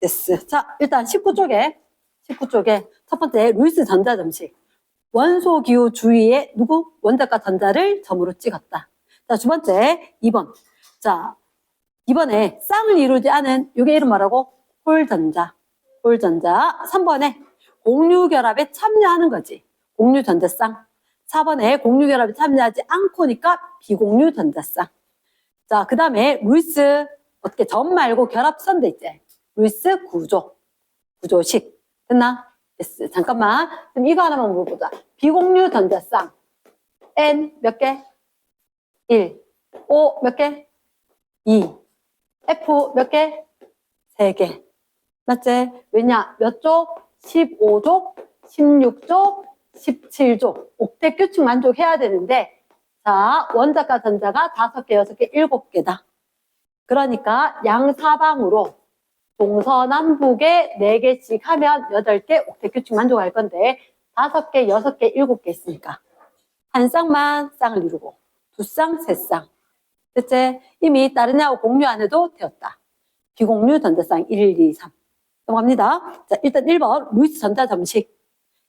됐어. 자, 일단 19쪽에 첫 번째 루이스 전자점식. 원소 기호 주위에 누구? 원자과 전자를 점으로 찍었다. 자, 두 번째 2번. 자, 이번에 쌍을 이루지 않은 요게 이름 뭐라고? 홀전자. 3번에 공유결합에 참여하는 거지. 공유전자쌍. 4번에 공유결합에 참여하지 않고니까 비공유전자쌍. 자, 그 다음에 루이스 어떻게 점 말고 결합선 돼 있지? 루이스 구조식. 됐나? 됐어. 잠깐만. 그럼 이거 하나만 물어보자. 비공유 전자쌍. N 몇 개? 1. O 몇 개? 2. F 몇 개? 3개. 맞지? 왜냐? 몇 쪽? 15족, 16족, 17족. 옥텟 규칙 만족해야 되는데, 자, 원자과 전자가 5개, 6개, 7개다. 그러니까 양사방으로 동서남북에 4개씩 하면 8개 옥텟 규칙 만족할 건데 5개, 6개, 7개 있으니까 한 쌍만 쌍을 이루고 두 쌍, 세 쌍. 됐지? 이미 다른 애하고 공유 안 해도 되었다. 비공유 전자쌍 1, 2, 3. 넘어갑니다. 자, 일단 1번 루이스 전자점식.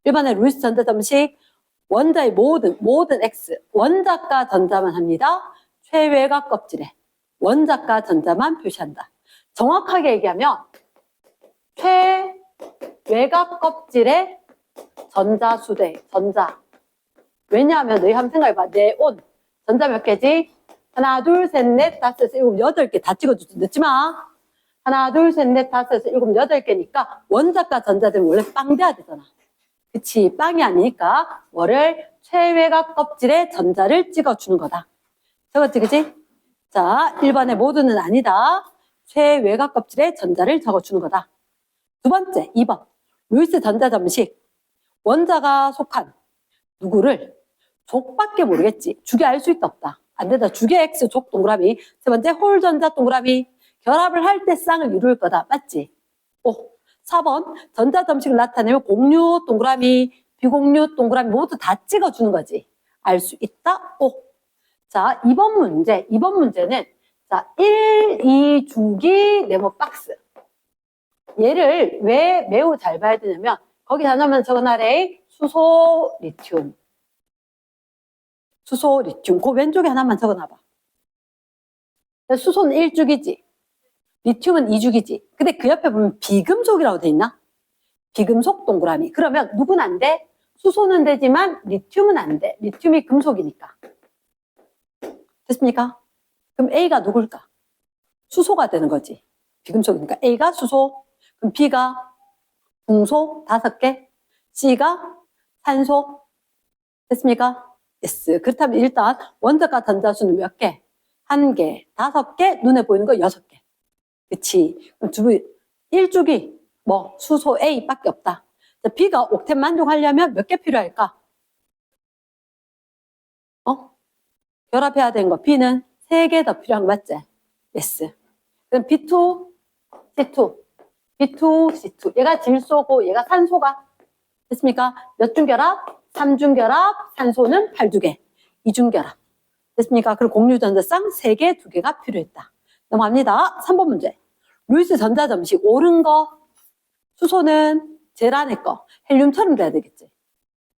1번에 루이스 전자점식 원자의 모든 X 원자과 전자만 합니다. 최외곽 껍질에 원자과 전자만 표시한다. 정확하게 얘기하면 최외곽 껍질의 전자수대, 전자. 왜냐하면 너희 한번 생각해봐. 네온. 전자 몇 개지? 하나, 둘, 셋, 넷, 다섯, 여섯, 일곱, 8개 다 찍어주지. 늦지 마. 하나, 둘, 셋, 넷, 다섯, 여섯, 일곱, 8개니까 원자과 전자들은 원래 빵 돼야 되잖아. 그치? 빵이 아니니까 뭐를 최외곽 껍질의 전자를 찍어주는 거다. 적었지, 그치? 자, 1번의 모두는 아니다. 최외곽 껍질에 전자를 적어주는 거다. 두 번째, 2번. 루이스 전자점식. 원자가 속한 누구를 족밖에 모르겠지. 주계 알 수 있다 없다. 안 된다. 주계 X 족 동그라미. 세 번째, 홀 전자 동그라미. 결합을 할 때 쌍을 이룰 거다. 맞지? 5. 4번. 전자점식을 나타내면 공유 동그라미, 비공유 동그라미 모두 다 찍어주는 거지. 알 수 있다. 5. 자, 2번 문제는 자, 1, 2 주기 네모 박스. 얘를 왜 매우 잘 봐야 되냐면 거기 하나만 적어놔래. 수소, 리튬. 그 왼쪽에 하나만 적어놔봐. 수소는 1주기지. 리튬은 2주기지. 근데 그 옆에 보면 비금속이라고 돼 있나? 비금속 동그라미. 그러면 누군 안 돼? 수소는 되지만 리튬은 안 돼. 리튬이 금속이니까. 됐습니까? 그럼 A가 누굴까? 수소가 되는 거지. 비금속이니까. A가 수소, 그럼 B가 궁소 5개, C가 산소. 됐습니까? yes. 그렇다면 일단 원자과 전자수는 몇 개? 1개, 5개, 눈에 보이는 거 6개. 그치? 그럼 1주기, 수소 A 밖에 없다. 자, B가 옥텟 만족하려면 몇 개 필요할까? 결합해야 되는 거. B는 3개 더 필요한 거 맞지? yes. 그럼 B2, C2. B2, C2. 얘가 질소고 얘가 산소가. 됐습니까? 몇 중 결합? 3중 결합. 산소는 8주개. 2중 결합. 됐습니까? 그리고 공유전자쌍 3개, 2개가 필요했다. 넘어갑니다. 3번 문제. 루이스 전자점식 옳은 거. 수소는 제일 안에 거. 헬륨처럼 돼야 되겠지.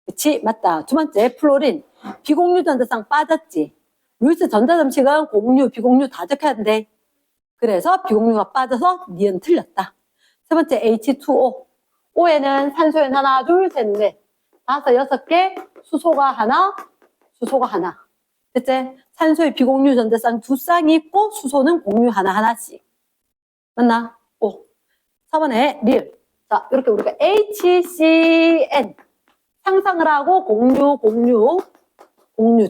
그치? 맞다. 두 번째, 플로린. 비공유전자쌍 빠졌지. 루이스 전자점식은 공유, 비공유 다 적혀야 된대. 그래서 비공유가 빠져서 니은 틀렸다. 세 번째, H2O. O에는 산소엔 하나, 둘, 셋, 넷. 5, 6개, 수소가 하나. 됐지? 산소에 비공유 전자쌍 2쌍이 있고 수소는 공유 하나씩. 맞나? 5. 4번에 릴. 자, 이렇게 우리가 HCN. 상상을 하고 공유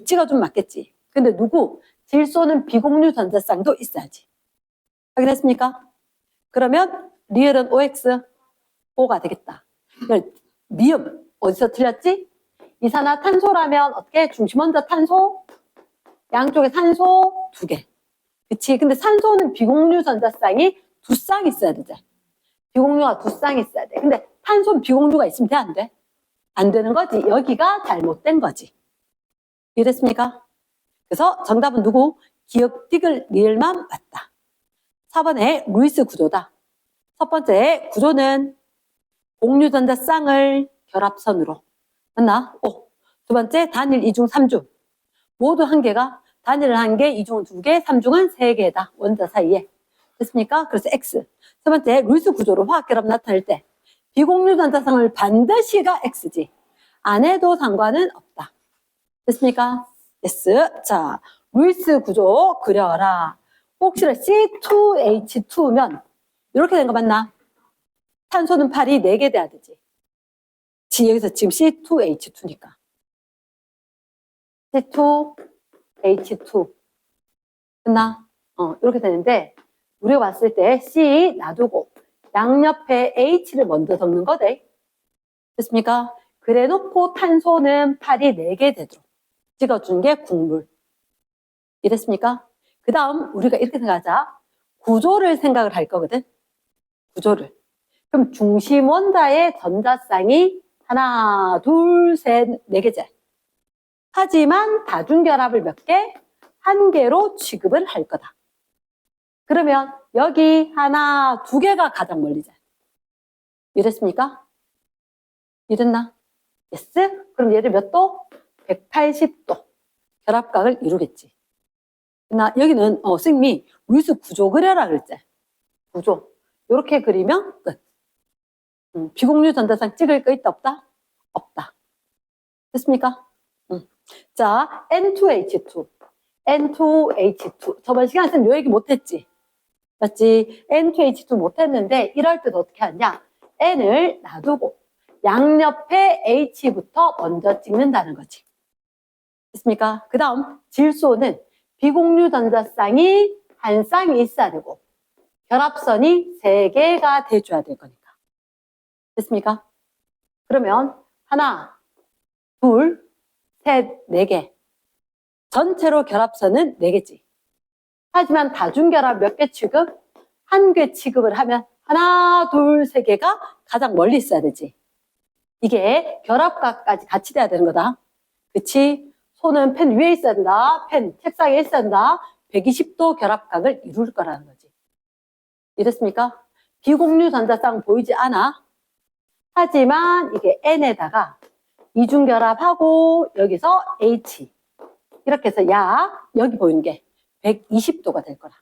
찍어주면 맞겠지. 근데 누구? 질소는 비공유 전자쌍도 있어야지. 확인했습니까? 그러면 리을은 OX, O가 되겠다. 미음, 어디서 틀렸지? 이산화탄소라면 어떻게? 중심원자 탄소, 양쪽에 산소 2개. 그치? 근데 산소는 비공유 전자쌍이 2쌍 있어야 되지. 비공유가 2쌍 있어야 돼. 근데 탄소는 비공유가 있으면 돼, 안 돼? 안 되는 거지. 여기가 잘못된 거지. 이해됐습니까? 그래서 정답은 누구? 기억, 디귿, 리을만 맞다. 4번에 루이스 구조다. 첫 번째 구조는 공유전자쌍을 결합선으로. 맞나? 두 번째 단일, 이중, 삼중. 모두 한 개가 단일은 한 개, 이중은 두 개, 삼중은 세 개다. 원자 사이에. 됐습니까? 그래서 X. 세 번째, 루이스 구조로 화학결합 나타낼 때 비공유전자쌍을 반드시가 X지. 안 해도 상관은 없다. 됐습니까? S. 자, 루이스 구조 그려라. 혹시나 C2H2면 이렇게 된 거 맞나? 탄소는 팔이 4개 돼야 되지. 여기서 지금 C2H2니까. C2H2. 됐나? 이렇게 되는데, 우리가 봤을 때 C 놔두고 양옆에 H를 먼저 적는 거대. 됐습니까? 그래 놓고 탄소는 팔이 4개 되도록 찍어준 게 국물. 이랬습니까? 그 다음 우리가 이렇게 생각하자. 구조를 생각을 할 거거든. 구조를. 그럼 중심 원자의 전자쌍이 하나, 둘, 셋, 4개째. 하지만 다중결합을 몇 개? 1개로 취급을 할 거다. 그러면 여기 하나, 2개가 가장 멀리잖아. 이랬습니까? 이랬나? yes? 그럼 얘를 몇 도? 180도. 결합각을 이루겠지. 나 여기는 선생님이 루이스 구조 그려라 그랬지. 구조. 이렇게 그리면 끝. 비공유 전자쌍 찍을 거 있다 없다? 없다. 됐습니까? 자, N2H2. N2H2. 저번 시간에 요 얘기 못했지? 맞지? N2H2 못했는데 이럴 때도 어떻게 하냐? N을 놔두고 양옆에 H부터 먼저 찍는다는 거지. 됐습니까? 그 다음 질소는 비공유 전자쌍이 한 쌍이 있어야 되고 결합선이 3개가 돼줘야 될 거니까. 됐습니까? 그러면 하나, 둘, 셋, 4개. 전체로 결합선은 4개지. 하지만 다중결합 몇 개 취급? 1개 취급을 하면 하나, 둘, 3개가 가장 멀리 있어야 되지. 이게 결합각까지 같이 돼야 되는 거다. 그치? 손은 펜 위에 있어야 된다. 펜 책상에 있어야 된다. 120도 결합각을 이룰 거라는 거지. 이랬습니까? 비공유 전자쌍 보이지 않아? 하지만 이게 N에다가 이중결합하고 여기서 H 이렇게 해서 여기 보이는 게 120도가 될 거라.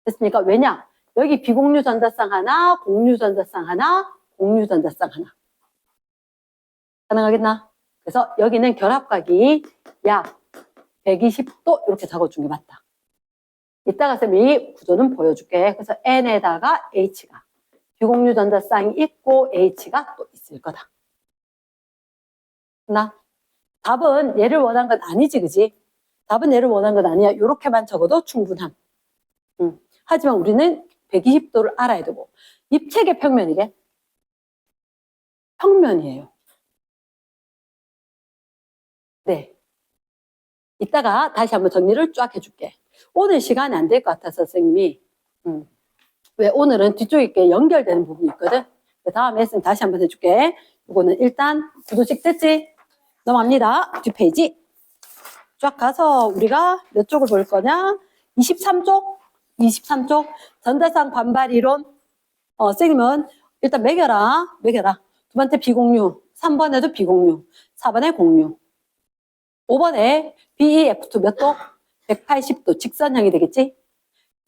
됐습니까? 왜냐? 여기 비공유 전자쌍 하나, 공유 전자쌍 하나, 공유 전자쌍 하나. 가능하겠나? 그래서 여기는 결합각이 약 120도 이렇게 적어준 게 맞다. 이따가 쌤이 구조는 보여줄게. 그래서 N에다가 H가 비공유 전자쌍이 있고 H가 또 있을 거다. 답은 얘를 원한 건 아니지, 그지? 답은 얘를 원한 건 아니야. 이렇게만 적어도 충분함. 하지만 우리는 120도를 알아야 되고 입체계 평면이래. 평면이에요. 네. 이따가 다시 한번 정리를 쫙 해줄게. 오늘 시간이 안 될 것 같아서 선생님이 왜 오늘은 뒤쪽에 이렇게 연결되는 부분이 있거든. 그 다음에 선생님 다시 한번 해줄게. 이거는 일단 구조식 됐지? 넘어갑니다. 뒷페이지 쫙 가서 우리가 몇 쪽을 볼 거냐? 23쪽? 23쪽 전자쌍 반발 이론. 선생님은 일단 매겨라. 두 번째 비공유, 3번에도 비공유, 4번에 공유, 5번에 BEF2 몇 도? 180도 직선형이 되겠지?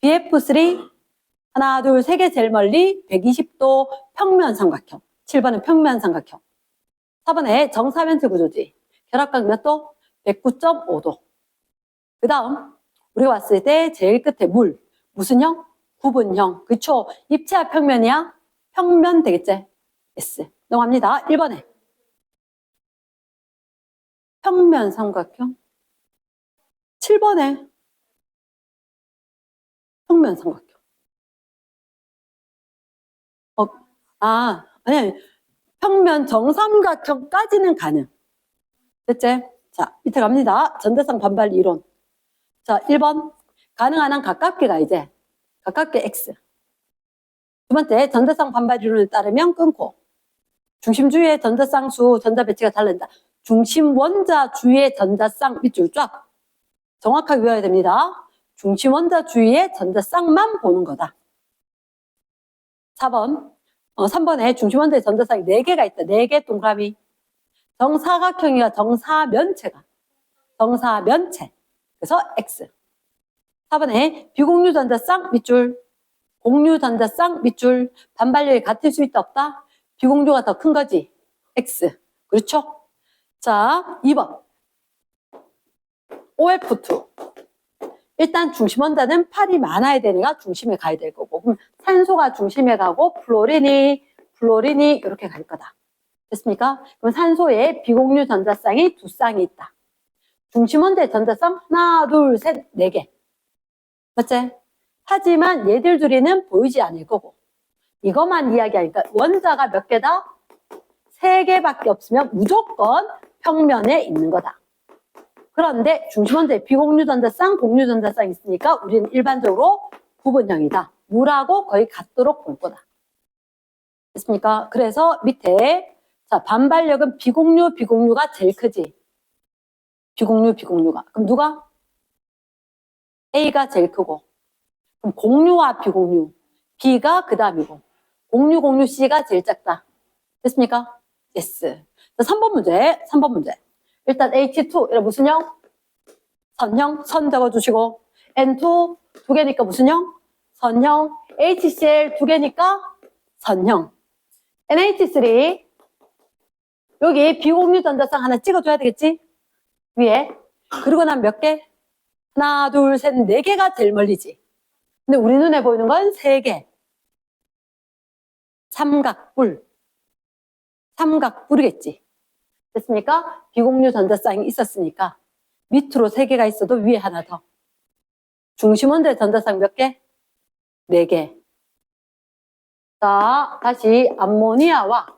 BF3 하나, 둘, 3개 제일 멀리 120도 평면 삼각형. 7번은 평면 삼각형. 4번에 정사면체 구조지. 결합각 몇 도? 109.5도. 그 다음 우리가 왔을 때 제일 끝에 물. 무슨 형? 구분형. 그쵸? 입체와 평면이야? 평면 되겠지? S. 넘어갑니다. 1번에 평면 삼각형. 7번에 평면 삼각형. 아니, 평면 정삼각형까지는 가능. 됐지? 자, 밑에 갑니다. 전자쌍 반발 이론. 자, 1번. 가능한 한 가깝게 가야지. 가깝게 X. 두 번째, 전자쌍 반발 이론에 따르면 끊고. 중심 주위의 전자쌍 수, 전자 배치가 다른다. 중심 원자 주위의 전자쌍 밑줄 쫙. 정확하게 외워야 됩니다. 중심 원자 주위의 전자쌍만 보는 거다. 4번. 3번에 중심원자의 전자쌍이 4개가 있다. 4개 동그라미. 정사각형이야. 정사면체가. 정사면체. 그래서 X. 4번에 비공유 전자쌍 밑줄. 공유 전자쌍 밑줄. 반발력이 같을 수 있다 없다? 비공유가 더 큰 거지. X. 그렇죠? 자, 2번. OF2. 일단 중심원자는 팔이 많아야 되니까 중심에 가야 될 거고. 그럼 산소가 중심에 가고 플로린이 이렇게 갈 거다. 됐습니까? 그럼 산소에 비공유 전자쌍이 2쌍이 있다. 중심원자의 전자쌍 하나, 둘, 셋, 4개. 맞지? 하지만 얘들 둘이는 보이지 않을 거고. 이것만 이야기하니까 원자가 몇 개다? 3개밖에 없으면 무조건 평면에 있는 거다. 그런데 중심원자에 비공유 전자쌍, 공유 전자쌍 있으니까 우리는 일반적으로 구분형이다. 물하고 거의 같도록 볼 거다. 됐습니까? 그래서 밑에 자 반발력은 비공유가 제일 크지. 비공유가. 그럼 누가? A가 제일 크고. 그럼 공유와 비공유. B가 그 다음이고. 공유 C가 제일 작다. 됐습니까? yes. 자, 3번 문제. 일단 H2, 이거 무슨 형? 선형, 선 적어주시고. N2, 2개니까 무슨 형? 선형. HCl 2개니까 선형. NH3, 여기 비공유 전자쌍 하나 찍어줘야 되겠지? 위에. 그리고 난 몇 개? 하나, 둘, 셋, 4개가 제일 멀리지. 근데 우리 눈에 보이는 건 3개. 삼각뿔이겠지. 됐습니까? 비공유 전자쌍이 있었으니까 밑으로 3개가 있어도 위에 하나 더. 중심원자의 전자쌍 몇 개? 4개. 자, 다시 암모니아와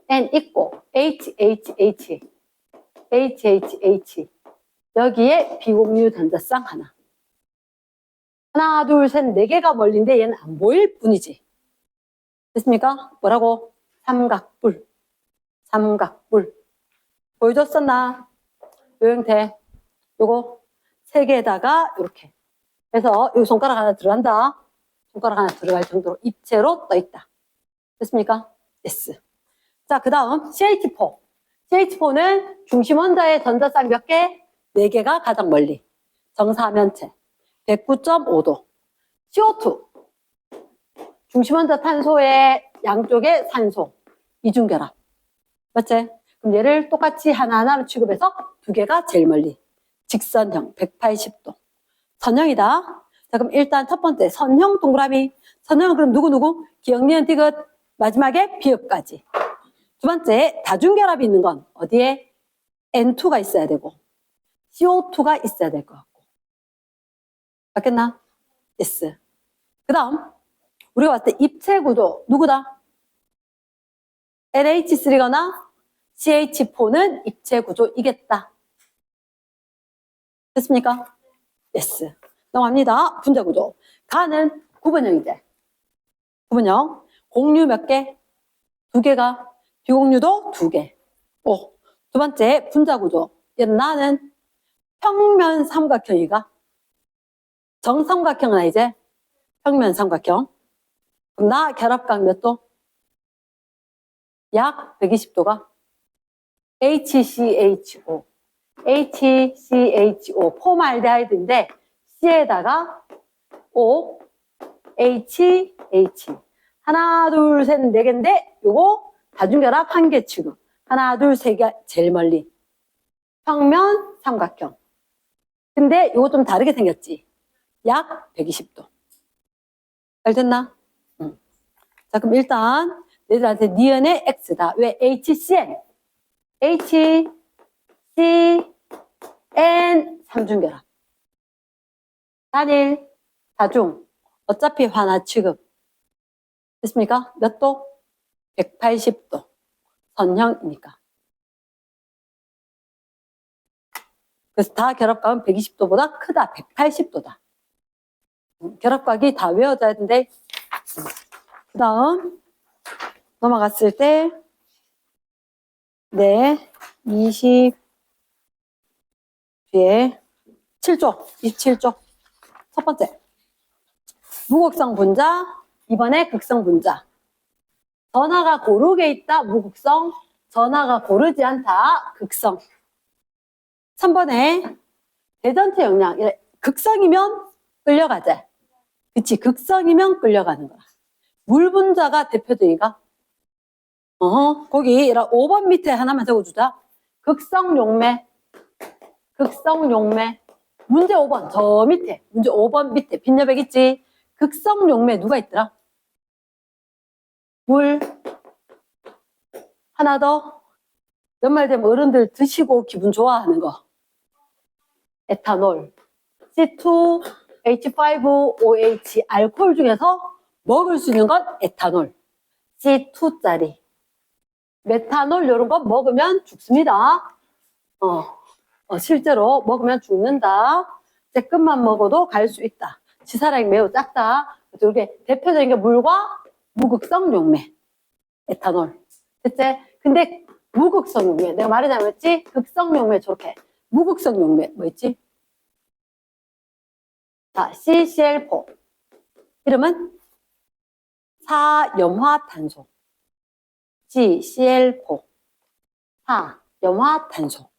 N 있고 HHH 여기에 비공유 전자쌍 하나, 둘, 셋, 4개가 멀린데 얘는 안 보일 뿐이지. 됐습니까? 뭐라고? 삼각뿔. 보여줬었나? 요 형태. 요거 3개에다가 이렇게. 그래서 요 손가락 하나 들어간다. 손가락 하나 들어갈 정도로 입체로 떠 있다. 됐습니까? yes. 자, 그 다음 CH4. CH4는 중심원자의 전자쌍 몇 개? 4개가 가장 멀리. 정사면체. 109.5도. CO2. 중심원자 탄소의 양쪽에 산소. 이중결합. 맞지? 그럼 얘를 똑같이 하나하나로 취급해서 2개가 제일 멀리. 직선형 180도. 선형이다. 자, 그럼 일단 첫 번째 선형 동그라미. 선형은 그럼 누구? 기억, 니은, 디귿. 마지막에 비읍까지. 두 번째 다중결합이 있는 건 어디에? N2가 있어야 되고 CO2가 있어야 될 것 같고. 맞겠나? yes. 그 다음 우리가 봤을 때 입체 구조 누구다? NH3거나 CH4는 입체 구조이겠다. 됐습니까? yes. 넘어갑니다. 분자 구조. 가는 구분형이지. 구분형. 공유 몇 개? 2개가. 비공유도 2개. 두 번째 분자 구조. 얘는 나는 평면 삼각형이가. 정삼각형은 이제 평면 삼각형. 그럼 나 결합각 몇 도? 약 120도가. HCHO. 포말데하이드인데 C에다가 O, H. 하나, 둘, 셋, 4개인데 요거 다중결합 1개 취급. 하나, 둘, 3개 제일 멀리. 평면 삼각형. 근데 요거 좀 다르게 생겼지. 약 120도. 잘 됐나? 응. 자, 그럼 일단 얘들한테 니은의 X다. 왜? HCN. HCN 3중결합. 단일, 다중. 어차피 하나 취급. 됐습니까? 몇 도? 180도. 선형이니까. 그래서 다 결합각은 120도보다 크다. 180도다. 결합각이 다 외워져야 되는데. 그 다음 넘어갔을 때 네, 20 뒤에 7조, 27조. 첫 번째 무곡성 분자 2번에 극성 분자. 전하가 고르게 있다, 무극성. 전하가 고르지 않다, 극성. 3번에 대전체 영양. 극성이면 끌려가자. 그치, 극성이면 끌려가는 거야. 물 분자가 대표적인가? 거기 5번 밑에 하나만 적어주자. 극성 용매. 극성 용매. 문제 5번, 저 밑에. 문제 5번 밑에. 빈여백 있지? 극성 용매 누가 있더라? 물. 하나 더. 연말 되면 어른들 드시고 기분 좋아하는 거. 에탄올. C2H5OH. 알코올 중에서 먹을 수 있는 건 에탄올. C2짜리. 메탄올 이런 거 먹으면 죽습니다. 실제로 먹으면 죽는다. 쬐끔만 먹어도 갈 수 있다. 지사량이 매우 작다. 이게 대표적인 게 물과 무극성 용매. 에탄올. 됐지? 근데 무극성 용매. 내가 말이 잘못했지? 극성 용매 저렇게. 무극성 용매 뭐 있지? 자, CCl4. 이름은 사염화탄소. CCl4. 사염화탄소.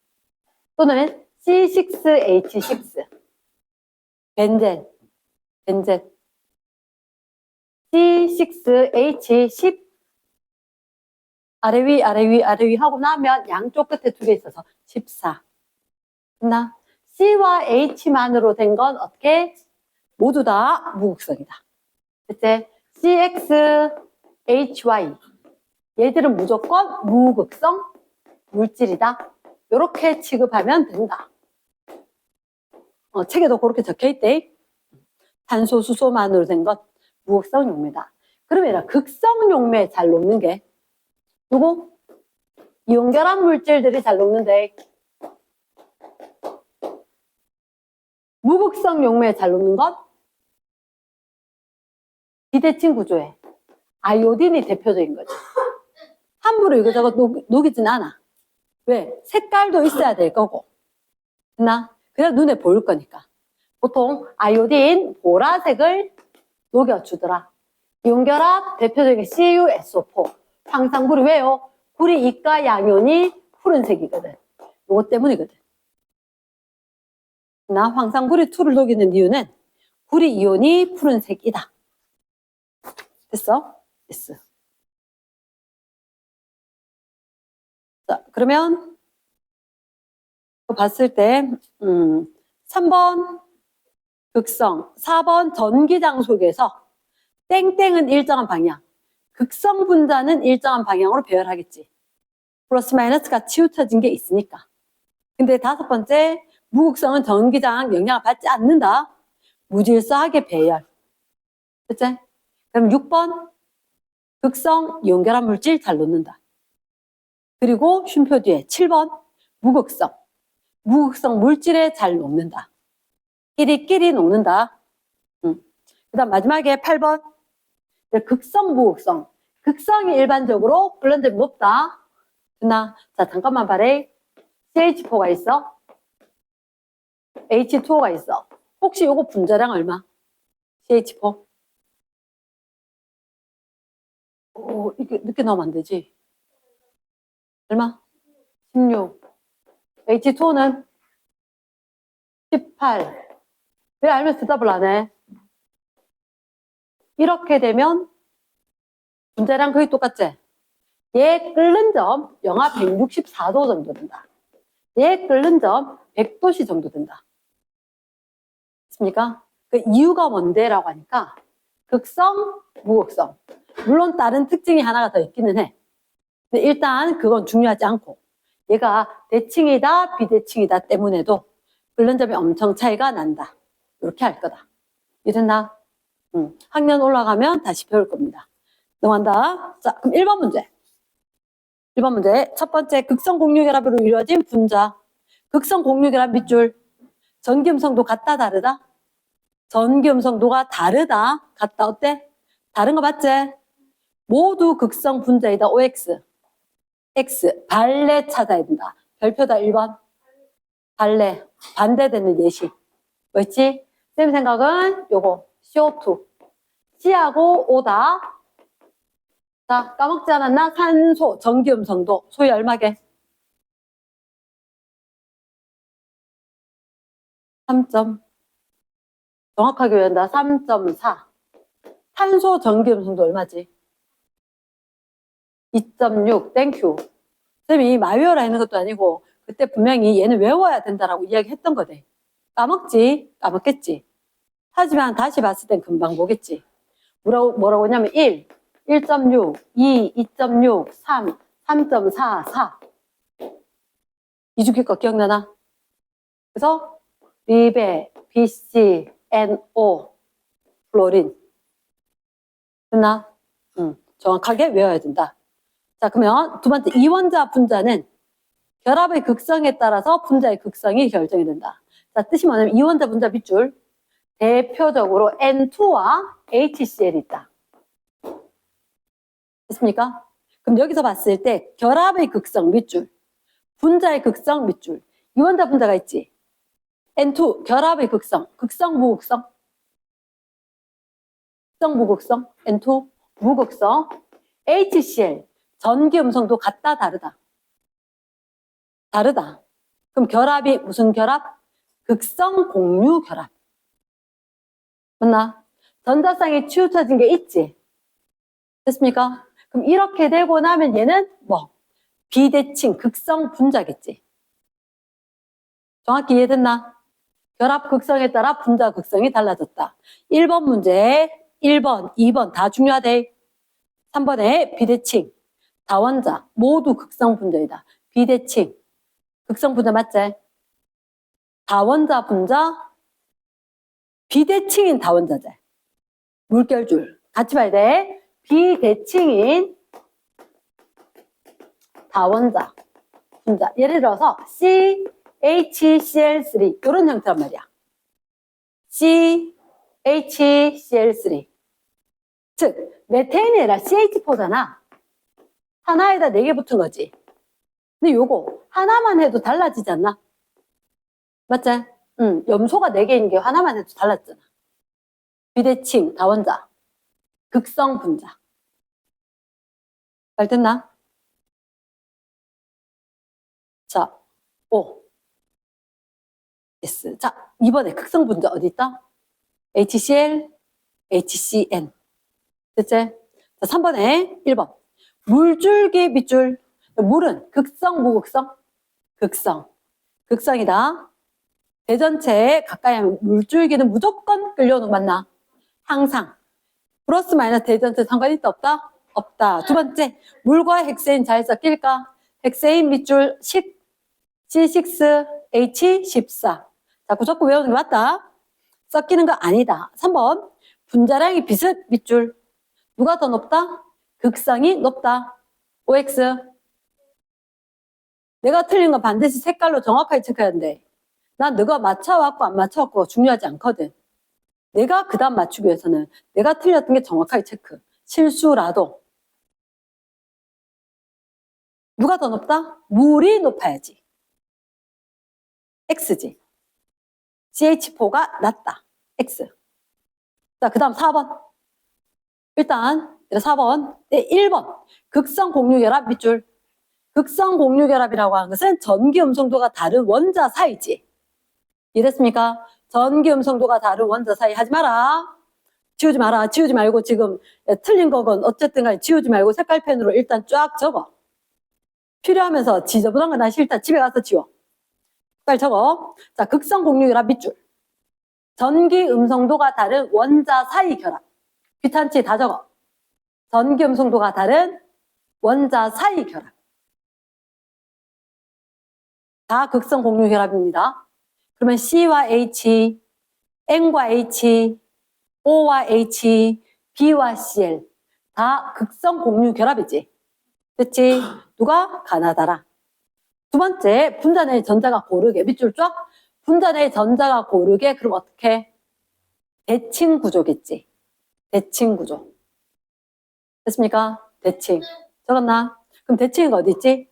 또는 C6H6. 벤젠. 벤젠. C6H10. 아래 위, 아래 위, 아래 위 하고 나면 양쪽 끝에 2개 있어서 14. 됐나? C와 H만으로 된 건 어떻게? 모두 다 무극성이다. 됐지? CXHY. 얘들은 무조건 무극성 물질이다. 이렇게 취급하면 된다. 책에도 그렇게 적혀있대. 탄소, 수소만으로 된 것 무극성 용매다. 그러면 극성 용매 잘 녹는 게 누구? 이온결합 물질들이 잘 녹는데 무극성 용매에 잘 녹는 건 비대칭 구조에 아이오딘이 대표적인 거지. 함부로 이거저거 녹이진 않아. 왜? 색깔도 있어야 될 거고. 됐나? 그래야 눈에 보일 거니까. 보통 아이오딘 보라색을 녹여주더라. 이온결합 대표적인 CuSO4. 황상구리 왜요? 구리 이가 양이온이 푸른색이거든. 이것 때문이거든. 나 황상구리 2를 녹이는 이유는 구리 이온이 푸른색이다. 됐어? 됐어. 자, 그러면 봤을 때 3번 극성, 4번 전기장속에서 땡땡은 일정한 방향, 극성 분자는 일정한 방향으로 배열하겠지. 플러스 마이너스가 치우쳐진 게 있으니까. 근데 5번째 무극성은 전기장 영향을 받지 않는다. 무질서하게 배열. 그치? 그럼 6번 극성 이온결합 물질 잘 놓는다. 그리고 쉼표 뒤에 7번 무극성. 무극성 물질에 잘 녹는다. 끼리끼리 녹는다. 그 다음 마지막에 8번 극성 무극성. 극성이 일반적으로 블렌드가 높다. 자, 잠깐만 봐래. CH4가 있어. H2O가 있어. 혹시 요거 분자량 얼마? CH4. 이게 늦게 나오면 안 되지. 얼마? 16. H2O는 18. 왜 알면서 대답을 안 해? 이렇게 되면 분자량 거의 똑같지? 얘 끓는 점 영하 164도 정도 된다. 얘 끓는 점 100도씨 정도 된다. 맞습니까? 그 이유가 뭔데라고 하니까 극성, 무극성. 물론 다른 특징이 하나가 더 있기는 해. 근데 일단 그건 중요하지 않고 얘가 대칭이다, 비대칭이다 때문에도 끓는 점이 엄청 차이가 난다. 이렇게 할 거다. 이랬나? 학년 올라가면 다시 배울 겁니다. 넘어간다. 자, 그럼 1번 문제. 1번 문제. 첫 번째, 극성 공유결합으로 이루어진 분자. 극성 공유결합 밑줄. 전기음성도 같다, 다르다? 전기음성도가 다르다. 같다, 어때? 다른 거 맞지? 모두 극성 분자이다, OX. X. 발레 찾아야 된다. 별표다, 1번. 발레. 반대되는 예시. 뭐였지? 쌤 생각은 요거, CO2. C하고 O다. 자, 까먹지 않았나? 산소, 전기음성도. 소위 얼마게? 3점. 정확하게 외운다. 3.4. 탄소 전기음성도 얼마지? 2.6. 땡큐. 쌤이 마외워라 했는 것도 아니고 그때 분명히 얘는 외워야 된다라고 이야기했던 거대. 까먹지? 까먹겠지. 하지만 다시 봤을 땐 금방 보겠지. 뭐라고 하냐면 1, 1.6, 2, 2.6, 3, 3.4, 4. 이주기 거 기억나나? 그래서 리베, BC, NO, 플로린. 됐나? 정확하게 외워야 된다. 자, 그러면 두 번째, 이원자 분자는 결합의 극성에 따라서 분자의 극성이 결정이 된다. 자, 뜻이 뭐냐면 이원자 분자 밑줄 대표적으로 N2와 HCl이 있다. 됐습니까? 그럼 여기서 봤을 때 결합의 극성 밑줄, 분자의 극성 밑줄, 이원자 분자가 있지. N2 결합의 극성, 극성 무극성, 극성 무극성, N2 무극성, HCl 전기 음성도 같다 다르다. 다르다. 그럼 결합이 무슨 결합? 극성 공유 결합. 맞나? 전자쌍이 치우쳐진 게 있지. 됐습니까? 그럼 이렇게 되고 나면 얘는 뭐? 비대칭 극성 분자겠지. 정확히 이해됐나? 결합 극성에 따라 분자 극성이 달라졌다. 1번 문제, 1번, 2번 다 중요하대. 3번에 비대칭, 다원자 모두 극성 분자이다. 비대칭, 극성 분자 맞지? 다원자 분자, 비대칭인 다원자재. 물결줄 같이 봐야 돼. 비대칭인 다원자 분자. 예를 들어서 CHCl3 이런 형태란 말이야. CHCl3 즉 메테인이 아니라 CH4잖아. 하나에다 4개 붙은 거지. 근데 요거 하나만 해도 달라지지 않나? 맞지? 염소가 4개인 게 하나만 해도 달랐잖아. 비대칭 다원자 극성 분자. 잘 됐나? 자, O, S. 자, 이번에 극성 분자 어디 있다? HCl, HCN. 됐지? 자, 3번에 1번. 물줄기 밑줄. 물은 극성, 무극성? 극성. 극성이다. 대전체에 가까이 하면 물줄기는 무조건 끌려오는 거 맞나? 항상. 플러스 마이너스 대전체 상관이 있다 없다? 없다. 두 번째, 물과 헥세인 잘 섞일까? 헥세인 밑줄 10, C6, H14. 자, 무조건 외우는 게 맞다. 섞이는 거 아니다. 3번, 분자량이 비슷 밑줄. 누가 더 높다? 극성이 높다. OX. 내가 틀린 건 반드시 색깔로 정확하게 체크해야 돼. 난 너가 맞춰왔고 안 맞춰왔고 중요하지 않거든. 내가 그 다음 맞추기 위해서는 내가 틀렸던 게 정확하게 체크. 실수라도. 누가 더 높다? 물이 높아야지. X지. CH4가 낮다. X. 자, 그 다음 4번. 일단 4번. 네, 1번. 극성 공유결합 밑줄. 극성 공유결합이라고 하는 것은 전기 음성도가 다른 원자 사이지. 이해됐습니까? 전기 음성도가 다른 원자 사이 하지 마라. 지우지 마라. 지우지 말고 지금 틀린 거건 어쨌든 간에 지우지 말고 색깔펜으로 일단 쫙 적어. 필요하면서 지저분한 거 나 싫다. 집에 가서 지워. 빨리 적어. 자, 극성 공유결합 밑줄. 전기 음성도가 다른 원자 사이 결합. 귀찮지? 다 적어. 전기 음성도가 다른 원자 사이 결합. 다 극성 공유결합입니다. 그러면 C와 H, N과 H, O와 H, B와 Cl 다 극성 공유결합이지. 됐지? 누가? 가나다라. 두 번째, 분자 내 전자가 고르게. 밑줄 쫙. 분자 내 전자가 고르게. 그럼 어떻게? 대칭 구조겠지. 대칭 구조. 됐습니까? 대칭. 적었나? 그럼 대칭이 어디 있지?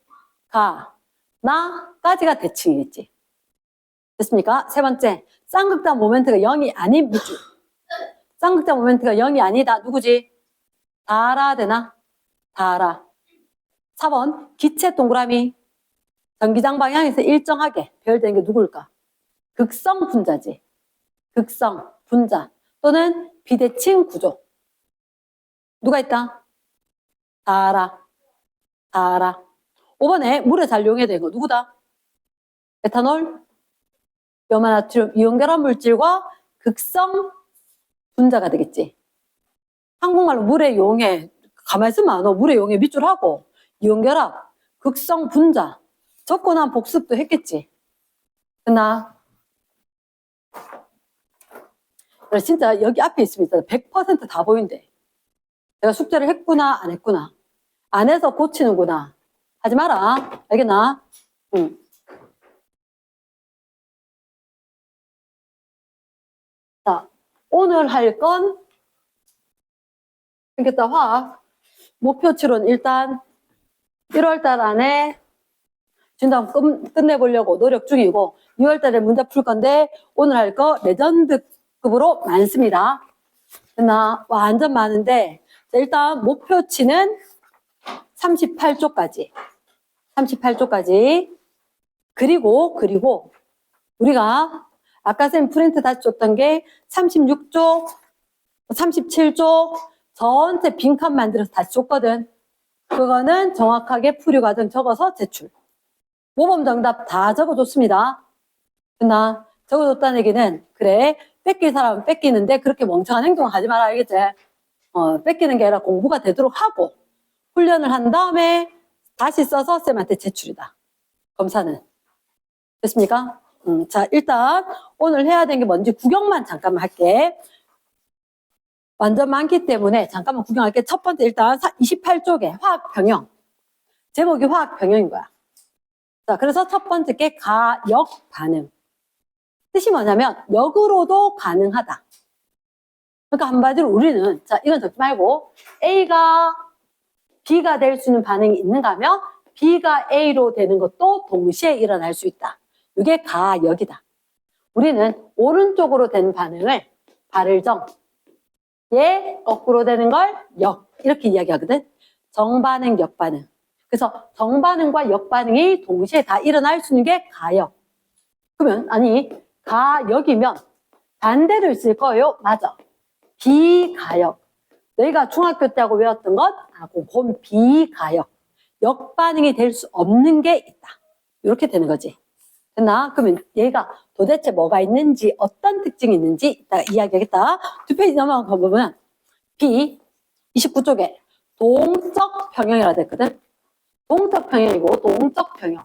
가, 나까지가 대칭이겠지. 됐습니까? 세 번째, 쌍극단 모멘트가 0이 아닌 밑줄. 쌍극자 모멘트가 0이 아니다. 누구지? 다라 되나? 다라. 4번 기체 동그라미. 전기장 방향에서 일정하게 배열되는 게 누굴까? 극성 분자지. 극성 분자 또는 비대칭 구조. 누가 있다? 다라. 다라. 5번에 물에 잘 이용해야 되는 거 누구다? 에탄올, 염화나트륨, 이온결합 물질과 극성 분자가 되겠지. 한국말로 물에 이용해. 가만히 있으면 안 와. 물에 이용해 밑줄 하고 이온결합, 극성 분자 적고 난 복습도 했겠지. 됐나? 그래서 진짜 여기 앞에 있으면 100% 다 보인대. 내가 숙제를 했구나 안 했구나. 안 해서 고치는구나. 하지 마라. 알겠나? 응. 자, 오늘 할 건 생겼다 화학 목표치론 일단 1월달 안에 진단 끝내보려고 노력 중이고 6월달에 문제 풀 건데 오늘 할 거 레전드급으로 많습니다. 됐나? 완전 많은데 자, 일단 목표치는 38쪽까지 38쪽까지 그리고 우리가 아까 쌤 프린트 다시 줬던 게 36쪽 37쪽 전체 빈칸 만들어서 다시 줬거든. 그거는 정확하게 풀이 과정 적어서 제출. 모범 정답 다 적어줬습니다. 됐나? 적어줬다는 얘기는 그래 뺏길 사람은 뺏기는데 그렇게 멍청한 행동 하지 마라 알겠지? 뺏기는 게 아니라 공부가 되도록 하고 훈련을 한 다음에 다시 써서 쌤한테 제출이다. 검사는. 됐습니까? 자 일단 오늘 해야 되는 게 뭔지 구경만 잠깐만 할게. 완전 많기 때문에 잠깐만 구경할게. 첫 번째 일단 28쪽에 화학 병영. 제목이 화학 병영인 거야. 자, 그래서 첫 번째 게 가역 반응. 뜻이 뭐냐면 역으로도 가능하다. 그러니까 한마디로 우리는 자 이건 적지 말고 A가 B가 될 수 있는 반응이 있는가 하면 B가 A로 되는 것도 동시에 일어날 수 있다. 이게 가역이다. 우리는 오른쪽으로 되는 반응을 발을정, 얘 거꾸로 되는 걸 역 이렇게 이야기하거든. 정반응, 역반응. 그래서 정반응과 역반응이 동시에 다 일어날 수 있는 게 가역. 그러면 아니 가역이면 반대로 있을 거예요. 맞아. 비가역. 너희가 중학교 때 하고 외웠던 것 그건 비가역. 역반응이 될 수 없는 게 있다. 이렇게 되는 거지. 됐나? 그러면 얘가 도대체 뭐가 있는지 어떤 특징이 있는지 이따가 이야기하겠다. 두 페이지 넘어가 보면 B 29쪽에 동적 평형이라 됐거든. 동적 평형이고 동적 평형.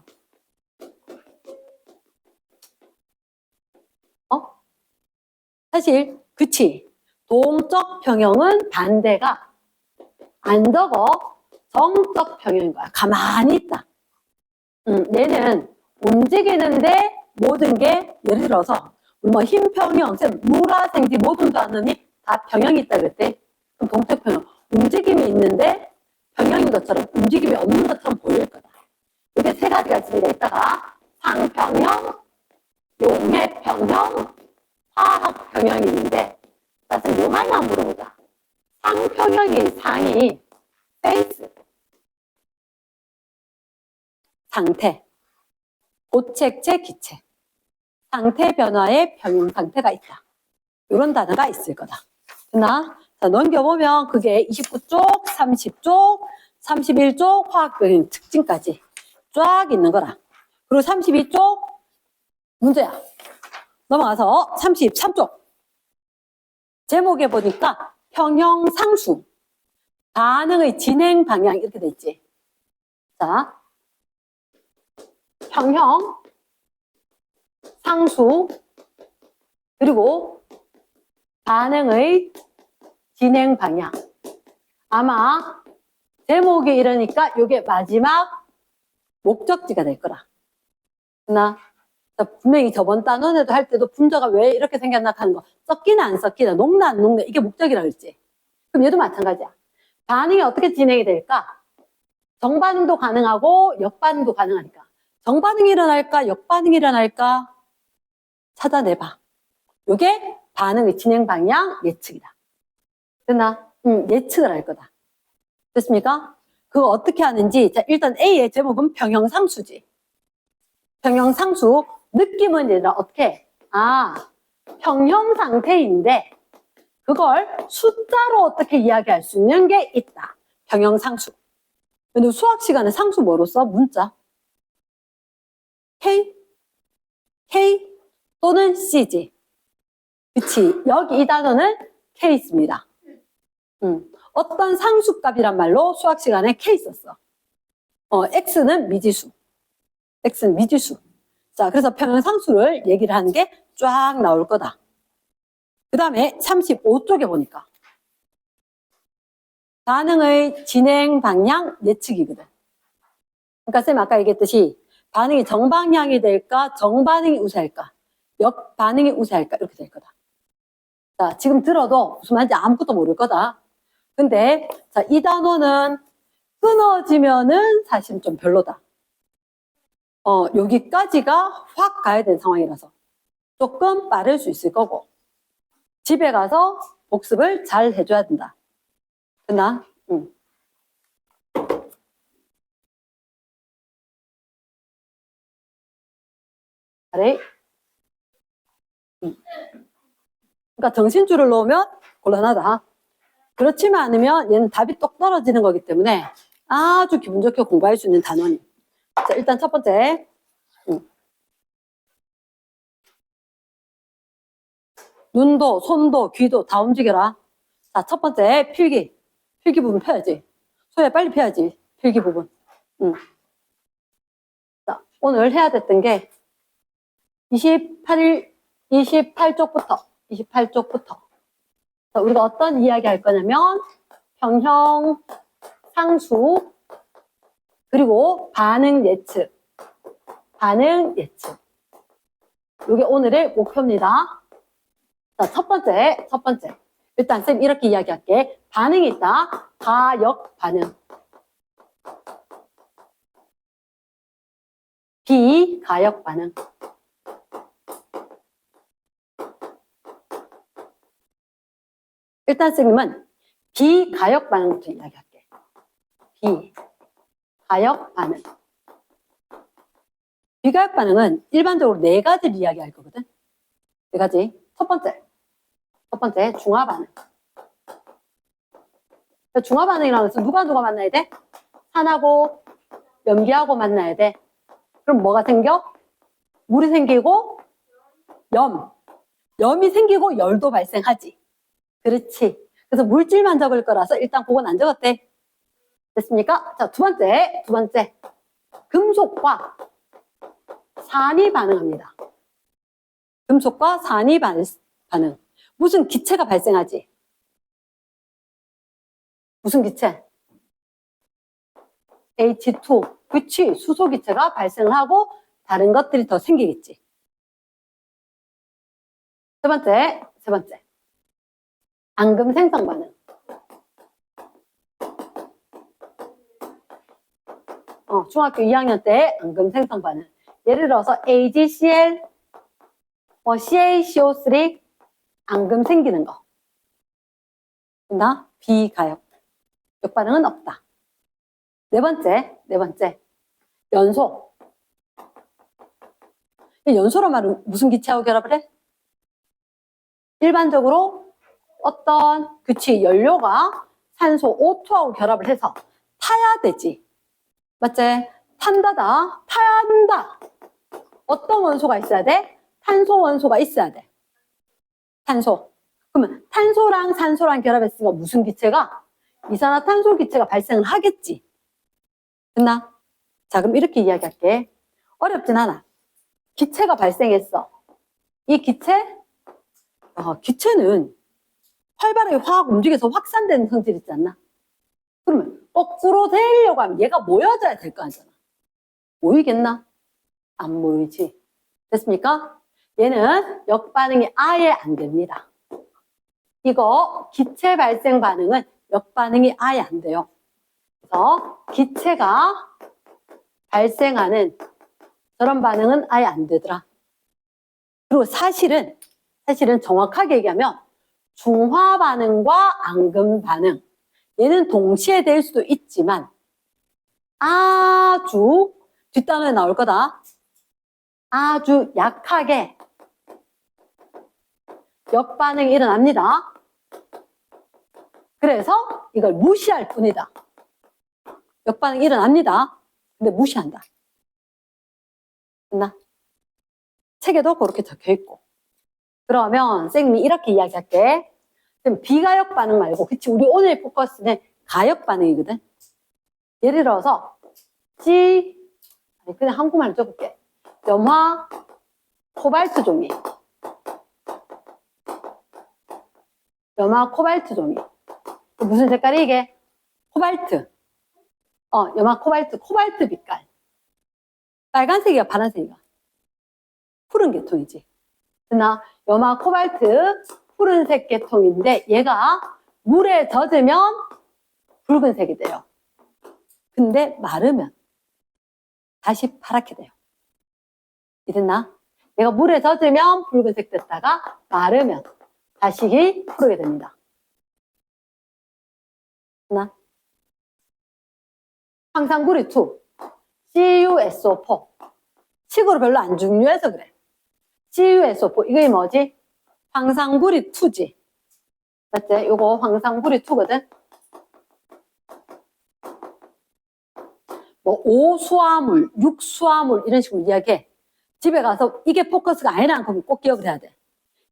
사실 그치. 동적 평형은 반대가 안 적어 정적 평형인 거야. 가만히 있다. 얘는 움직이는데 모든 게 예를 들어서 뭐 흰 평형, 무라생지 모든 거 하느니 다 평형이 있다 그랬대. 그럼 동적 평형 움직임이 있는데 평형인 것처럼 움직임이 없는 것처럼 보일 거다. 이게 세 가지가 있습니다. 이따가 상평형, 용해평형, 화학평형이 있는데 사실 요만히 한번 물어보자. 상평형의 상이 페이스, 상태, 고체체, 기체, 상태 변화의 평형 상태가 있다. 이런 단어가 있을 거다. 됐나? 자, 넘겨보면 그게 29쪽, 30쪽, 31쪽 화학평형 특징까지 쫙 있는 거라. 그리고 32쪽 문제야. 넘어가서 33쪽. 제목에 보니까 평형상수. 반응의 진행 방향 이렇게 돼 있지. 자, 평형, 상수, 그리고 반응의 진행 방향. 아마 제목이 이러니까 이게 마지막 목적지가 될 거라. 나 분명히 저번 단원에도 할 때도 분자가 왜 이렇게 생겼나 하는 거 섞이나 안 섞이나 녹나 안 녹나 이게 목적이라고 했지. 그럼 얘도 마찬가지야. 반응이 어떻게 진행이 될까? 정반응도 가능하고 역반응도 가능하니까 정반응이 일어날까 역반응이 일어날까 찾아내봐. 이게 반응의 진행 방향 예측이다. 됐나? 예측을 할 거다. 됐습니까? 그거 어떻게 하는지. 자, 일단 A의 제목은 평형상수지. 평형상수. 느낌은 얘들아, 어떻게? 평형 상태인데, 그걸 숫자로 어떻게 이야기할 수 있는 게 있다. 평형상수. 근데 수학 시간에 상수 뭐로 써? 문자. K? K 또는 C지. 그치. 여기 이 단어는 K 있습니다. 어떤 상수값이란 말로 수학 시간에 K 썼어. X는 미지수. X는 미지수. 자, 그래서 평형상수를 얘기를 하는 게 쫙 나올 거다. 그 다음에 35쪽에 보니까 반응의 진행 방향 예측이거든. 그러니까 쌤 아까 얘기했듯이 반응이 정방향이 될까, 정반응이 우세할까, 역반응이 우세할까 이렇게 될 거다. 자, 지금 들어도 무슨 말인지 아무것도 모를 거다. 근데 자, 이 단어는 끊어지면은 사실 좀 별로다. 여기까지가 확 가야 되는 상황이라서 조금 빠를 수 있을 거고 집에 가서 복습을 잘 해줘야 된다. 됐나? 잘해. 그러니까 정신줄을 놓으면 곤란하다. 그렇지만 않으면 얘는 답이 똑 떨어지는 거기 때문에 아주 기분 좋게 공부할 수 있는 단원이. 자, 일단 첫 번째. 눈도, 손도, 귀도 다 움직여라. 자, 첫 번째, 필기. 필기 부분 펴야지. 소야, 빨리 펴야지. 필기 부분. 자, 오늘 해야 됐던 게 28쪽부터. 자, 우리가 어떤 이야기 할 거냐면, 평형, 상수, 그리고 반응 예측. 이게 오늘의 목표입니다. 자, 첫 번째. 일단 쌤 이렇게 이야기할게. 반응이 있다. 가역 반응. 비가역 반응. 일단 쌤은 비가역 반응부터 이야기할게. 비가역 반응. 비가역 반응은 일반적으로 네 가지를 이야기할 거거든. 네 가지. 첫 번째, 중화 반응. 중화 반응이라고 해서 누가 만나야 돼? 산하고 염기하고 만나야 돼. 그럼 뭐가 생겨? 물이 생기고 염이 생기고 열도 발생하지. 그렇지. 그래서 물질만 적을 거라서 일단 그건 안 적었대. 됐습니까? 자, 두 번째. 금속과 산이 반응합니다. 금속과 산이 반응. 무슨 기체가 발생하지? 무슨 기체? H2. 그치. 수소기체가 발생을 하고 다른 것들이 더 생기겠지. 세 번째. 앙금 생성 반응. 중학교 2학년 때 앙금 생성 반응. 예를 들어서 AgCl, CaCO3 앙금 생기는 거. 나 비가역. 역반응은 없다. 네 번째. 연소. 연소란 말은 무슨 기체하고 결합을 해? 일반적으로 연료가 산소 O2하고 결합을 해서 타야 되지. 맞지? 탄다다. 타야 한다. 어떤 원소가 있어야 돼? 탄소 원소가 있어야 돼. 탄소. 그러면 탄소랑 산소랑 결합했으니까 무슨 기체가? 이산화탄소 기체가 발생을 하겠지. 됐나? 자, 그럼 이렇게 이야기할게. 어렵진 않아. 기체가 발생했어. 이 기체는 활발하게 화학 움직여서 확산되는 성질 있지 않나? 그러면 거꾸로 되려고 하면 얘가 모여져야 될 거 아니잖아. 모이겠나? 안 모이지. 됐습니까? 얘는 역반응이 아예 안 됩니다. 이거 기체 발생 반응은 역반응이 아예 안 돼요. 그래서 기체가 발생하는 저런 반응은 아예 안 되더라. 그리고 사실은 정확하게 얘기하면 중화 반응과 앙금 반응. 얘는 동시에 될 수도 있지만 아주 뒷단어에 나올 거다. 아주 약하게 역반응이 일어납니다. 그래서 이걸 무시할 뿐이다. 역반응이 일어납니다. 근데 무시한다. 됐나? 책에도 그렇게 적혀 있고. 그러면 선생님이 이렇게 이야기할게. 그럼 비가역 반응 말고, 그치? 우리 오늘 포커스는 가역 반응이거든. 예를 들어서 그냥 한국말로 써볼게. 염화 코발트 종이. 염화 코발트 종이. 무슨 색깔이 이게? 코발트. 염화 코발트. 코발트 빛깔. 빨간색이야, 파란색이야? 푸른 계통이지. 그러나 염화 코발트 푸른색 계통인데 얘가 물에 젖으면 붉은색이 돼요. 근데 마르면 다시 파랗게 돼요. 이랬나? 얘가 물에 젖으면 붉은색 됐다가 마르면 다시 푸르게 됩니다. 됐나? 황상구리 2 CuSO4 식으로 별로 안 중요해서 그래. CuSO4 이게 뭐지? 황상구리 2지. 맞지? 요거 황상구리 2거든. 뭐 5수화물, 6수화물 이런 식으로 이야기해. 집에 가서 이게 포커스가 아니라는 거 꼭 기억을 해야 돼.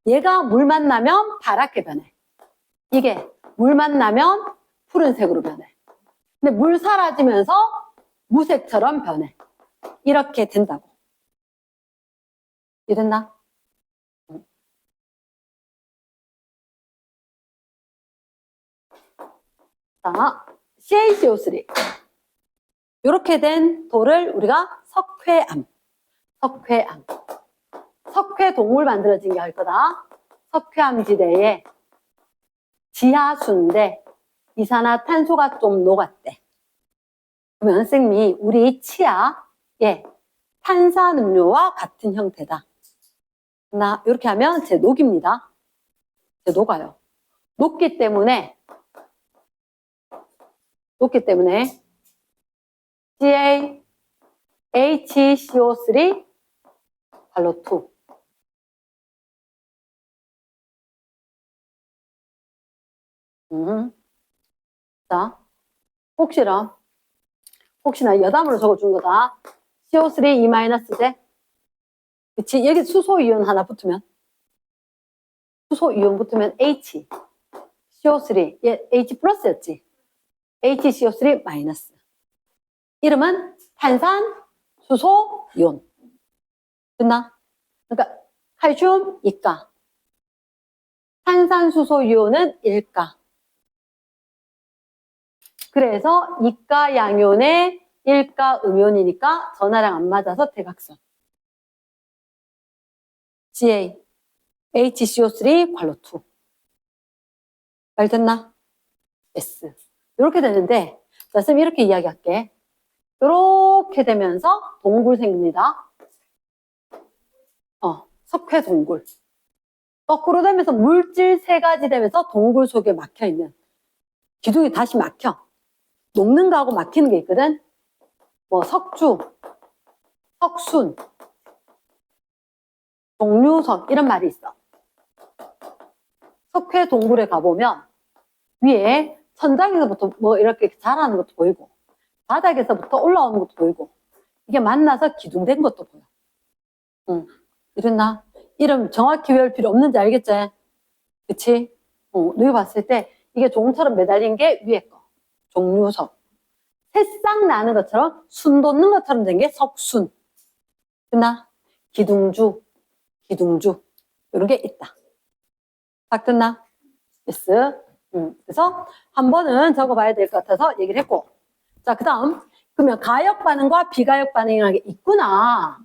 얘가 물 만나면 파랗게 변해. 이게 물 만나면 푸른색으로 변해. 근데 물 사라지면서 무색처럼 변해. 이렇게 된다고. 이해됐나? 자, CaCO3. 이렇게 된 돌을 우리가 석회암. 석회 동물 만들어진 게 할 거다. 석회암지대에 지하수인데 이산화탄소가 좀 녹았대. 그러면 선생님이 우리 치아에 탄산음료와 같은 형태다. 이렇게 하면 제 녹입니다. 제 녹아요. 녹기 때문에 CaHCO3 발로 2. 자, 혹시나 여담으로 적어준 거다. CO3 E-제. 그치? 여기 수소이온 하나 붙으면 H. CO3. 얘 H 플러스였지. HCO3 마이너스. 이름은 탄산 수소 이온. 됐나? 그러니까 칼슘 2가. 탄산 수소 이온은 1가. 그래서 2가 양이온에 1가 음이온이니까 전하랑 안 맞아서 대각선. Ca, HCO3 괄호 2. 말 됐나? S. 이렇게 되는데, 자, 쌤 이렇게 이야기할게. 이렇게 되면서 동굴 생깁니다. 석회 동굴. 거꾸로 되면서 물질 3가지 되면서 동굴 속에 막혀있는. 기둥이 다시 막혀. 녹는 거하고 막히는 게 있거든. 뭐 석주, 석순, 종류석 이런 말이 있어. 석회 동굴에 가보면 위에 천장에서부터 뭐 이렇게 자라는 것도 보이고 바닥에서부터 올라오는 것도 보이고 이게 만나서 기둥된 것도 보여. 이랬나? 이름 정확히 외울 필요 없는지 알겠지? 그치? 너희 봤을 때 이게 종처럼 매달린 게 위에 거. 종류석. 새싹 나는 것처럼 순 돋는 것처럼 된 게 석순. 됐나? 기둥주. 이런 게 있다. 딱 됐나? yes. 그래서 한 번은 적어봐야 될 것 같아서 얘기를 했고. 자, 그 다음. 그러면 가역 반응과 비가역 반응이라는 게 있구나.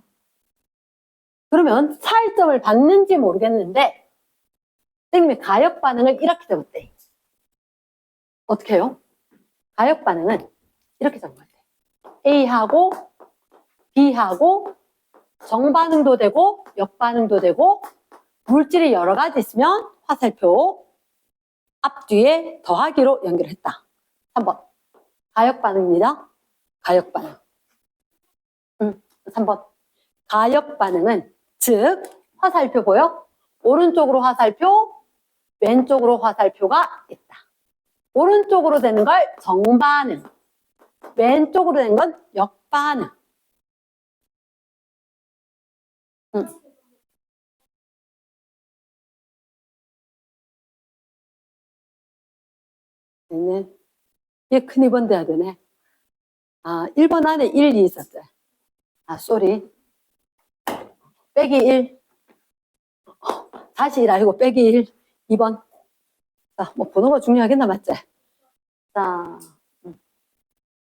그러면 차이점을 받는지 모르겠는데, 선생님이 가역 반응을 이렇게 적었대. 어떻게 해요? 가역 반응은 이렇게 적었대. A하고 B하고 정반응도 되고 역반응도 되고 물질이 여러 가지 있으면 화살표 앞뒤에 더하기로 연결했다. 3번. 가역 반응입니다. 가역 반응. 3번. 가역 반응은 즉 화살표 보여? 오른쪽으로 화살표, 왼쪽으로 화살표가 있다. 오른쪽으로 되는 걸 정반응, 왼쪽으로 되는 건 역반응. 네. 얘 큰 2번 돼야 되네. 아, 1번 안에 1, 2 있었어요. 아, 쏘리. 빼기 1. 다시 1 아니고 빼기 1. 2번. 자, 뭐 번호가 중요하겠나, 맞지? 자,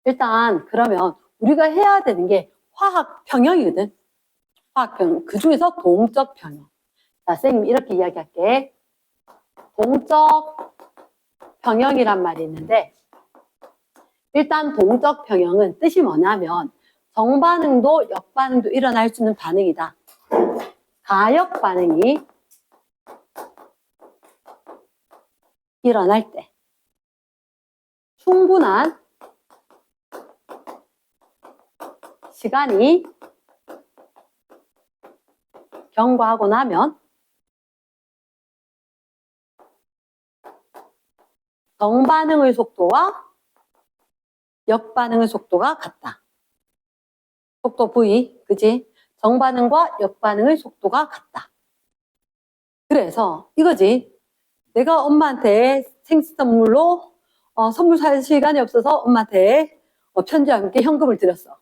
일단 그러면 우리가 해야 되는 게 화학 평형이거든. 화학 평형. 그 중에서 동적 평형. 자, 선생님 이렇게 이야기할게. 동적 평형이란 말이 있는데 일단 동적 평형은 뜻이 뭐냐면 정반응도 역반응도 일어날 수 있는 반응이다. 가역 반응이 일어날 때 충분한 시간이 경과하고 나면 정반응의 속도와 역반응의 속도가 같다. 속도 V, 그지? 정반응과 역반응의 속도가 같다. 그래서 이거지. 내가 엄마한테 생수선물로 선물 살 시간이 없어서 엄마한테 편지와 함께 현금을 드렸어.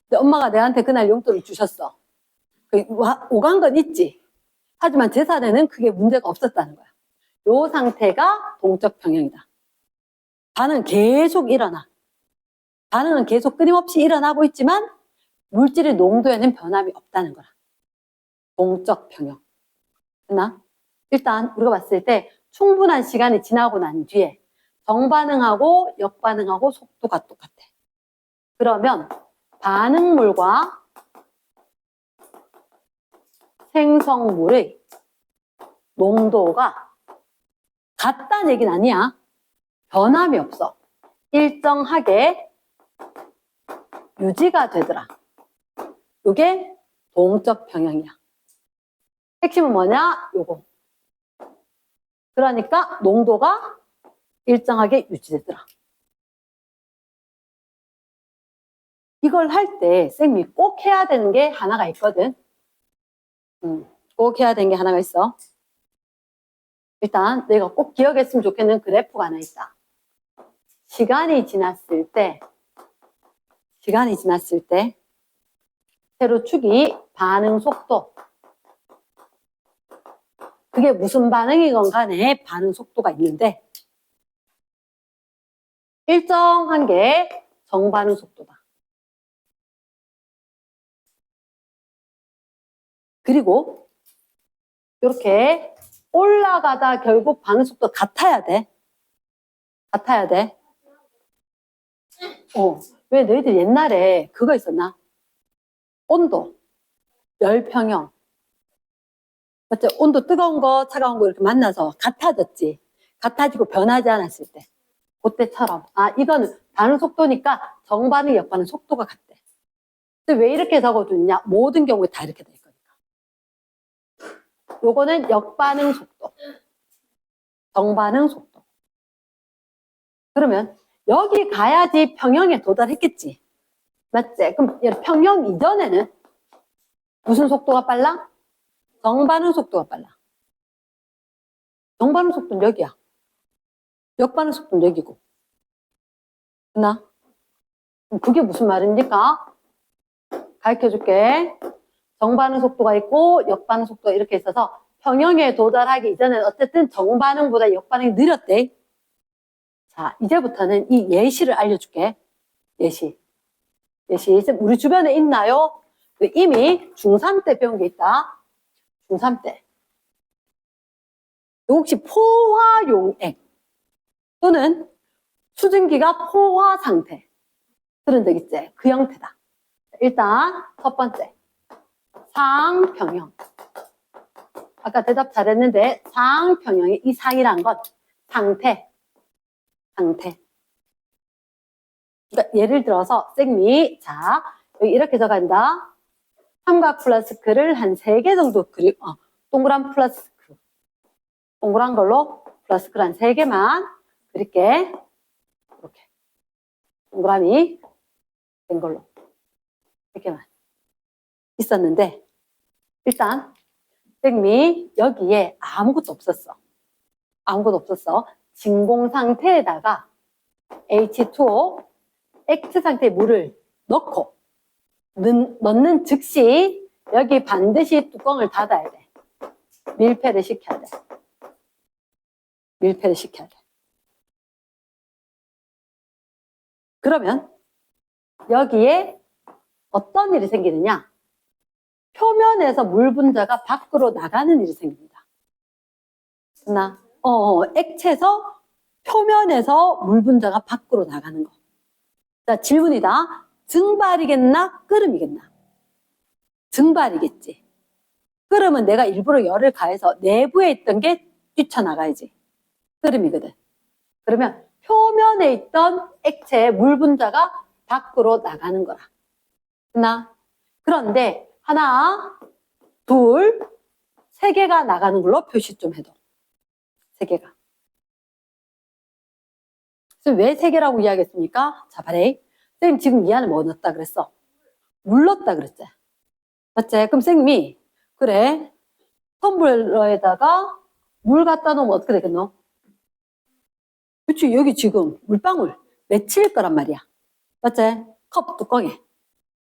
근데 엄마가 내한테 그날 용돈을 주셨어. 오간 건 있지. 하지만 재산에는 그게 문제가 없었다는 거야. 요 상태가 동적 평형이다. 반응은 계속 일어나. 반응은 계속 끊임없이 일어나고 있지만 물질의 농도에는 변함이 없다는 거라. 동적 평형. 됐나? 일단 우리가 봤을 때 충분한 시간이 지나고 난 뒤에 정반응하고 역반응하고 속도가 똑같아. 그러면 반응물과 생성물의 농도가 같다는 얘기는 아니야. 변함이 없어. 일정하게 유지가 되더라. 이게 동적 평형이야. 핵심은 뭐냐? 요거. 그러니까 농도가 일정하게 유지되더라. 이걸 할 때 쌤이 꼭 해야 되는 게 하나가 있거든. 꼭 해야 되는 게 하나가 있어. 일단 내가 꼭 기억했으면 좋겠는 그래프가 하나 있다. 시간이 지났을 때 세로축이 반응 속도, 그게 무슨 반응이건 간에 반응 속도가 있는데 일정한 게 정반응 속도다. 그리고 이렇게 올라가다 결국 반응 속도 같아야 돼. 같아야 돼. 왜 너희들 옛날에 그거 있었나? 온도, 열평형. 맞지? 온도 뜨거운 거, 차가운 거 이렇게 만나서 같아졌지. 같아지고 변하지 않았을 때. 그때처럼. 아, 이거는 반응 속도니까 정반응, 역반응 속도가 같대. 근데 왜 이렇게 적어주냐? 모든 경우에 다 이렇게 될 거니까. 요거는 역반응 속도. 정반응 속도. 그러면 여기 가야지 평형에 도달했겠지. 맞지? 그럼 평형 이전에는 무슨 속도가 빨라? 정반응 속도가 빨라. 정반응 속도는 여기야. 역반응 속도는 여기고. 됐나? 그게 무슨 말입니까? 가르쳐줄게. 정반응 속도가 있고 역반응 속도가 이렇게 있어서 평형에 도달하기 이전에는 어쨌든 정반응보다 역반응이 느렸대. 자, 이제부터는 이 예시를 알려줄게. 예시. 우리 주변에 있나요? 이미 중3 때 배운 게 있다. 중3 때. 혹시 포화용액 또는 수증기가 포화 상태 들은 적 있지? 그 형태다. 일단 첫 번째 상평형. 아까 대답 잘했는데 상평형의 이 상이란 건 상태. 그러니까 예를 들어서 쌤이 자 여기 이렇게 적어간다. 삼각 플라스크를 한 3개 정도 동그란 플라스크. 동그란 걸로 플라스크를 한 3개만 그릴게. 이렇게. 동그라미 된 걸로. 이렇게만. 있었는데, 일단, 쌤이 여기에 아무것도 없었어. 진공 상태에다가 H2O, 액체 상태의 물을 넣고, 넣는 즉시 여기 반드시 뚜껑을 닫아야 돼. 밀폐를 시켜야 돼. 그러면 여기에 어떤 일이 생기느냐? 표면에서 물 분자가 밖으로 나가는 일이 생깁니다. 액체에서 표면에서 물 분자가 밖으로 나가는 거. 자, 질문이다. 증발이겠나? 끓음이겠나? 증발이겠지. 끓으면 내가 일부러 열을 가해서 내부에 있던 게 뛰쳐나가야지. 끓음이거든. 그러면 표면에 있던 액체의 물 분자가 밖으로 나가는 거라. 그런데 하나, 둘, 3개가 나가는 걸로 표시 좀 해도. 3개가. 그래서 왜 3개라고 이야기했습니까? 자, 봐래. 선생님 지금 이 안에 뭐 넣었다 그랬어? 물 넣었다 그랬지? 맞지? 그럼 선생님이 그래 텀블러에다가 물 갖다 놓으면 어떻게 되겠노? 그치? 여기 지금 물방울 맺힐 거란 말이야. 맞지? 컵 뚜껑에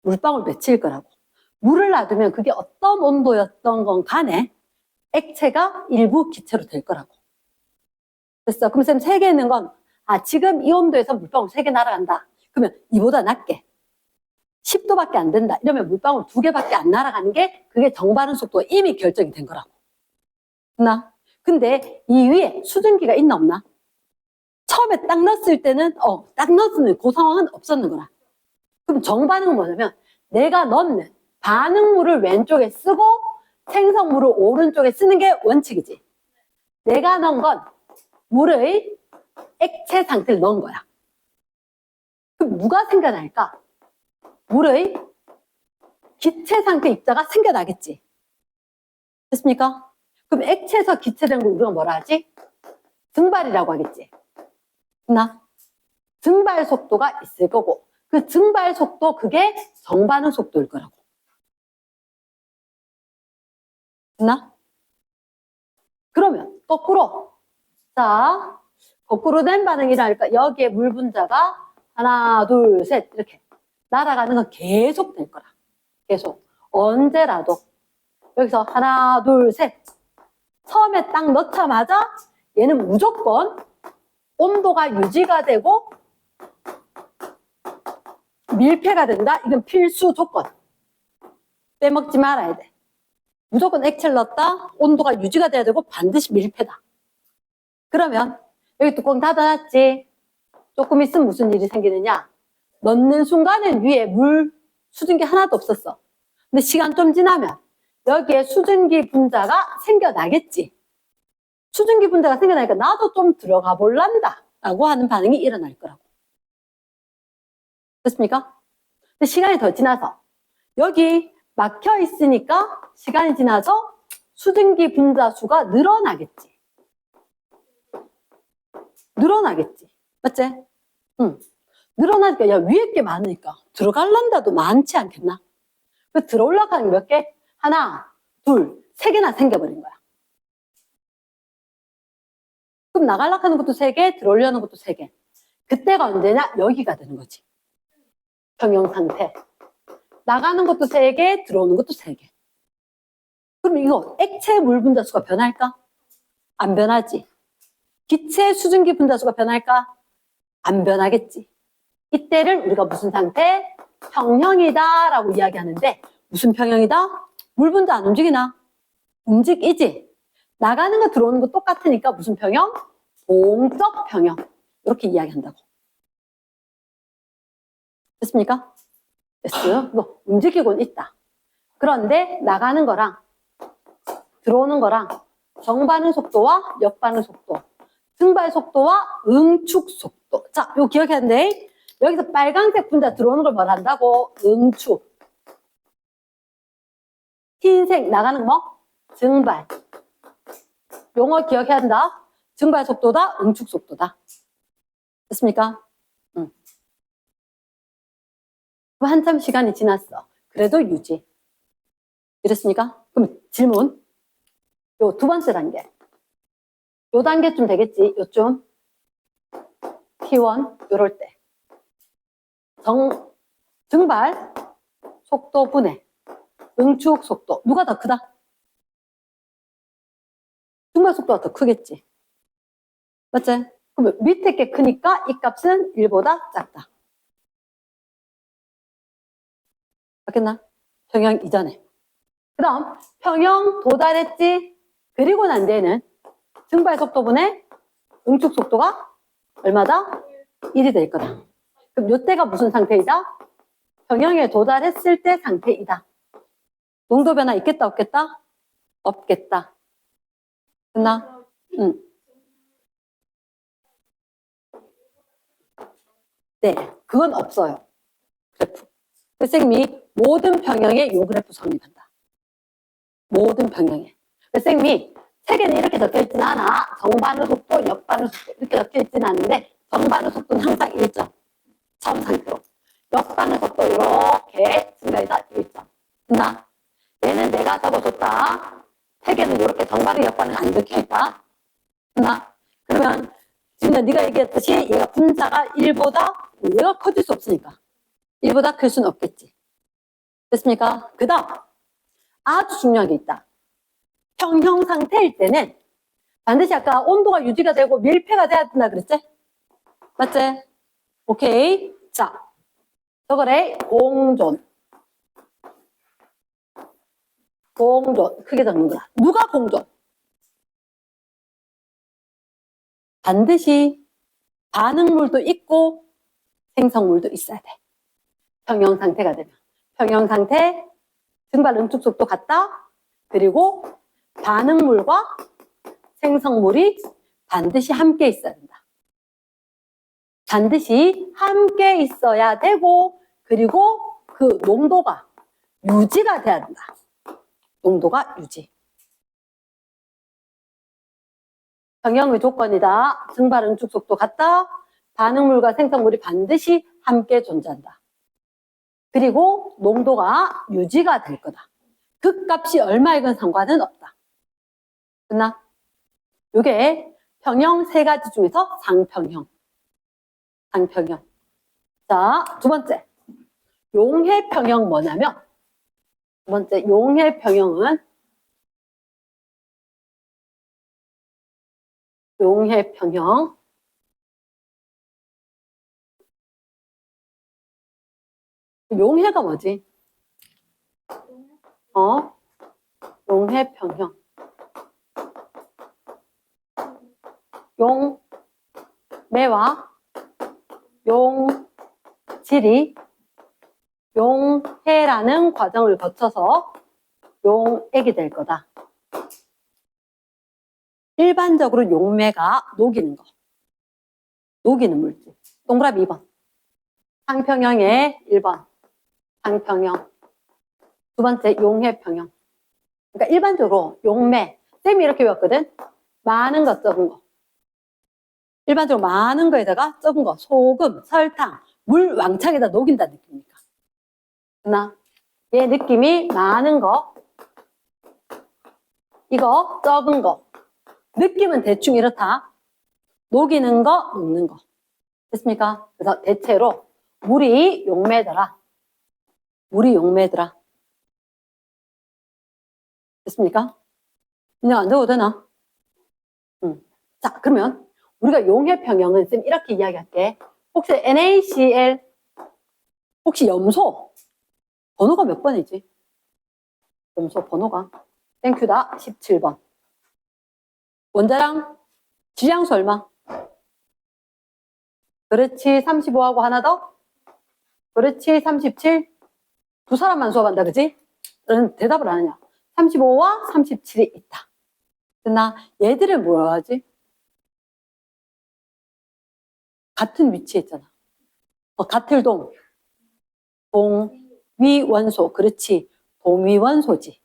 물방울 맺힐 거라고. 물을 놔두면 그게 어떤 온도였던 건 간에 액체가 일부 기체로 될 거라고. 됐어. 그럼 쌤 3개 있는 건 지금 이 온도에서 물방울 3개 날아간다. 그러면 이보다 낮게 10도밖에 안 된다. 이러면 물방울 2개밖에 안 날아가는 게 그게 정반응 속도가 이미 결정이 된 거라고. 근데 이 위에 수증기가 있나 없나? 처음에 딱 넣었을 때는 딱 넣었으면 그 상황은 없었는 거라. 그럼 정반응은 뭐냐면 내가 넣는 반응물을 왼쪽에 쓰고 생성물을 오른쪽에 쓰는 게 원칙이지. 내가 넣은 건 물의 액체 상태를 넣은 거야. 그럼 누가 생겨날까? 물의 기체 상태 입자가 생겨나겠지. 됐습니까? 그럼 액체에서 기체된 걸 우리가 뭐라 하지? 증발이라고 하겠지. 증발 속도가 있을 거고 그 증발 속도 그게 정반응 속도일 거라고. 그러면 거꾸로 거꾸로 된 반응이라니까 여기에 물 분자가 하나 둘 셋 이렇게 날아가는 건 계속 될 거라. 계속 언제라도 여기서 하나 둘 셋 처음에 딱 넣자마자 얘는 무조건 온도가 유지가 되고 밀폐가 된다. 이건 필수 조건. 빼먹지 말아야 돼. 무조건 액체를 넣었다. 온도가 유지가 돼야 되고 반드시 밀폐다. 그러면 여기 뚜껑 닫아놨지. 조금 있으면 무슨 일이 생기느냐. 넣는 순간엔 위에 물 수증기 하나도 없었어. 근데 시간 좀 지나면 여기에 수증기 분자가 생겨나겠지. 수증기 분자가 생겨나니까 나도 좀 들어가 볼란다 라고 하는 반응이 일어날 거라고. 됐습니까? 근데 시간이 더 지나서 여기 막혀 있으니까 시간이 지나서 수증기 분자 수가 늘어나겠지. 맞지? 응. 늘어나니까 야 위에 게 많으니까 들어갈란다도 많지 않겠나? 그 들어올라가는 게 몇 개? 하나, 둘, 3개나 생겨버린 거야. 그럼 나가려고 하는 것도 3개, 들어오려는 것도 3개. 그때가 언제냐? 여기가 되는 거지. 평형 상태. 나가는 것도 3개, 들어오는 것도 3개. 그럼 이거 액체 물 분자수가 변할까? 안 변하지. 기체 수증기 분자수가 변할까? 안 변하겠지. 이때를 우리가 무슨 상태? 평형이다 라고 이야기하는데 무슨 평형이다? 물 분자 안 움직이나? 움직이지. 나가는 거 들어오는 거 똑같으니까 무슨 평형? 봉적 평형. 이렇게 이야기한다고. 됐습니까? 됐어요? 이거 움직이고는 있다. 그런데 나가는 거랑 들어오는 거랑 정반응 속도와 역반응 속도 증발 속도와 응축 속도. 자, 요 기억해야 돼. 여기서 빨간색 분자 들어오는 걸 뭘 한다고? 응축. 흰색 나가는 거 뭐? 증발. 용어 기억해야 한다. 증발 속도다, 응축 속도다. 됐습니까? 응. 한참 시간이 지났어. 그래도 유지. 이랬습니까? 그럼 질문. 요 두 번째 단계. 요 단계쯤 되겠지. 요쯤. T1 요럴 때. 증발 속도 분해. 응축 속도. 누가 더 크다? 증발 속도가 더 크겠지. 맞지? 그러면 밑에 게 크니까 이 값은 1보다 작다. 맞겠나? 평형 이전에. 그 다음 평형 도달했지. 그리고 난 뒤에는 증발 속도분의 응축 속도가 얼마다? 1이 될 거다. 그럼 이때가 무슨 상태이다? 평형에 도달했을 때 상태이다. 농도 변화 있겠다 없겠다? 없겠다. 됐나? 응. 네, 그건 없어요. 그래프. 선생님이 모든 평형에 요 그래프 성립한다. 모든 평형에. 선생님이 책에는 이렇게 적혀있진 않아. 정반응 속도, 역반응 속도 이렇게 적혀있진 않은데 정반응 속도는 항상 1점. 처음 상태로. 역반응 속도 이렇게 증가해서 1점. 됐나? 얘는 내가 적어줬다. 책에는 이렇게 정반응, 역반응 안 적혀있다. 됐나? 그러면 지금 네가 얘기했듯이 얘가 분자가 1보다 얘가 커질 수 없으니까 1보다 클 수는 없겠지. 됐습니까? 그 다음 아주 중요한 게 있다. 평형 상태일 때는 반드시 아까 온도가 유지가 되고 밀폐가 돼야 된다 그랬지? 맞지? 오케이. 자, 저거래 공존. 공존. 크게 적는 거야. 누가 공존? 반드시 반응물도 있고 생성물도 있어야 돼. 평형 상태가 되면. 평형 상태, 증발 응축 속도 같다. 그리고 반응물과 생성물이 반드시 함께 있어야 된다. 반드시 함께 있어야 되고 그리고 그 농도가 유지가 돼야 된다. 농도가 유지. 평형의 조건이다. 증발 응축 속도 같다. 반응물과 생성물이 반드시 함께 존재한다. 그리고 농도가 유지가 될 거다. 그 값이 얼마이건 상관은 없다. 됐나? 요게 평형 세 가지 중에서 상평형. 상평형. 자, 두 번째. 용해평형 뭐냐면, 두 번째, 용해평형은, 용해평형. 용해가 뭐지? 용해평형. 용매와 용질이 용해라는 과정을 거쳐서 용액이 될 거다. 일반적으로 용매가 녹이는 거. 녹이는 물질. 동그라미 2번. 상평형의 1번. 상평형. 두 번째, 용해평형. 그러니까 일반적으로 용매. 쌤이 이렇게 배웠거든. 많은 거, 적은 거. 일반적으로 많은 거에다가 적은 거. 소금, 설탕, 물 왕창에다 녹인다는 느낌이니까. 그나? 얘 느낌이 많은 거. 이거 적은 거. 느낌은 대충 이렇다. 녹이는 거, 녹는 거. 됐습니까? 그래서 대체로 물이 용매더라. 물이 용매더라. 됐습니까? 그냥 안 적어도 되나? 자, 그러면 우리가 용해평형은 쌤 이렇게 이야기할게. 혹시 NaCl, 혹시 염소 번호가 몇 번이지? 염소 번호가 땡큐다 17번. 원자량 질량수 얼마? 그렇지 35하고 하나 더? 그렇지 37? 두 사람만 수업한다 그지? 대답을 안 하냐? 35와 37이 있다. 그러나 얘들을 뭐라 하지? 같은 위치에 있잖아. 같을동. 동위원소. 그렇지. 동위원소지.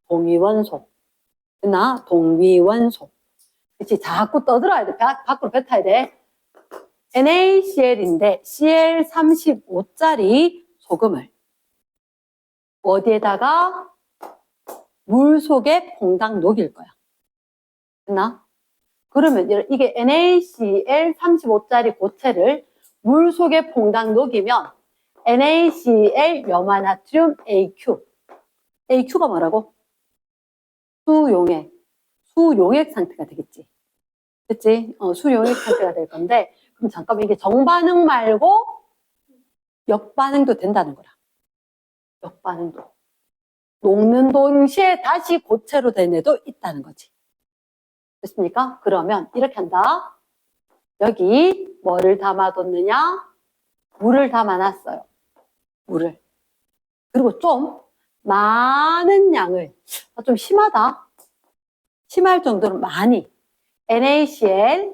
동위원소. 나 동위원소. 그렇지. 자꾸 떠들어야 돼. 밖으로 뱉어야 돼. NaCl인데 Cl35짜리 소금을 어디에다가 물 속에 퐁당 녹일 거야. 됐나? 그러면 이게 NaCl35짜리 고체를 물 속에 퐁당 녹이면 NaCl 염화나트륨 AQ. AQ가 뭐라고? 수용액. 수용액 상태가 되겠지. 그치? 수용액 상태가 될 건데, 그럼 잠깐만 이게 정반응 말고 역반응도 된다는 거라. 역반응도. 녹는 동시에 다시 고체로 된 애도 있다는 거지. 됐습니까? 그러면 이렇게 한다. 여기 뭐를 담아뒀느냐? 물을 담아놨어요. 물을. 그리고 좀 많은 양을, 좀 심하다. 심할 정도로 많이 NaCl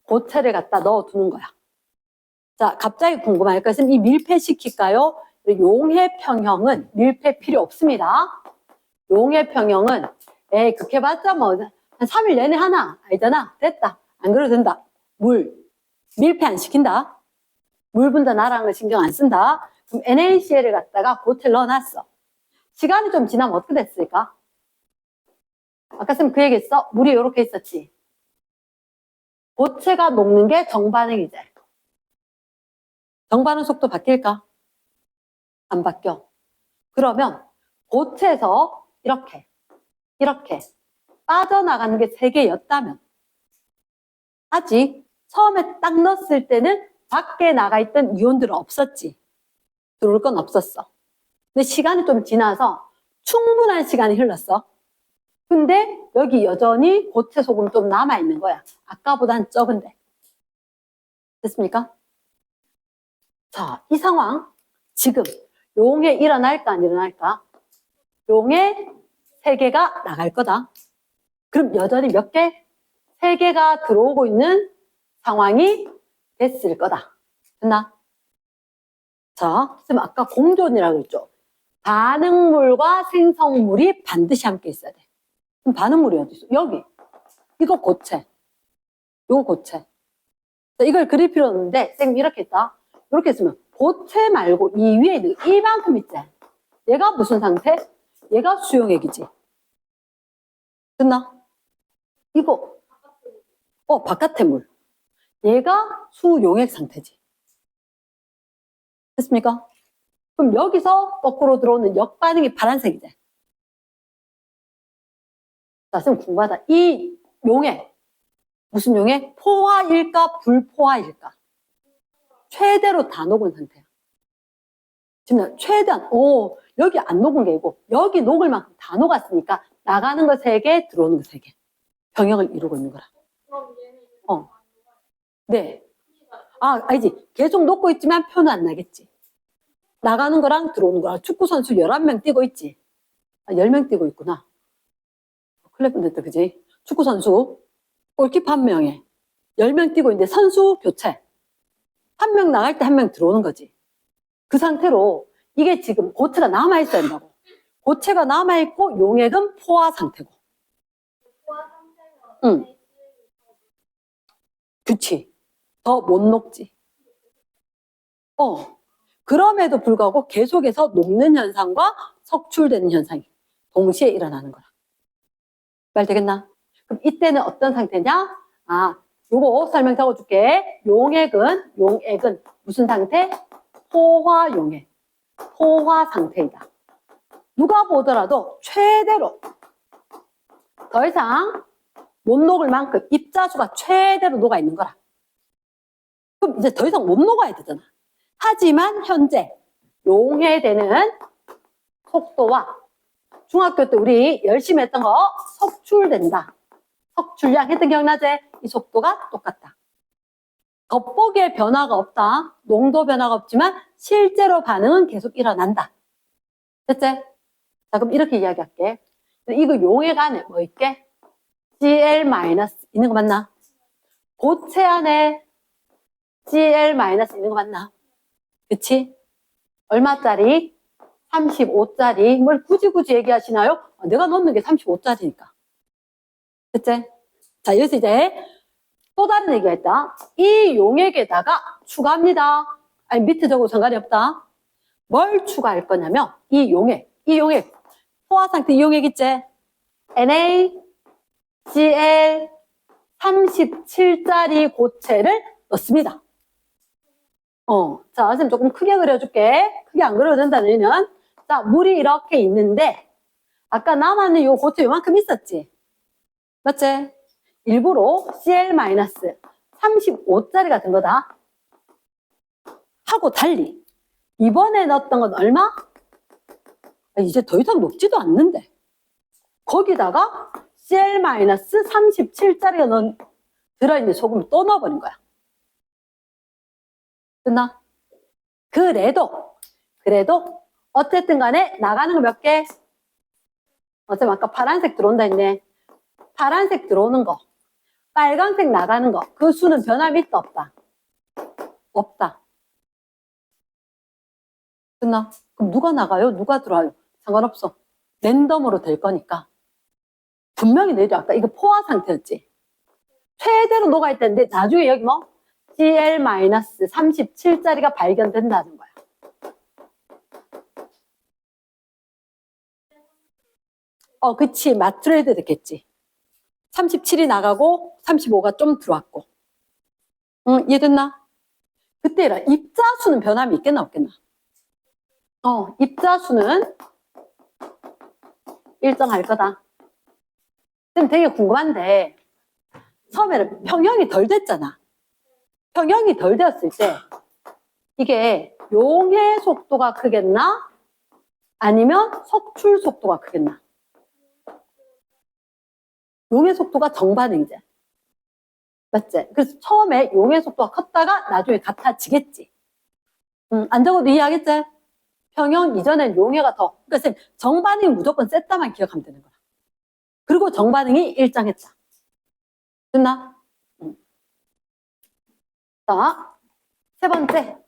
고체를 갖다 넣어두는 거야. 자, 갑자기 궁금할 것은 이 밀폐시킬까요? 용해평형은 밀폐 필요 없습니다. 용해평형은 극해봤자 뭐 한 3일 내내 하나 알잖아. 됐다. 안 그래도 된다. 물 밀폐 안 시킨다. 물 분자 나라는 거 신경 안 쓴다. 그럼 NaCl을 갖다가 고체를 넣어놨어. 시간이 좀 지나면 어떻게 됐을까? 아까 쌤 그 얘기했어. 물이 이렇게 있었지. 고체가 녹는 게 정반응이지. 정반응 속도 바뀔까? 안 바뀌어. 그러면 고체에서 이렇게 빠져나가는 게 3개였다면 아직 처음에 딱 넣었을 때는 밖에 나가 있던 이온들은 없었지. 들어올 건 없었어. 근데 시간이 좀 지나서 충분한 시간이 흘렀어. 근데 여기 여전히 고체 소금 좀 남아있는 거야. 아까보단 적은데. 됐습니까? 자, 이 상황 지금 용해 일어날까 안 일어날까? 용해 3개가 나갈 거다. 그럼 여전히 몇 개? 3개가 들어오고 있는 상황이 됐을 거다. 됐나? 자, 쌤 아까 공존이라고 했죠. 반응물과 생성물이 반드시 함께 있어야 돼. 그럼 반응물이 어디 있어? 여기. 이거 고체. 이거 고체. 자, 이걸 그릴 필요 없는데 쌤 이렇게 했다. 이렇게 했으면 고체 말고 이 위에 있는 이만큼 있지. 얘가 무슨 상태? 얘가 수용액이지. 됐나? 이거 바깥의 물. 얘가 수용액 상태지. 됐습니까? 그럼 여기서 거꾸로 들어오는 역반응이 파란색이지. 자, 쌤 궁금하다. 이 용액 무슨 용액? 포화일까 불포화일까? 최대로 다 녹은 상태야. 지금 최대한 여기 안 녹은 게 아니고 여기 녹을 만큼 다 녹았으니까 나가는 거 3개, 들어오는 거 3개. 병역을 이루고 있는 거라. 네. 아니지. 계속 녹고 있지만 표는 안 나겠지. 나가는 거랑 들어오는 거랑 축구 선수 11명 뛰고 있지. 10명 뛰고 있구나. 큰일 날 뻔했다, 그지? 축구 선수 골키퍼 1명에 10명 뛰고 있는데 선수 교체. 1명 나갈 때 1명 들어오는 거지. 그 상태로 이게 지금 고체가 남아있어야 된다고. 고체가 남아있고 용액은 포화 상태고. 응. 그치. 더 못 녹지. 그럼에도 불구하고 계속해서 녹는 현상과 석출되는 현상이 동시에 일어나는 거라. 말 되겠나? 그럼 이때는 어떤 상태냐? 요거 설명 적어줄게. 용액은 무슨 상태? 포화용액. 포화 상태이다. 누가 보더라도 최대로 더 이상 못 녹을 만큼 입자수가 최대로 녹아 있는 거라. 그럼 이제 더 이상 못 녹아야 되잖아. 하지만 현재 용해되는 속도와 중학교 때 우리 열심히 했던 거 석출된다. 석출량 했던 기억나지? 이 속도가 똑같다. 겉보기에 변화가 없다. 농도 변화가 없지만 실제로 반응은 계속 일어난다. 됐지? 자, 그럼 이렇게 이야기할게. 이거 용액 안에 뭐 있게? Cl- 있는 거 맞나? 고체 안에 Cl 마이너스 있는 거 맞나? 그치? 얼마짜리? 35짜리. 뭘 굳이 얘기하시나요? 내가 넣는 게 35짜리니까. 그치? 자, 여기서 이제 또 다른 얘기가 있다. 이 용액에다가 추가합니다. 아니, 밑에 적어도 상관이 없다. 뭘 추가할 거냐면, 이 용액, 포화 상태 이 용액 있지? NaCl 37짜리 고체를 넣습니다. 자, 선생님 조금 크게 그려줄게. 크게 안 그려도 된다, 너희는. 자, 물이 이렇게 있는데, 아까 남았는 요 고체 요만큼 있었지? 맞지? 일부러 Cl-35짜리가 된 거다. 하고 달리, 이번에 넣었던 건 얼마? 이제 더 이상 녹지도 않는데. 거기다가 Cl-37짜리가 들어있는 소금을 또 넣어버린 거야. 끝나? 그래도 어쨌든 간에 나가는 거 몇 개? 어차피 아까 파란색 들어온다 했네. 파란색 들어오는 거, 빨간색 나가는 거, 그 수는 변함이 있다 없다? 없다. 끝나? 그럼 누가 나가요? 누가 들어와요? 상관없어. 랜덤으로 될 거니까. 분명히 내도 아까 이거 포화 상태였지? 최대로 녹아있다는데 나중에 여기 뭐? Cl-37짜리가 발견된다는 거야. 그치. 마트레이드 됐겠지. 37이 나가고 35가 좀 들어왔고. 이해됐나? 그때라 입자수는 변함이 있겠나 없겠나? 입자수는 일정할 거다. 근데 되게 궁금한데 처음에는 평형이 덜 됐잖아. 평형이 덜 되었을 때 이게 용해 속도가 크겠나? 아니면 석출 속도가 크겠나? 용해 속도가 정반응이지. 맞지? 그래서 처음에 용해 속도가 컸다가 나중에 같아지겠지. 안 적어도 이해하겠지? 평형 이전엔 용해가 더. 그러니까 정반응이 무조건 셌다만 기억하면 되는 거야. 그리고 정반응이 일정했다. 됐나? 자, 세 번째.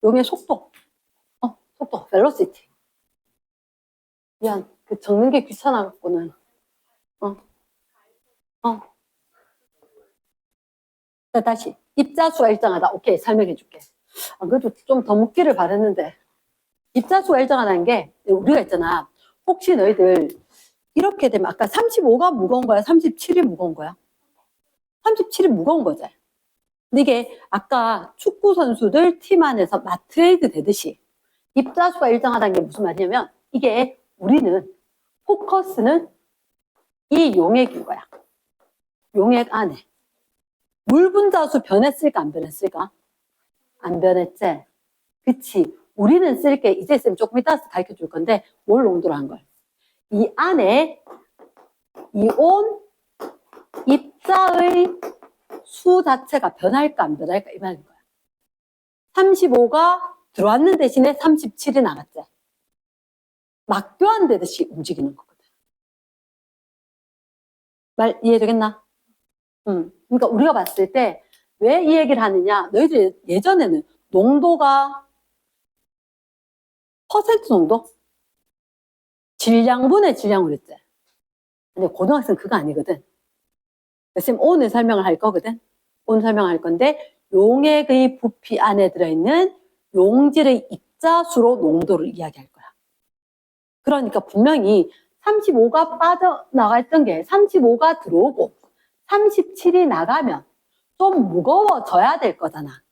용의 속도. 속도, velocity. 미안, 그 적는 게 귀찮아갖고는. 자, 다시. 입자수가 일정하다. 오케이, 설명해줄게. 그래도 좀 더 묻기를 바랬는데. 입자수가 일정하다는 게, 우리가 있잖아. 혹시 너희들, 이렇게 되면 아까 35가 무거운 거야? 37이 무거운 거야? 37이 무거운 거지. 근데 이게 아까 축구 선수들 팀 안에서 마트레이드 되듯이 입자수가 일정하다는 게 무슨 말이냐면 이게 우리는 포커스는 이 용액인 거야. 용액 안에. 물 분자수 변했을까 안 변했을까? 안 변했지? 그치. 우리는 쓸 게 이제 쌤 조금 이따 가르쳐 줄 건데 뭘 농도로 한 걸. 이 안에 이온 입자의 수 자체가 변할까 안 변할까 이 말인 거야. 35가 들어왔는 대신에 37이 나갔지. 막 교환되듯이 움직이는 거거든. 말 이해되겠나? 그러니까 우리가 봤을 때 왜 이 얘기를 하느냐? 너희들 예전에는 농도가 퍼센트 농도? 질량분의 질량으로 했지. 근데 고등학생 그거 아니거든. 쌤 오늘 설명을 할 거거든. 오늘 설명할 건데 용액의 부피 안에 들어있는 용질의 입자수로 농도를 이야기할 거야. 그러니까 분명히 35가 빠져나가 있던 게 35가 들어오고 37이 나가면 좀 무거워져야 될 거잖아.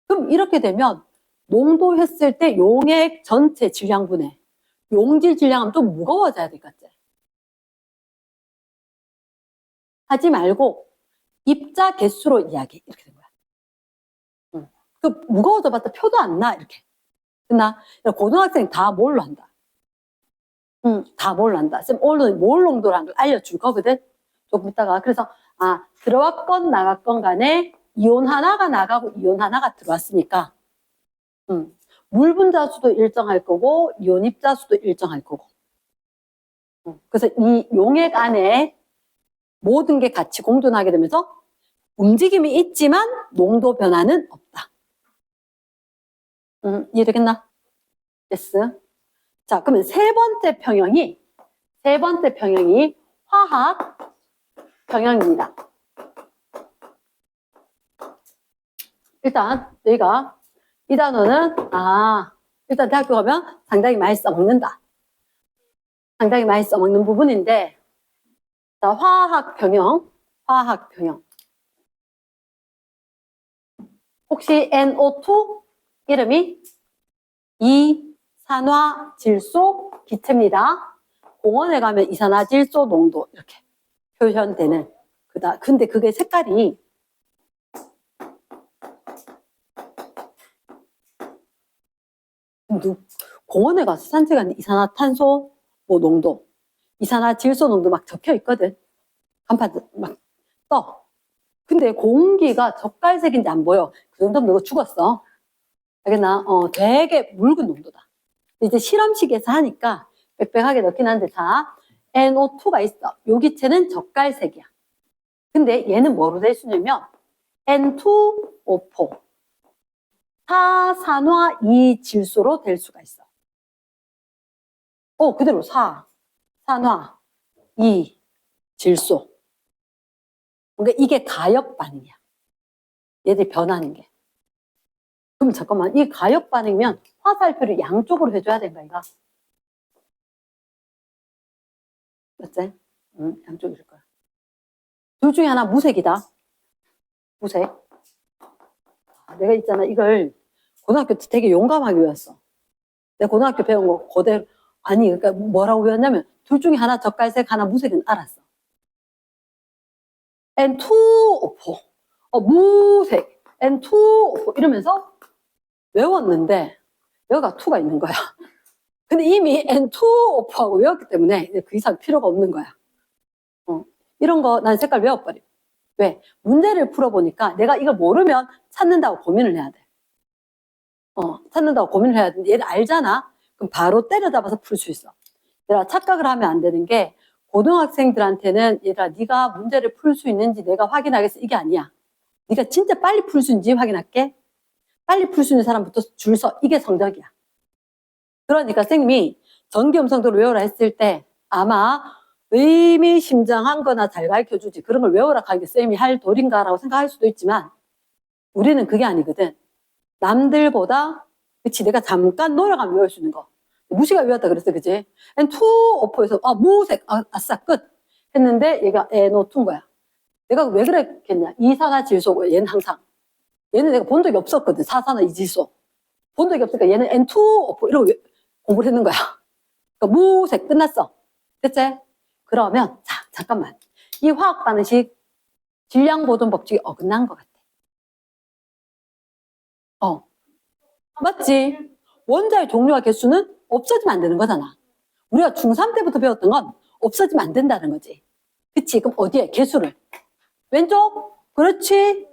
그럼 이렇게 되면 농도 했을 때 용액 전체 질량분의 용질 질량은 좀 무거워져야 될 것 같지? 하지 말고 입자 개수로 이야기 이렇게 된 거야. 그 무거워져 봤자 표도 안 나 이렇게. 됐나? 고등학생 다 뭘로 한다. 다 뭘로 한다. 쌤 오늘 몰 농도를 한 걸 알려줄 거거든. 조금 이따가. 그래서 들어왔건 나갔건 간에 이온 하나가 나가고 이온 하나가 들어왔으니까 물 분자수도 일정할 거고 이온 입자수도 일정할 거고. 그래서 이 용액 안에 모든 게 같이 공존하게 되면서 움직임이 있지만 농도 변화는 없다. 이해되겠나? yes. 자, 그러면 세 번째 평형이 화학 평형입니다. 일단 저희가 이 단어는 일단 대학교 가면 상당히 많이 써먹는다. 상당히 많이 써먹는 부분인데, 자, 화학 평형. 혹시 NO2 이름이 이산화질소 기체입니다. 공원에 가면 이산화질소 농도 이렇게 표현되는 그다. 근데 그게 색깔이 공원에 가서 산책하는 이산화탄소 뭐 농도, 이산화질소 농도 막 적혀 있거든. 간판 막 떠. 근데 공기가 젓갈색인지 안 보여. 그 정도면 너 죽었어. 알겠나? 되게 묽은 농도다. 이제 실험식에서 하니까 빽빽하게 넣긴 한데, 자, NO2가 있어. 요 기체는 젓갈색이야. 근데 얘는 뭐로 될 수 있냐면 N2O4 사산화 이질소로 될 수가 있어. 그대로 산화 이질소. 그러니까 이게 가역 반응이야. 얘들이 변하는 게. 그럼 잠깐만, 이 가역 반응이면 화살표를 양쪽으로 해줘야 된다, 이거. 맞지? 양쪽일 거야. 둘 중에 하나 무색이다. 무색. 내가 있잖아, 이걸 고등학교 때 되게 용감하게 외웠어. 내가 고등학교 배운 거 그대로. 아니, 그러니까 뭐라고 외웠냐면 둘 중에 하나 젓갈색, 하나 무색은 알았어. N2O4. 무색. N2O4 이러면서 외웠는데 여기가 2가 있는 거야. 근데 이미 N2O4하고 외웠기 때문에 그 이상 필요가 없는 거야. 이런 거 난 색깔 외워버려. 왜? 문제를 풀어보니까 내가 이걸 모르면 찾는다고 고민을 해야 돼. 찾는다고 고민을 해야 돼. 얘를 알잖아? 그럼 바로 때려잡아서 풀 수 있어. 얘들아, 착각을 하면 안 되는 게 고등학생들한테는 얘들아, 네가 문제를 풀 수 있는지 내가 확인하겠어. 이게 아니야. 네가 진짜 빨리 풀 수 있는지 확인할게. 빨리 풀 수 있는 사람부터 줄 서. 이게 성적이야. 그러니까 선생님이 전기음성도를 외워라 했을 때 아마 의미심장한 거나 잘 가르쳐주지 그런 걸 외워라 하는 게 쌤이 할 도리인가라고 생각할 수도 있지만 우리는 그게 아니거든. 남들보다 그치 내가 잠깐 노력하면 외울 수 있는 거. 무시가 외웠다 그랬어 그치? N2O4에서 무색 아싸 끝 했는데 얘가 NO2인 거야. 내가 왜 그랬겠냐. 이산화질소고 얘는 항상 얘는 내가 본 적이 없었거든. 사산화이질소 본 적이 없으니까 얘는 N2O4 이러고 공부를 했는 거야. 그러니까 무색 끝났어. 됐지? 그러면 자 잠깐만 이 화학 반응식 질량 보존 법칙이 어긋난 것 같아. 맞지? 원자의 종류와 개수는 없어지면 안 되는 거잖아. 우리가 중3 때부터 배웠던 건 없어지면 안 된다는 거지. 그치? 그럼 어디에? 개수를. 왼쪽? 그렇지?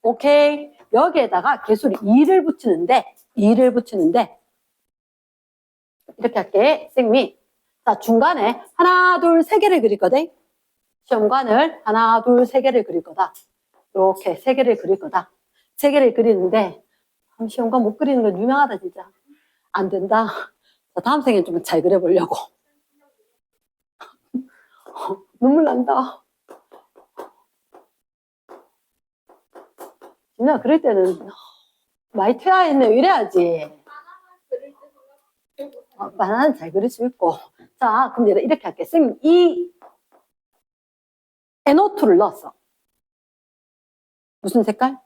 오케이. 여기에다가 개수를 2를 붙이는데 이렇게 할게. 선생님이 자 중간에 하나, 둘, 세 개를 그릴 거다. 시험관을 하나, 둘, 세 개를 그릴 거다. 이렇게 세 개를 그릴 거다. 세 개를 그리는데 시험관 못 그리는 건 유명하다 진짜. 안 된다. 자, 다음 생에 좀 잘 그려보려고. 눈물 난다. 진짜 그럴 때는 많이 퇴화했네 이래야지. 바나나는 잘 그릴 수 있고. 자, 그럼 이렇게 할게. 선생님, 이 NO2를 넣었어. 무슨 색깔?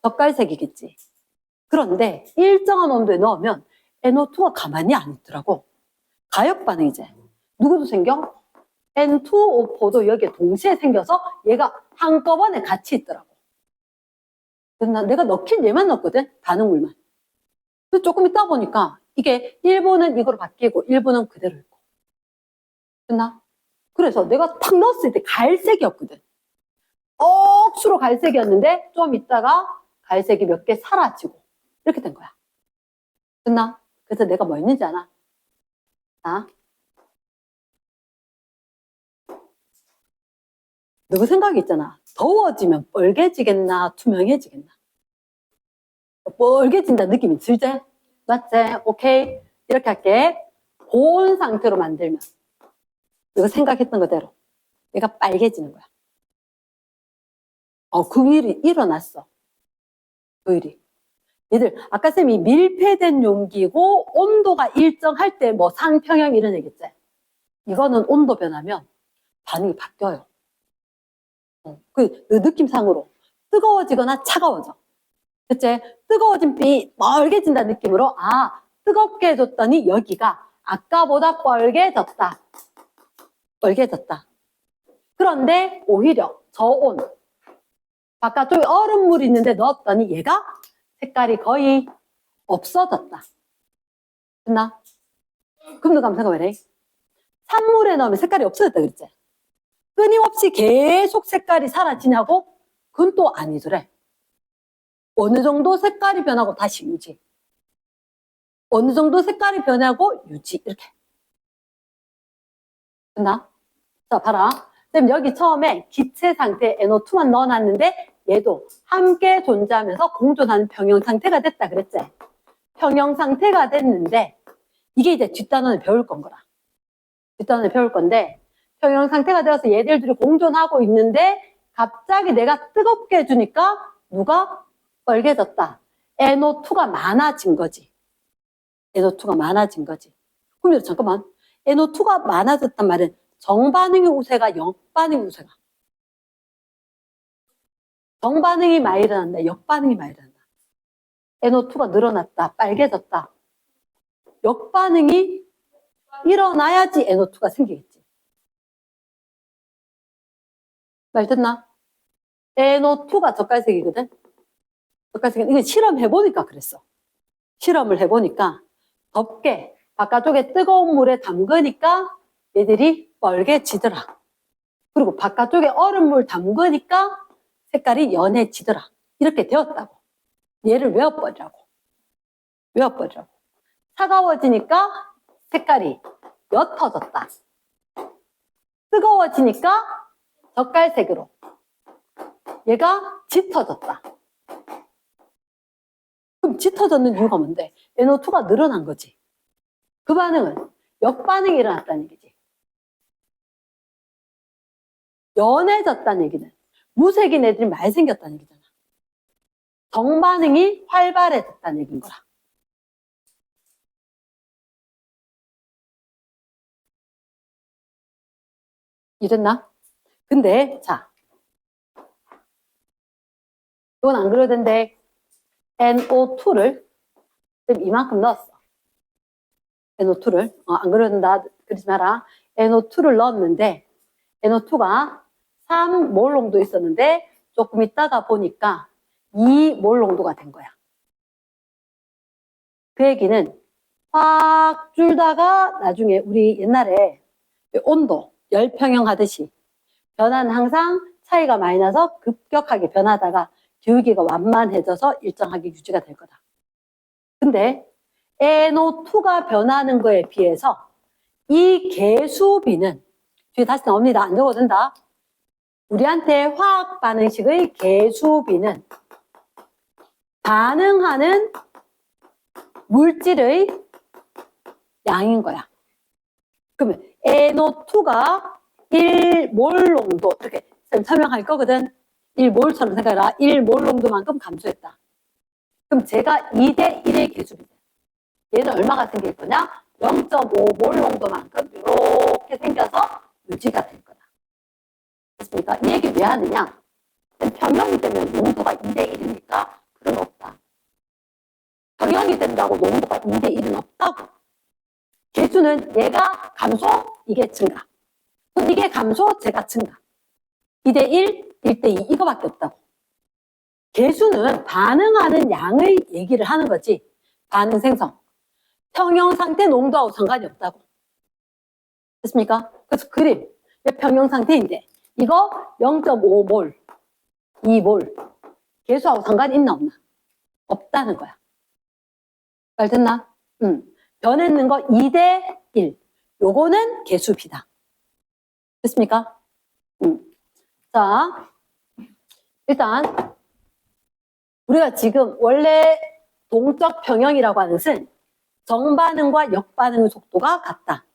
젓갈색이겠지. 그런데 일정한 온도에 넣으면 NO2가 가만히 안 있더라고. 가역 반응이지. 누구도 생겨? N2O4도 여기에 동시에 생겨서 얘가 한꺼번에 같이 있더라고. 그래서 내가 넣긴 얘만 넣었거든. 반응물만. 그래서 조금 있다 보니까 이게 1분은 이거로 바뀌고 1분은 그대로 있고. 됐나? 그래서 내가 탁 넣었을 때 갈색이었거든. 억수로 갈색이었는데 좀 있다가 갈색이 몇 개 사라지고 이렇게 된 거야. 됐나? 그래서 내가 뭐 했는지 아나? 자, 너 그 생각이 있잖아. 더워지면 뻘개지겠나, 투명해지겠나? 뻘개진다 느낌이 들지? 맞지? 오케이. 이렇게 할게. 고온 상태로 만들면 이거 생각했던 그대로 얘가 빨개지는 거야. 그 일이 일어났어. 그 일이. 얘들 아까 쌤이 밀폐된 용기고 온도가 일정할 때 뭐 상평형 이런 얘기했지. 이거는 온도 변하면 반응이 바뀌어요. 그 느낌상으로 뜨거워지거나 차가워져. 그치? 뜨거워진 비 뻘개진다는 느낌으로 뜨겁게 해줬더니 여기가 아까보다 뻘개졌다. 뻘개졌다. 그런데 오히려 저온 바깥쪽에 얼음물이 있는데 넣었더니 얘가 색깔이 거의 없어졌다. 됐나? 그럼 너가 한번 생각해봐. 산물에 넣으면 색깔이 없어졌다 그랬지? 끊임없이 계속 색깔이 사라지냐고? 그건 또 아니더래. 어느 정도 색깔이 변하고 다시 유지. 어느 정도 색깔이 변하고 유지. 이렇게. 됐나? 자, 봐라. 쌤 여기 처음에 기체 상태에 NO2만 넣어놨는데 얘도 함께 존재하면서 공존하는 평형 상태가 됐다 그랬지? 평형 상태가 됐는데 이게 이제 뒷단원을 배울 건 거라. 뒷단원을 배울 건데 평형 상태가 되어서 얘들들이 공존하고 있는데 갑자기 내가 뜨겁게 해주니까 누가 뻘개졌다. NO2가 많아진 거지. NO2가 많아진 거지. 그럼 잠깐만. NO2가 많아졌단 말은 정반응의 우세가 역반응의 우세가. 정반응이 많이 일어난다. 역반응이 많이 일어난다. NO2가 늘어났다. 빨개졌다. 역반응이 일어나야지 NO2가 생기겠지. 말 듣나? NO2가 젓갈색이거든. 젓갈색은 이건 실험해보니까 그랬어. 실험을 해보니까 덥게 바깥쪽에 뜨거운 물에 담그니까 얘들이 뻘개지더라. 그리고 바깥쪽에 얼음물 담그니까 색깔이 연해지더라. 이렇게 되었다고. 얘를 외워버리라고. 외워버리라고. 차가워지니까 색깔이 옅어졌다. 뜨거워지니까 젓갈색으로. 얘가 짙어졌다. 그럼 짙어졌는 이유가 뭔데? NO2가 늘어난 거지. 그 반응은 역반응이 일어났다는 얘기지. 연해졌다는 얘기는 무색인 애들이 많이 생겼다는 얘기잖아. 정반응이 활발해졌다는 얘기인 거라. 이랬나? 근데 자, 이건 안 그래도 되는데 NO2를 이만큼 넣었어. NO2를 안 그래도 된다 그러지 마라. NO2를 넣었는데 NO2가 3몰 농도 있었는데 조금 있다가 보니까 2몰 농도가 된 거야. 그 얘기는 확 줄다가 나중에 우리 옛날에 온도, 열평형 하듯이 변화는 항상 차이가 많이 나서 급격하게 변하다가 기울기가 완만해져서 일정하게 유지가 될 거다. 근데 NO2가 변하는 거에 비해서 이 개수비는 뒤에 다시 나옵니다. 안 적어도 된다. 우리한테 화학 반응식의 개수비는 반응하는 물질의 양인 거야. 그러면 NO2가 1몰 농도 이렇게 설명할 거거든. 1몰처럼 생각해라. 1몰 농도만큼 감소했다. 그럼 제가 2대 1의 개수비다. 얘는 얼마가 생길 거냐? 0.5몰 농도만큼 이렇게 생겨서 유지가 될 거다. 됐습니까? 이 얘기 왜 하느냐? 평형이 되면 농도가 2대 1입니까? 그건 없다. 평형이 된다고 농도가 2대 1은 없다고. 개수는 얘가 감소, 이게 증가. 또 이게 감소, 제가 증가. 2대 1, 1대 2 이거밖에 없다고. 개수는 반응하는 양의 얘기를 하는 거지. 반응 생성. 평형 상태 농도하고 상관이 없다고. 됐습니까? 그래서 그림. 평형 상태인데 이거 0.5몰, 2몰. 개수하고 상관이 있나 없나? 없다는 거야. 말 됐나? 변했는 거 2대 1. 요거는 개수비다. 됐습니까? 자, 일단 우리가 지금 원래 동적 평형이라고 하는 것은 정반응과 역반응의 속도가 같다.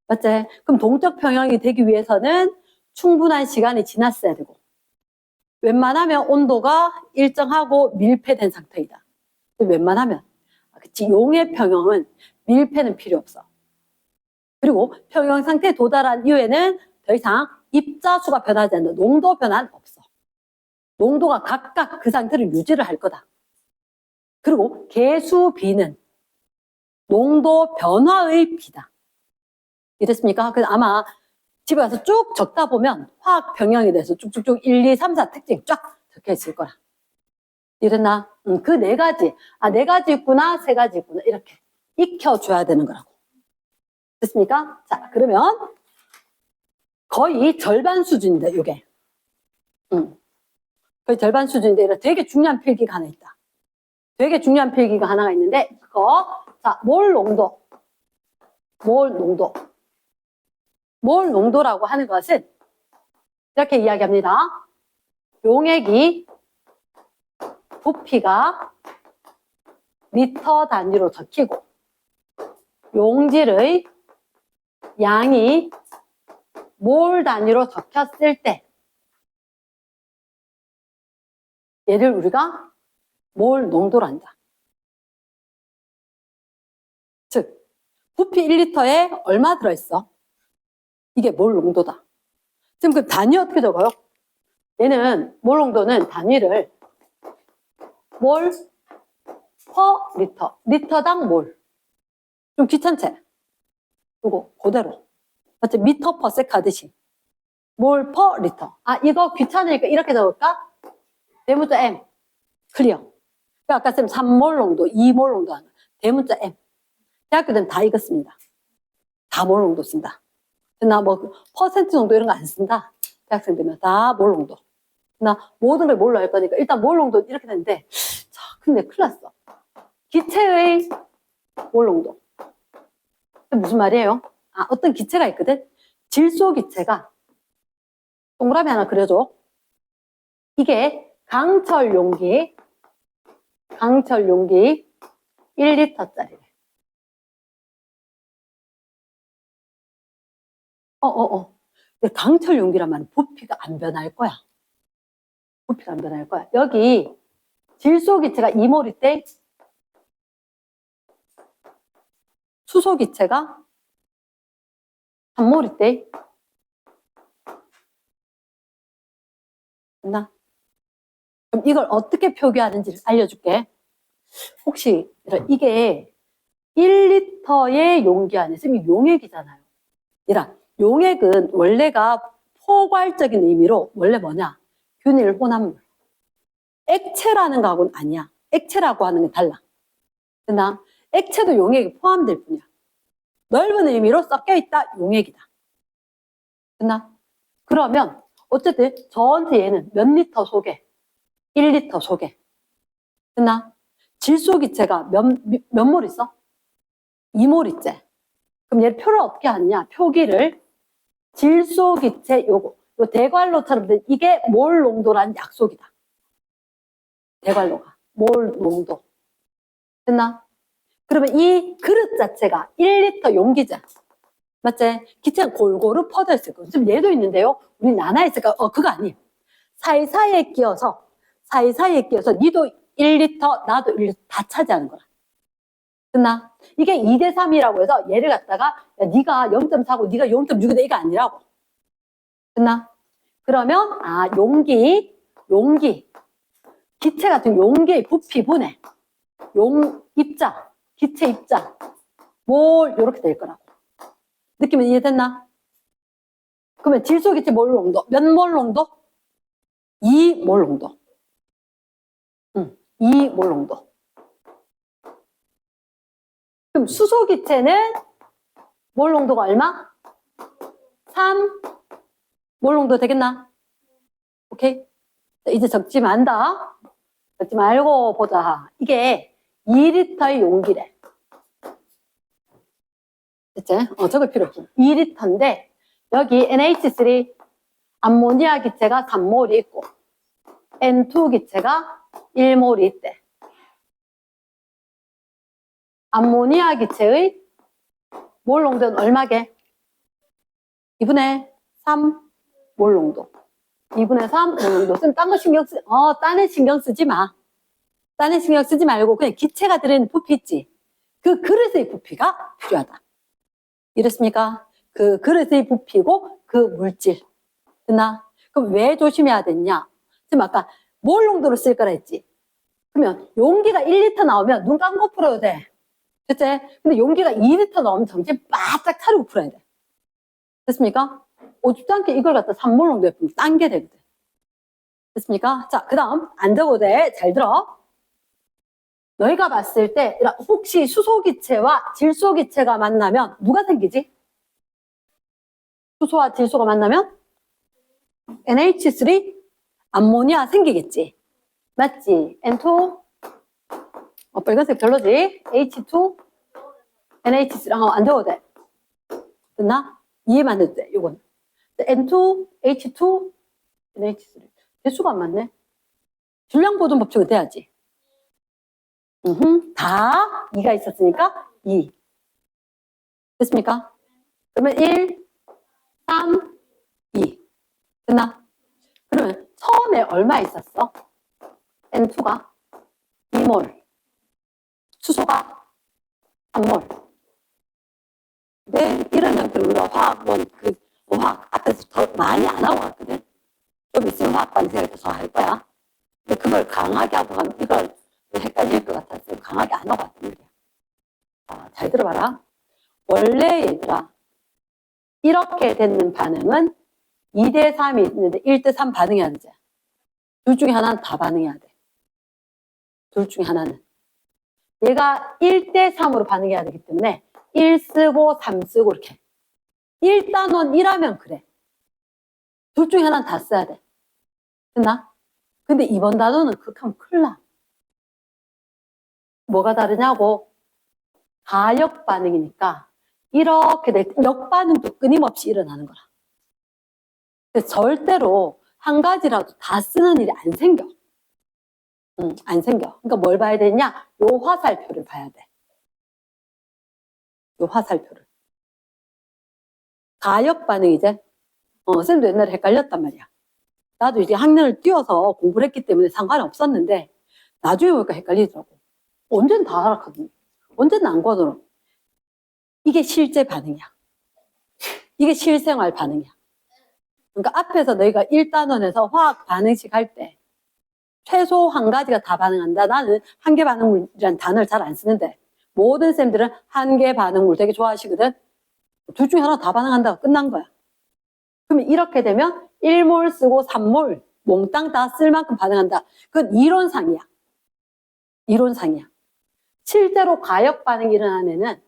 맞지? 그럼 동적 평형이 되기 위해서는 충분한 시간이 지났어야 되고 웬만하면 온도가 일정하고 밀폐된 상태이다. 웬만하면. 그치? 용의 평형은 밀폐는 필요 없어. 그리고 평형 상태에 도달한 이후에는 더 이상 입자수가 변하지 않는다. 농도 변화는 없어. 농도가 각각 그 상태를 유지를 할 거다. 그리고 개수 B는 농도 변화의 B다. 이랬습니까? 그래서 아마 집에 가서 쭉 적다 보면 화학 평형에 대해서 쭉쭉쭉 1, 2, 3, 4 특징 쫙 적혀 있을 거라. 이랬나? 그 네 가지. 네 가지 있구나, 세 가지 있구나. 이렇게 익혀줘야 되는 거라고. 됐습니까? 자, 그러면 거의 절반 수준인데, 요게. 거의 절반 수준인데, 되게 중요한 필기가 하나 있다. 되게 중요한 필기가 하나가 있는데, 그거, 자, 몰 농도. 몰 농도. 몰 농도라고 하는 것은, 이렇게 이야기합니다. 용액이 부피가 리터 단위로 적히고, 용질의 양이 몰 단위로 적혔을 때, 얘를 우리가 몰 농도로 한다. 즉, 부피 1리터에 얼마 들어있어? 이게 몰 농도다. 지금 그 단위 어떻게 적어요? 얘는 몰 농도는 단위를 몰 퍼 리터, 리터당 몰. 좀 귀찮지? 요거 그대로. 맞지? 미터 퍼 세크 하듯이. 몰 퍼 리터. 이거 귀찮으니까 이렇게 적을까? 대문자 M. 클리어. 그러니까 아까 쌤 3몰 농도, 2몰 농도 하는 거. 대문자 M. 대학교 되면 다 읽었습니다. 다 몰 농도 쓴다. 나 뭐 퍼센트 정도 이런 거 안 쓴다. 대학생 되면 다 몰 농도. 나 모든 걸 몰로 할 거니까 일단 몰 농도 이렇게 되는데, 자, 근데 큰일 났어. 기체의 몰 농도. 무슨 말이에요? 어떤 기체가 있거든? 질소 기체가 동그라미 하나 그려줘. 이게 강철 용기 1리터짜리래. 강철 용기란 말은 부피가 안 변할 거야. 부피가 안 변할 거야. 여기 질소 기체가 2몰일 때 수소 기체가 3몰일 때 됐나? 그럼 이걸 어떻게 표기하는지를 알려줄게. 혹시 이게 1리터의 용기 안에 쌤이 용액이잖아요. 용액은 원래가 포괄적인 의미로 원래 뭐냐? 균일 혼합물. 액체라는 거하고는 아니야. 액체라고 하는 게 달라. 됐나? 액체도 용액이 포함될 뿐이야. 넓은 의미로 섞여있다 용액이다. 됐나? 그러면 어쨌든 전체 얘는 몇 리터 속에? 1리터 속에. 됐나? 질소 기체가 몇 몰 있어? 2몰 있지? 그럼 얘를 표를 어떻게 하느냐? 표기를 질소 기체 요거 요 대괄호처럼 된 이게 몰 농도라는 약속이다. 대괄호가 몰 농도. 됐나? 그러면 이 그릇 자체가 1리터 용기자. 맞지? 기체가 골고루 퍼져 있을 거고. 지금 얘도 있는데요. 우리 나눠 있을까? 그거 아니에요. 사이사이에 끼어서 니도 1리터, 나도 1리터 다 차지하는 거라. 됐나? 이게 2대 3이라고 해서 얘를 갖다가 야, 네가 0.4고 네가 0.6이다 이거 아니라고. 됐나? 그러면 용기 기체 같은 용기의 부피 분해 기체 입자 몰 이렇게 될 거라고. 느낌은 이해됐나? 그러면 질소 기체 몰 농도 몇 몰 농도? 2몰 농도. 2몰 농도. 그럼 수소 기체는 몰 농도가 얼마? 3몰 농도 되겠나? 오케이? 이제 적지 만다. 적지 말고 보자. 이게 2리터의 용기래. 됐지? 적을 필요 없어. 2리터인데 여기 NH3 암모니아 기체가 3몰이 있고 N2 기체가 1몰이 있대. 암모니아 기체의 몰 농도는 얼마게? 2분의 3 몰 농도. 2분의 3 몰 농도. 그럼 딴 거 딴에 신경 쓰지 마. 딴에 신경 쓰지 말고 그냥 기체가 들어있는 부피 있지. 그 그릇의 부피가 필요하다. 이랬습니까? 그 그릇의 부피고 그 물질. 됐나? 그럼 왜 조심해야 됐냐? 지금 아까 몰 농도를 쓸 거라 했지. 그러면 용기가 1리터 나오면 눈 감고 풀어야 돼. 됐지? 근데 용기가 2리터 나오면 정신 바짝 차리고 풀어야 돼. 됐습니까? 어줍지 않게 이걸 갖다 3몰 농도에 풀면 딴 게 되거든. 됐습니까? 자, 그 다음 안 적어도 돼. 잘 들어. 너희가 봤을 때 혹시 수소기체와 질소기체가 만나면 누가 생기지? 수소와 질소가 만나면 NH3 암모니아 생기겠지. 맞지? N2 빨간색 별로지? H2 NH3 안 적어도 돼. 됐나? 이해만 해도 돼. 요건 N2 H2 NH3 개수가 안 맞네. 줄량보존 법칙은 돼야지. 다 2가 있었으니까 2. 됐습니까? 그러면 1, 3, 2. 됐나? 그러면 처음에 얼마 있었어? N2가 2몰. 수소가 3몰. 네, 이런 형태로 우리가 화학원, 화학 앞에서 더 많이 안 하고 왔거든? 좀 있으면 화학반생을 더 할 거야. 근데 그걸 강하게 하고 가면 이걸 헷갈릴 것 같았어요. 강하게 안 하고 왔단 말이야. 자, 잘 들어봐라. 원래 얘들아, 이렇게 되는 반응은 2대 3이 있는데 1대 3 반응해야 되지. 둘 중에 하나는 다 반응해야 돼. 둘 중에 하나는. 얘가 1대 3으로 반응해야 되기 때문에 1 쓰고 3 쓰고 이렇게. 1단원 1하면 그래. 둘 중에 하나는 다 써야 돼. 됐나? 근데 이번 단원은 그렇게 하면 큰일 나. 뭐가 다르냐고? 가역 반응이니까 이렇게 역반응도 끊임없이 일어나는 거라. 그래서 절대로 한 가지라도 다 쓰는 일이 안 생겨. 안 생겨. 그러니까 뭘 봐야 되냐? 요 화살표를 봐야 돼. 요 화살표를. 가역 반응이제. 쌤도 옛날에 헷갈렸단 말이야. 나도 이제 학년을 띄워서 공부를 했기 때문에 상관이 없었는데 나중에 보니까 헷갈리더라고. 언제는 다 알았거든. 언제는 안 거들어. 이게 실제 반응이야. 이게 실생활 반응이야. 그러니까 앞에서 너희가 1단원에서 화학 반응식 할 때 최소 한 가지가 다 반응한다. 나는 한계 반응물이라는 단어를 잘 안 쓰는데 모든 쌤들은 한계 반응물 되게 좋아하시거든. 둘 중에 하나 다 반응한다고 끝난 거야. 그러면 이렇게 되면 1몰 쓰고 3몰 몽땅 다 쓸 만큼 반응한다. 그건 이론상이야. 이론상이야. 실제로 가역 반응이 일어나는 애는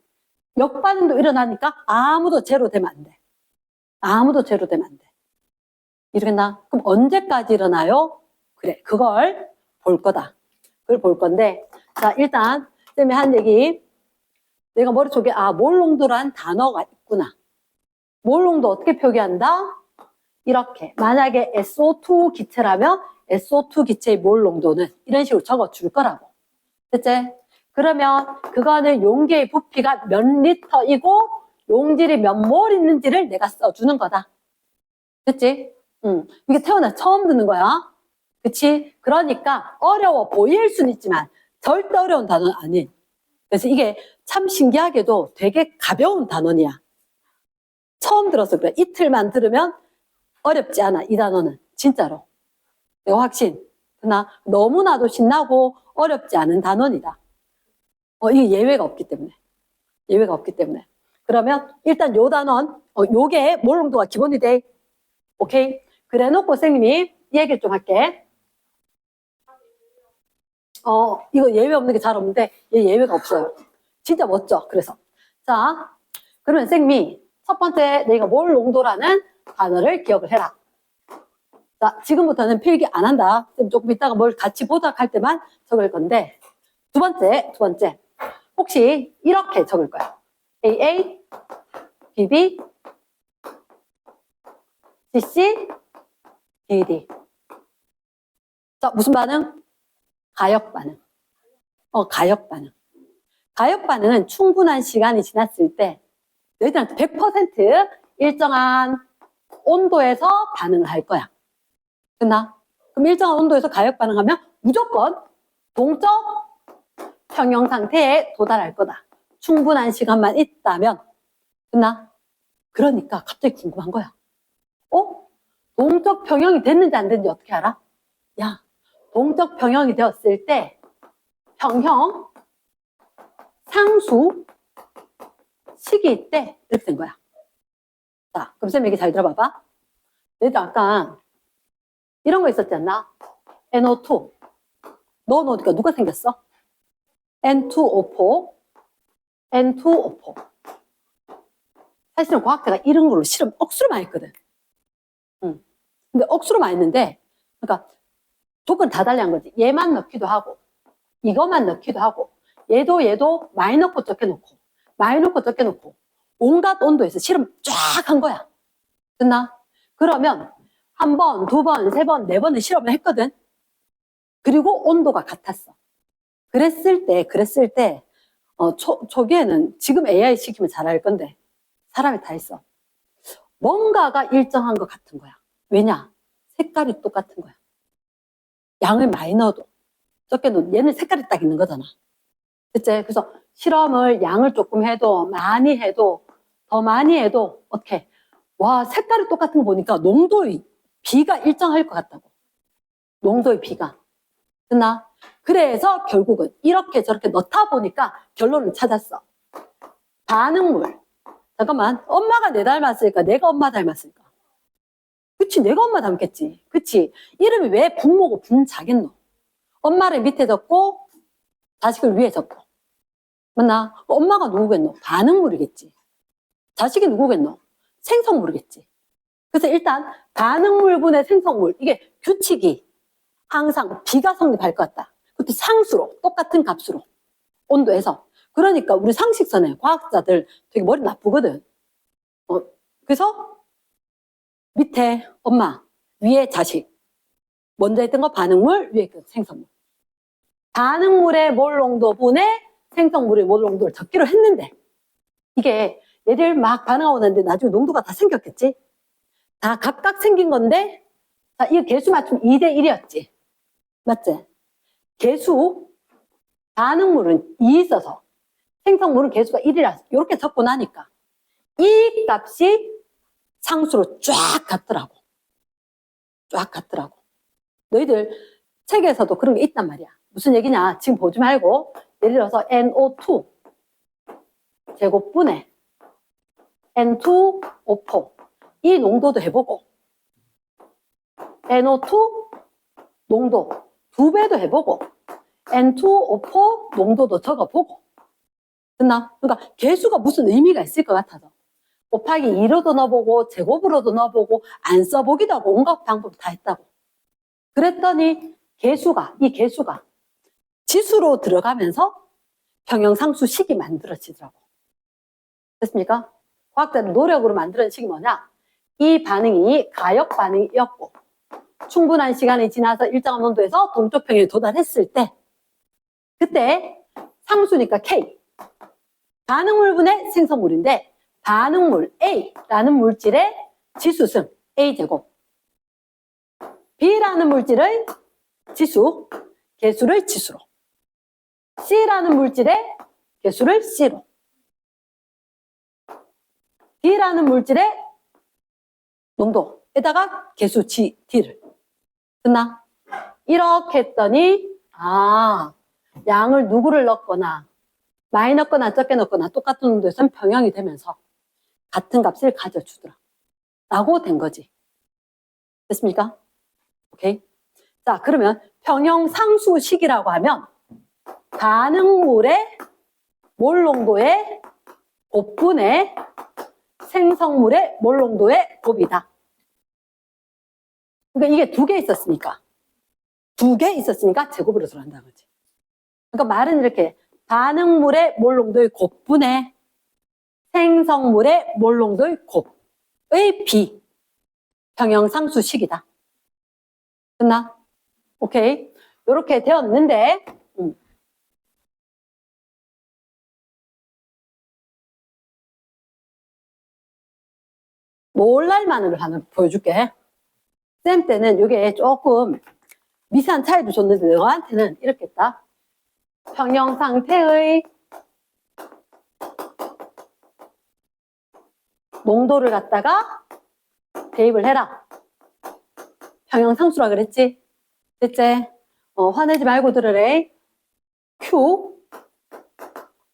역반응도 일어나니까 아무도 제로 되면 안 돼. 아무도 제로 되면 안 돼. 이러겠나? 그럼 언제까지 일어나요? 그래, 그걸 볼 거다. 그걸 볼 건데, 자, 일단, 쌤이 한 얘기. 내가 머릿속에, 몰 농도란 단어가 있구나. 몰 농도 어떻게 표기한다? 이렇게. 만약에 SO2 기체라면, SO2 기체의 몰 농도는 이런 식으로 적어 줄 거라고. 됐지? 그러면, 그거는 용기의 부피가 몇 리터이고, 용질이 몇 몰 있는지를 내가 써주는 거다. 됐지? 이게 태어나 처음 듣는 거야. 그치? 그러니까 어려워 보일 수는 있지만 절대 어려운 단어는 아닌. 그래서 이게 참 신기하게도 되게 가벼운 단원이야. 처음 들어서 그래. 이틀만 들으면 어렵지 않아. 이 단어는. 진짜로. 내가 확신. 그러나 너무나도 신나고 어렵지 않은 단원이다. 이게 예외가 없기 때문에. 예외가 없기 때문에. 그러면 일단 요 단원, 요게 몰 농도가 기본이 돼. 오케이? 그래 놓고 선생님이 이 얘기를 좀 할게. 이거 예외 없는 게 잘 없는데 얘 예외가 없어요. 진짜 멋져. 그래서 자, 그러면 선생님이 첫 번째 내가 몰 농도라는 단어를 기억을 해라. 자, 지금부터는 필기 안 한다. 조금 이따가 뭘 같이 보다 할 때만 적을 건데 두 번째 혹시 이렇게 적을 거야. AA, BB, CC, DD. 자, 무슨 반응? 가역 반응. 가역 반응. 가역 반응은 충분한 시간이 지났을 때 너희들한테 100% 일정한 온도에서 반응을 할 거야. 됐나? 그럼 일정한 온도에서 가역 반응하면 무조건 동적 평형 상태에 도달할 거다. 충분한 시간만 있다면. 됐나? 그러니까 갑자기 궁금한 거야. 동적 평형이 됐는지 안 됐는지 어떻게 알아? 야, 동적 평형이 되었을 때 평형 상수 식이 때 이렇게 된 거야. 자, 그럼 쌤 얘기 잘 들어봐봐. 얘도 아까 이런 거 있었지 않나? NO2 넣어놓으니까 누가 생겼어? N2O4 N2O4. 사실은 과학자가 이런 걸로 실험 억수로 많이 했거든. 근데 억수로 많이 했는데, 그러니까 조건 다 달리한 거지. 얘만 넣기도 하고, 이것만 넣기도 하고, 얘도 많이 넣고 적게 넣고, 많이 넣고 적게 넣고, 온갖 온도에서 실험 쫙 한 거야. 됐나? 그러면 한 번, 두 번, 세 번, 네 번을 실험을 했거든. 그리고 온도가 같았어. 그랬을 때, 초기에는 지금 AI 시키면 잘할 건데, 사람이 다 했어. 뭔가가 일정한 것 같은 거야. 왜냐? 색깔이 똑같은 거야. 양을 많이 넣어도 적게 넣어도 얘는 색깔이 딱 있는 거잖아. 그치? 그래서 실험을 양을 조금 해도 많이 해도 더 많이 해도 어떻게? 와, 색깔이 똑같은 거 보니까 농도의 비가 일정할 것 같다고. 농도의 비가. 됐나? 그래서 결국은 이렇게 저렇게 넣다 보니까 결론을 찾았어. 반응물. 잠깐만, 엄마가 내 닮았을까? 내가 엄마 닮았을까? 그치, 내가 엄마 닮겠지. 그치? 이름이 왜 분모고 분자겠노? 엄마를 밑에 적고 자식을 위에 적고. 맞나? 엄마가 누구겠노? 반응물이겠지. 자식이 누구겠노? 생성물이겠지. 그래서 일단 반응물분의 생성물, 이게 규칙이 항상 비가 성립할 것 같다. 그것도 상수로, 똑같은 값으로, 온도에서. 그러니까 우리 상식선에 과학자들 되게 머리 나쁘거든. 그래서 밑에 엄마, 위에 자식. 먼저 했던 거 반응물, 위에 그 생성물. 반응물의 몰 농도분의 생성물의 몰 농도를 적기로 했는데 이게 얘들 막 반응하고 났는데 나중에 농도가 다 생겼겠지? 다 각각 생긴 건데 자, 이거 개수 맞추면 2대 1이었지. 맞지? 개수, 반응물은 2 있어서 생성물은 개수가 1이라 이렇게 적고 나니까 이 값이 상수로 쫙 같더라고. 쫙 같더라고. 너희들 책에서도 그런 게 있단 말이야. 무슨 얘기냐? 지금 보지 말고 예를 들어서 NO2 제곱분의 N2O4 이 농도도 해보고 NO2 농도 2배도 해보고 N2O4 농도도 적어보고 됐나? 그러니까 개수가 무슨 의미가 있을 것 같아서 곱하기 2로도 넣어보고 제곱으로도 넣어보고 안 써보기도 하고 온갖 방법 다 했다고. 그랬더니 이 개수가 지수로 들어가면서 평형상수식이 만들어지더라고. 됐습니까? 과학자들 노력으로 만드는 식이 뭐냐? 이 반응이 가역 반응이었고 충분한 시간이 지나서 일정한 온도에서 동적 평형에 도달했을 때 그때 상수니까 K 반응물분의 생성물인데 반응물 A라는 물질의 지수승 A제곱 B라는 물질의 지수 개수를 지수로 C라는 물질의 개수를 C로 D라는 물질의 농도에다가 개수 D를 됐나? 이렇게 했더니 양을 누구를 넣거나 많이 넣거나 적게 넣거나 똑같은 온도에서는 평형이 되면서 같은 값을 가져주더라 라고 된 거지. 됐습니까? 오케이. 자, 그러면 평형상수식이라고 하면 반응물의 몰 농도의 곱분의 생성물의 몰 농도의 곱이다. 그러니까 이게 두 개 있었으니까 제곱으로 들어간다는 거지. 그러니까 말은 이렇게 반응물의 몰 농도의 곱분의 생성물의 몰 농도의 곱의 비 평형상수식이다. 됐나? 오케이. 이렇게 되었는데, 몰랄만을 하나 보여줄게. 쌤 때는 이게 조금 미세한 차이도 줬는데 너한테는 이렇게 했다. 평형 상태의 농도를 갖다가 대입을 해라. 평형 상수라 그랬지? 됐지? 화내지 말고 들으래. Q.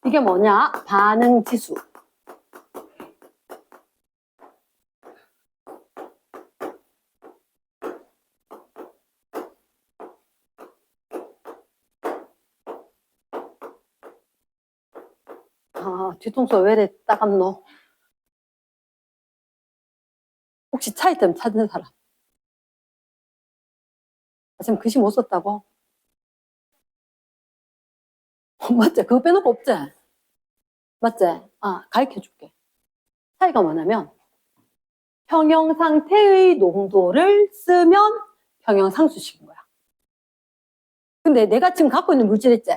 이게 뭐냐? 반응 지수. 아, 뒤통수 왜 이래 따갑노? 혹시 차이점 찾는 사람? 지금 글씨 못 썼다고? 맞지? 그거 빼놓고 없지? 맞지? 아, 가르쳐 줄게. 차이가 뭐냐면, 평형 상태의 농도를 쓰면 평형 상수식인 거야. 근데 내가 지금 갖고 있는 물질 있지?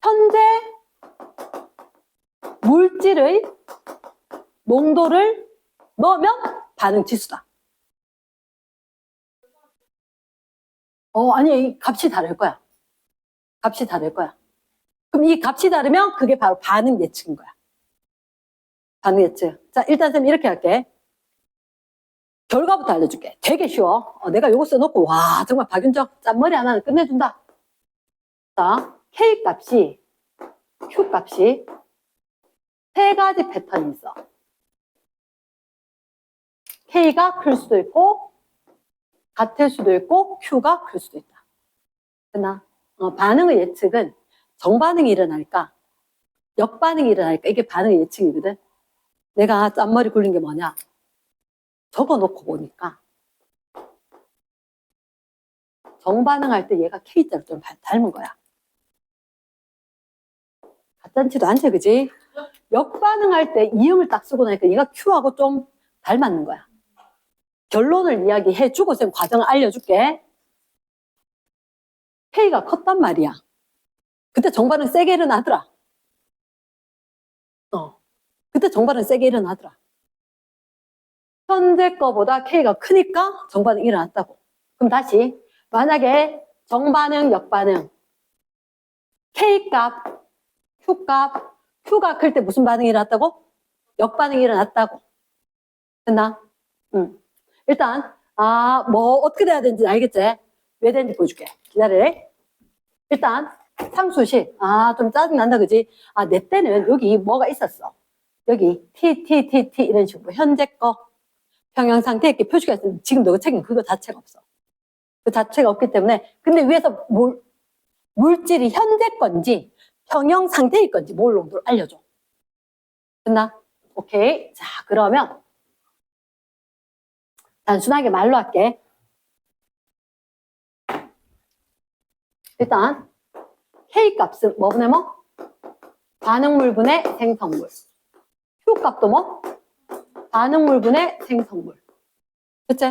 현재 물질의 농도를 넣으면 반응 지수다. 아니, 이 값이 다를 거야. 값이 다를 거야. 그럼 이 값이 다르면 그게 바로 반응 예측인 거야. 반응 예측. 자, 일단 쌤 이렇게 할게. 결과부터 알려줄게. 되게 쉬워. 내가 요거 써놓고, 와, 정말 박윤정 짠머리 하나는 끝내준다. 자, K 값이, Q 값이 세 가지 패턴이 있어. K가 클 수도 있고, 같을 수도 있고, Q가 클 수도 있다. 됐나? 반응의 예측은 정반응이 일어날까, 역반응이 일어날까, 이게 반응의 예측이거든. 내가 짠머리 굴린 게 뭐냐? 적어놓고 보니까 정반응할 때 얘가 K자를 좀 닮은 거야. 같단치도 않지, 그지? 역반응할 때 이음을 딱 쓰고 나니까 얘가 Q하고 좀 닮았는 거야. 결론을 이야기해주고 쌤 과정을 알려줄게. K가 컸단 말이야. 그때 정반응 세게 일어나더라. 그때 정반응 세게 일어나더라. 현재 거보다 K가 크니까 정반응 일어났다고. 그럼 다시 만약에 정반응, 역반응 K값, Q값, Q가 클 때 무슨 반응이 일어났다고? 역반응이 일어났다고. 됐나? 일단 뭐 어떻게 돼야 되는지 알겠지? 왜 되는지 보여줄게. 기다려. 일단 상수식. 좀 짜증난다 그지? 내 때는 여기 뭐가 있었어. 여기 T 이런 식으로 현재 거 평형 상태 이렇게 표시가 있으면 지금 너 책은 그거 자체가 없어. 그 자체가 없기 때문에 근데 위에서 물질이 현재 건지 평형 상태일 건지 몰 농도를 알려줘. 됐나? 오케이. 자, 그러면 단순하게 말로 할게. 일단 K값은 뭐네 뭐? 반응물분의 생성물. Q값도 뭐? 반응물분의 생성물. 그치?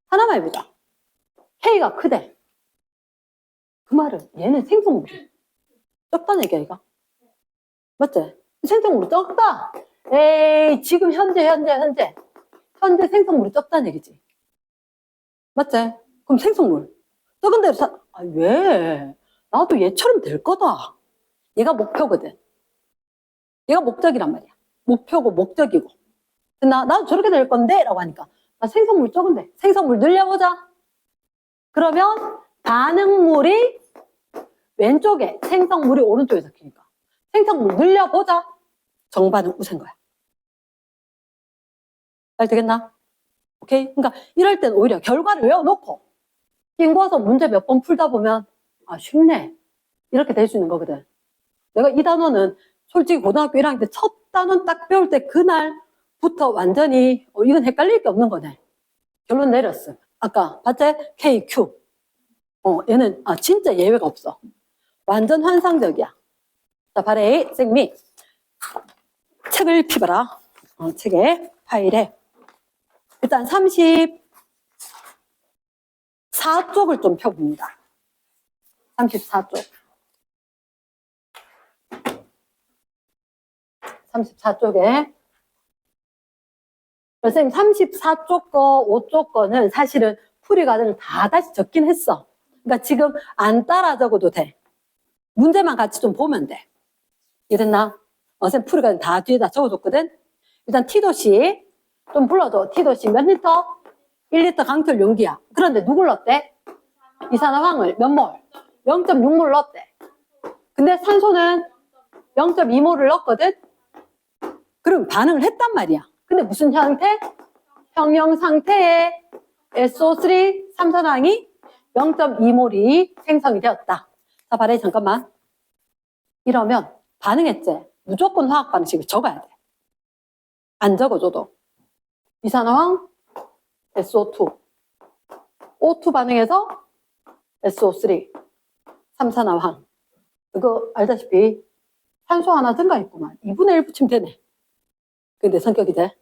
하나만 해보자. K가 크대. 그 말은 얘는 생성물이 적다는 얘기야, 이거. 맞지? 생성물이 적다. 에이, 지금 현재 생성물이 적다는 얘기지. 맞지? 그럼 생성물. 적은 대로 왜? 나도 얘처럼 될 거다. 얘가 목표거든. 얘가 목적이란 말이야. 목표고 목적이고. 나도 저렇게 될 건데? 라고 하니까 나 생성물 적은데 생성물 늘려보자. 그러면 반응물이 왼쪽에 생성물이 오른쪽에 적히니까 생성물 늘려보자. 정반응 우세인 거야. 잘 되겠나? 오케이? 그러니까 이럴 땐 오히려 결과를 외워놓고 낀고서 문제 몇 번 풀다 보면 쉽네. 이렇게 될 수 있는 거거든. 내가 이 단어는 솔직히 고등학교 1학년 때 첫 단원 딱 배울 때 그날부터 완전히 이건 헷갈릴 게 없는 거네. 결론 내렸어. 아까 봤지? K, Q. 얘는 진짜 예외가 없어. 완전 환상적이야. 자, 바레이 쌤이 책을 펴봐라. 책에 파일에 일단 34 34쪽을 좀 펴봅니다. 34쪽. 34쪽에 선생님 34쪽 거, 5쪽 거는 사실은 풀이 과정을 다 다시 적긴 했어. 그러니까 지금 안 따라 적어도 돼. 문제만 같이 좀 보면 돼. 이랬나? 선생님 풀이 과정 다 뒤에다 적어줬거든. 일단 T도시 좀 불러줘. T도시 몇 리터? 1리터 강철 용기야. 그런데 누굴 넣었대? 이산화황을 몇 몰? 0.6몰 넣었대. 근데 산소는 0.2몰을 넣었거든. 그럼 반응을 했단 말이야. 근데 무슨 상태? 평형 상태에 SO3 삼산황이 0.2몰이 생성이 되었다. 자, 발에 잠깐만. 이러면 반응했지? 무조건 화학 방식을 적어야 돼. 안 적어줘도. 이산화황, SO2. O2 반응해서 SO3, 삼산화황. 이거 알다시피 산소 하나 증가했구만. 2분의 1 붙이면 되네. 근데 성격이 돼.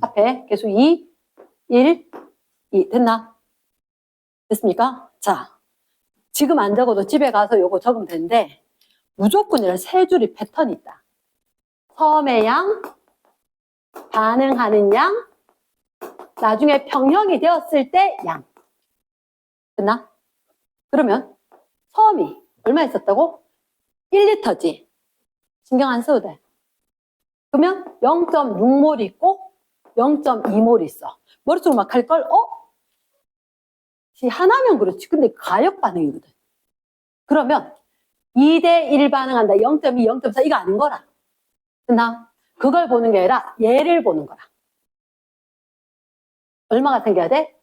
앞에 계속 2, 1, 2. 됐나? 됐습니까? 자, 지금 안 적어도 집에 가서 요거 적으면 되는데 무조건 이런 세 줄이 패턴이 있다. 처음에 양, 반응하는 양, 나중에 평형이 되었을 때 양. 됐나? 그러면 처음이 얼마 있었다고? 1리터지. 신경 안 써도 돼. 그러면 0.6몰 있고 0.2몰 있어. 머릿속으로 막 할걸? 하나면 그렇지. 근데 가역 반응이거든. 그러면 2대 1 반응한다. 0.2, 0.4 이거 아닌 거라. 됐나? 그걸 보는 게 아니라 얘를 보는 거라. 얼마가 생겨야 돼?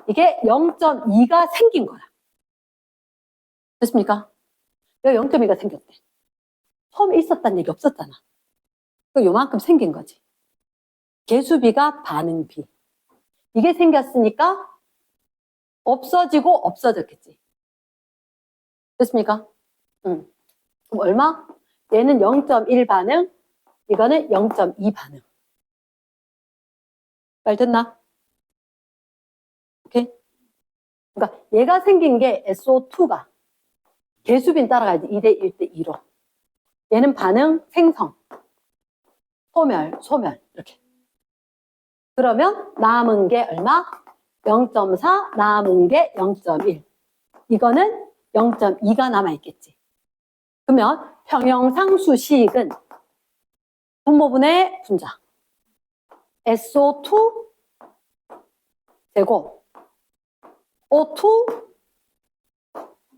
이게 0.2가 생긴 거라. 됐습니까? 여기 0.2가 생겼대. 처음에 있었다는 얘기 없었잖아. 요만큼 생긴 거지. 개수비가 반응비. 이게 생겼으니까 없어지고 없어졌겠지. 됐습니까? 그럼 얼마? 얘는 0.1 반응, 이거는 0.2 반응. 말 됐나? 오케이? 그러니까 얘가 생긴 게 SO2가 개수빈 따라가야지 2대 1대 2로. 얘는 반응, 생성, 소멸 이렇게. 그러면 남은 게 얼마? 0.4, 남은 게 0.1. 이거는 0.2가 남아있겠지. 그러면 평형상수식은 분모분의 분자. SO2 제곱, O2,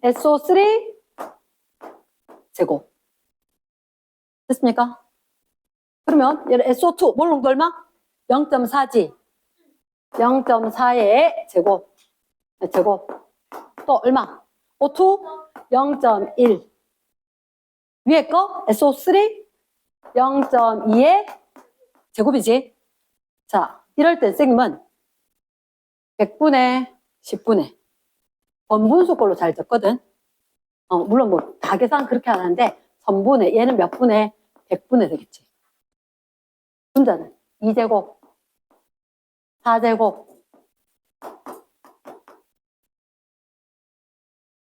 SO3 제곱. 됐습니까? 그러면 얘는 SO2 몰 농도 얼마? 0.4지. 0.4의 제곱. 또 얼마? O2 0.1. 위에 거 SO3 0.2의 제곱이지. 자, 이럴 때 선생님은 100분의 10분의 번분수 걸로 잘 적거든. 물론 뭐 다 계산 그렇게 안 하는데 전분의 얘는 몇 분의 100분의 되겠지. 분자는 2제곱 4제곱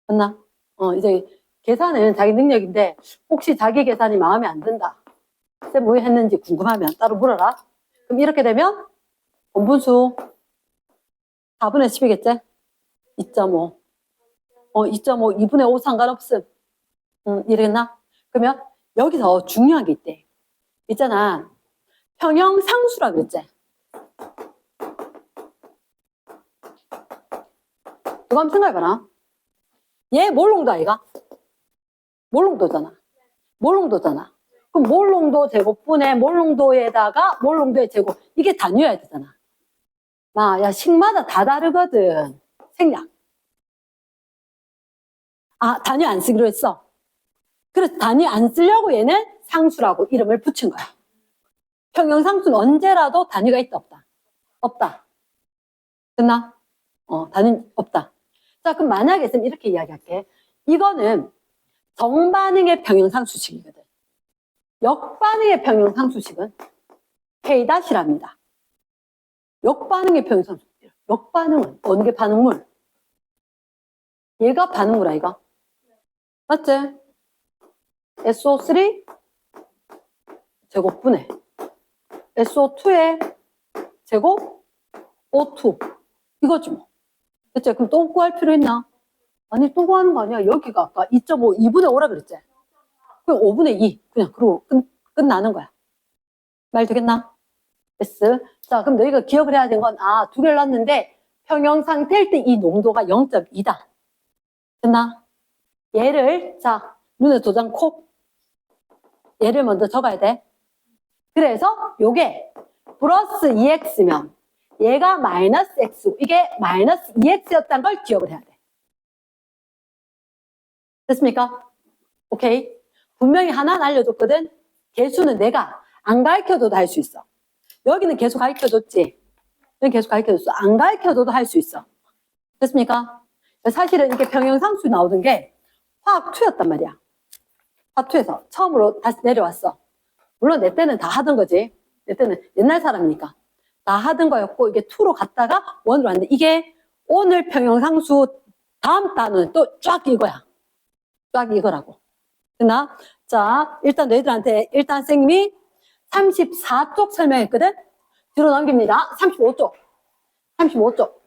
맞나? 이제 계산은 자기 능력인데 혹시 자기 계산이 마음에 안 든다. 쌤 뭐 했는지 궁금하면 따로 물어라. 그럼 이렇게 되면 번분수 4분의 10이겠지? 2.5. 2.5, 2분의 5 상관없음. 이랬나? 그러면 여기서 중요한 게 있대. 있잖아. 평형상수라 그랬지? 이거 한번 생각해봐라. 얘 몰농도 아이가? 몰농도잖아. 그럼 몰농도 제곱분의 몰농도에다가 몰농도의 제곱. 이게 단위여야 되잖아. 야, 식마다 다 다르거든. 생략. 단위 안 쓰기로 했어. 그래서 단위 안 쓰려고 얘는 상수라고 이름을 붙인 거야. 평형상수는 언제라도 단위가 있다, 없다? 없다. 됐나? 단위 없다. 자, 그럼 만약에 있으면 이렇게 이야기할게. 이거는 정반응의 평형상수식이거든. 역반응의 평형상수식은 K-랍니다. 역반응의 평형상수식. 역반응은 어느 게 반응물? 얘가 반응물 아이가? 맞지? SO3 제곱분의 SO2의 제곱 O2 이거지 뭐. 그치? 그럼 또 구할 필요 있나? 아니 또 구하는 거 아니야. 여기가 아까 2.5 2분의 5라 그랬지? 그럼 5분의 2 그냥 그러고 끝나는 거야. 말 되겠나? S. 자 그럼 너희가 기억을 해야 되는 건 두 개를 놨는데 평형 상태일 때 이 농도가 0.2다. 됐나? 얘를 눈에 도장 콕 얘를 먼저 적어야 돼. 그래서 요게 플러스 2x면 얘가 마이너스 x 이게 마이너스 2x였다는 걸 기억을 해야 돼. 됐습니까? 오케이. 분명히 하나는 알려줬거든. 개수는 내가 안 가르쳐줘도 할 수 있어. 여기는 계속 가르쳐줬지. 여기 계속 가르쳐줬어. 안 가르쳐줘도 할 수 있어. 됐습니까? 사실은 이게 평형상수 나오던 게 화학 2였단 말이야. 화학 2에서 처음으로 다시 내려왔어. 물론 내 때는 다 하던 거지. 내 때는 옛날 사람이니까. 다 하던 거였고 이게 2로 갔다가 1으로 왔는데 이게 오늘 평형상수 다음 단은 또 쫙 이거야. 쫙 이거라고. 됐나? 자, 일단 너희들한테 일단 선생님이 34쪽 설명했거든? 뒤로 넘깁니다. 35쪽. 35쪽.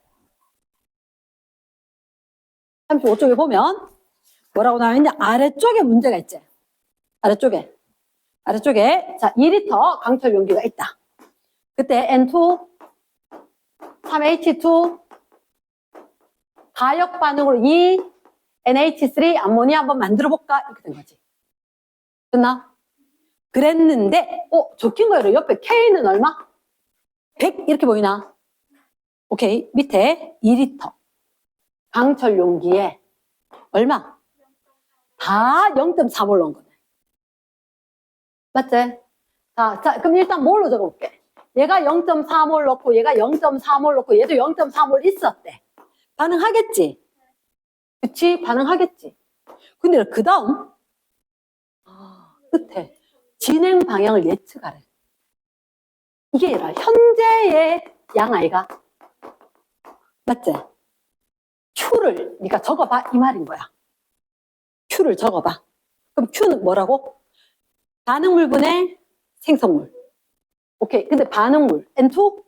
35쪽에 보면 뭐라고 나와있냐? 아래쪽에 문제가 있지. 아래쪽에. 자, 2리터 강철 용기가 있다. 그때 N2, 3H2, 가역 반응으로 2, NH3, 암모니아 한번 만들어 볼까? 이렇게 된 거지. 됐나? 그랬는데, 적힌 거예요. 옆에 K는 얼마? 100 이렇게 보이나? 오케이. 밑에 2리터. 강철 용기에 얼마? 다 0.3을 넣은 거네. 맞지? 자, 그럼 일단 뭘로 적어볼게? 얘가 0.3을 넣고 얘가 0.3을 넣고 얘도 0.3을 있었대. 반응하겠지? 그치? 반응하겠지? 근데 그 다음 끝에 진행 방향을 예측하래. 이게 아니라 현재의 양 아이가? 맞지? Q를 네가 적어봐 이 말인 거야. Q를 적어봐. 그럼 Q는 뭐라고? 반응물분의 생성물. 오케이. 근데 반응물 N2?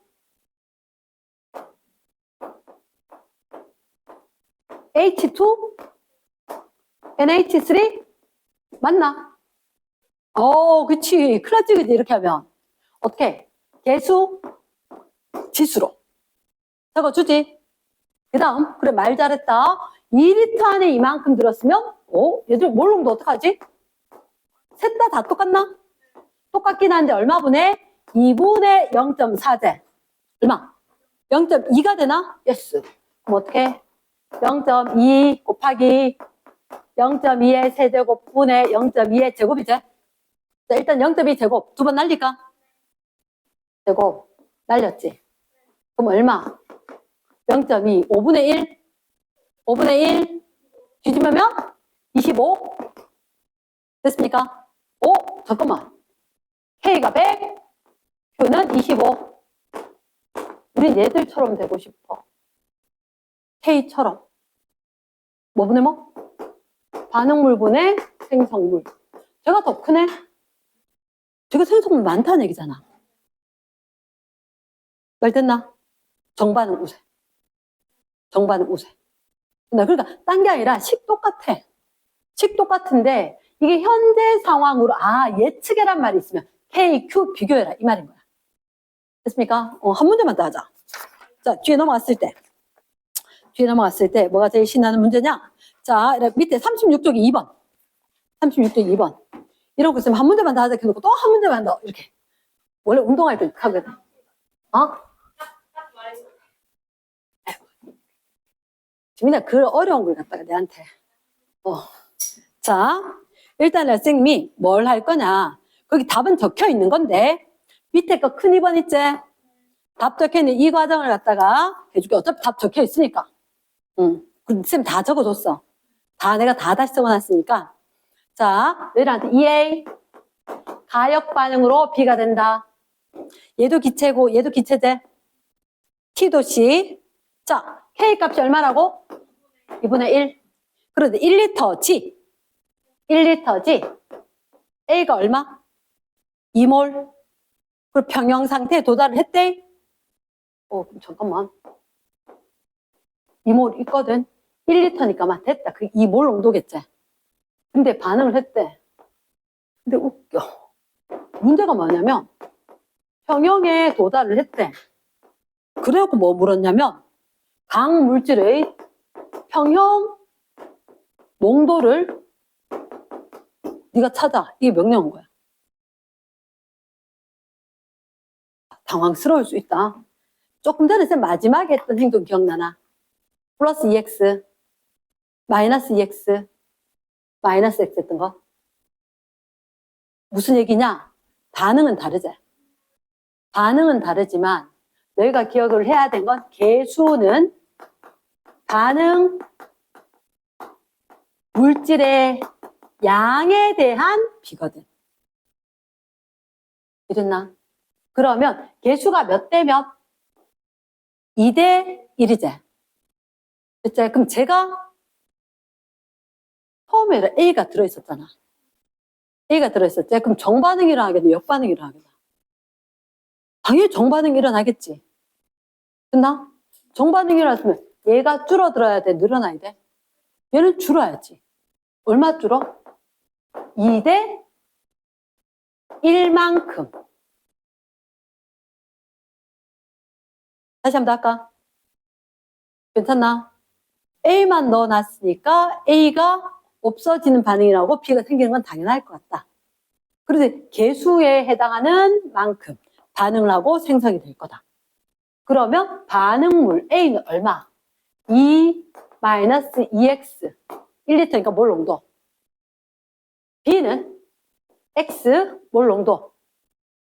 H2? NH3? 맞나? 그치. 클라지 그지 이렇게 하면 어떻게? 개수 지수로 적어주지. 그 다음 그래 말 잘했다. 2리터 안에 이만큼 들었으면 얘들 몰롱도 어떡하지? 셋 다 똑같나? 똑같긴 한데 얼마 분의? 2분의 0.4제 얼마? 0.2가 되나? 예스. 그럼 어떻게? 0.2 곱하기 0.2의 세제곱분의 0.2의 제곱이지? 자, 일단 0.2 제곱 두 번 날릴까? 제곱 날렸지? 그럼 얼마? 0.2 5분의 1 5분의 1 뒤집으면 25 됐습니까? 잠깐만 K가 100 Q는 25 우린 얘들처럼 되고 싶어. K처럼 뭐 분의 뭐? 반응물분의 생성물. 제가 더 크네? 제가 생성물 많다는 얘기잖아. 말 됐나? 정반응 우세. 그러니까 딴 게 아니라 식 똑같아. 식 똑같은데 이게 현재 상황으로 예측이란 말이 있으면 K, Q 비교해라 이 말인 거야. 됐습니까? 한 문제만 더 하자. 자, 뒤에 넘어갔을 때 뭐가 제일 신나는 문제냐? 자, 밑에 36쪽이 2번. 36쪽이 2번. 이러고 있으면 한 문제만 더 하자 해놓고 또 한 문제만 더 이렇게. 원래 운동할 때 하거든. 지민아, 그 어려운 걸 갖다가 내한테. 자, 일단 선생님이 뭘 할 거냐. 거기 답은 적혀 있는 건데, 밑에 거 큰 2번 있지? 답 적혀 있는 이 과정을 갖다가 해줄게. 어차피 답 적혀 있으니까. 쌤 다 적어줬어. 내가 다 다시 적어놨으니까. 자, 너희들한테 EA. 가역 반응으로 B가 된다. 얘도 기체고, 얘도 기체제. T도 C. 자, K 값이 얼마라고? 2분의 1. 그런데 1리터지. 1리터지. A가 얼마? 2몰. 그리고 평형 상태에 도달을 했대. 잠깐만. 2몰 있거든. 1리터니까 됐다. 그 2몰 농도겠지. 근데 반응을 했대. 근데 웃겨. 문제가 뭐냐면 평형에 도달을 했대. 그래갖고 뭐 물었냐면 각 물질의 평형 농도를 네가 찾아. 이게 명령한 거야. 당황스러울 수 있다. 조금 전에 쌤 마지막에 했던 행동 기억나나? 플러스 2x, 마이너스 2x, 마이너스 x 했던 거. 무슨 얘기냐? 반응은 다르지. 반응은 다르지만 너희가 기억을 해야 된 건 계수는 반응 물질의 양에 대한 비거든. 이랬나? 그러면 계수가 몇 대 몇? 2대 1이지. 그치? 그럼 제가 처음에 A가 들어있었잖아. A가 들어있었지. 그럼 정반응이 일어나겠네, 역반응이 일어나겠네. 당연히 정반응이 일어나겠지. 됐나? 정반응이 일어났으면 얘가 줄어들어야 돼, 늘어나야 돼? 얘는 줄어야지. 얼마 줄어? 2대 1만큼. 다시 한번 더 할까? 괜찮나? A만 넣어놨으니까 A가 없어지는 반응이라고 B가 생기는 건 당연할 것 같다. 그런데 계수에 해당하는 만큼 반응을 하고 생성이 될 거다. 그러면 반응물 A는 얼마? 2-2x 1리터니까 몰 농도. B는 x 몰 농도.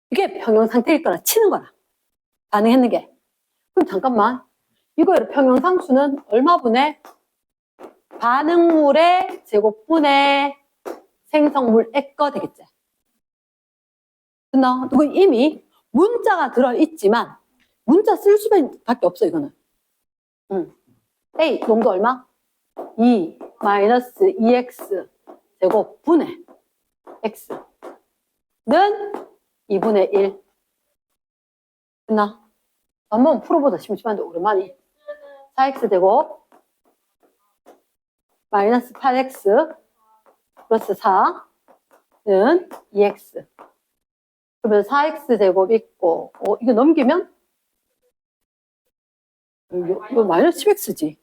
이게 평형 상태일 거라 치는 거라. 반응했는 게. 그럼 잠깐만. 이거의 평형상수는 얼마분의 반응물의 제곱분의 생성물 X가 되겠지. 됐나? 이거 이미 문자가 들어있지만 문자 쓸 수밖에 없어 이거는. A 농도 얼마? 2-2x 제곱분의 X는 2분의 1. 됐나? 한번 풀어보자. 심심한데 오랜만에. 4x 제곱 마이너스 8x 플러스 4는 2x. 그러면 4x 제곱 있고, 이거 넘기면? 이거 마이너스 10x지.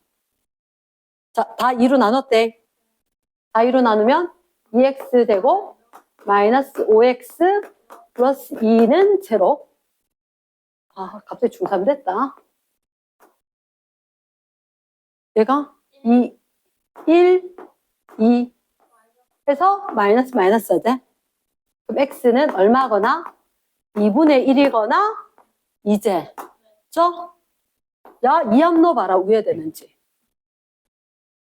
자, 다 2로 나눴대. 다 2로 나누면 2x 제곱 마이너스 5x 플러스 2는 제로. 아, 갑자기 중3 됐다. 얘가 2, 1, 2 해서 마이너스 마이너스지. 그럼 x는 얼마거나 2분의 1이거나 2제. 죠? 야, 이항 넣어봐라. 위에 되는지.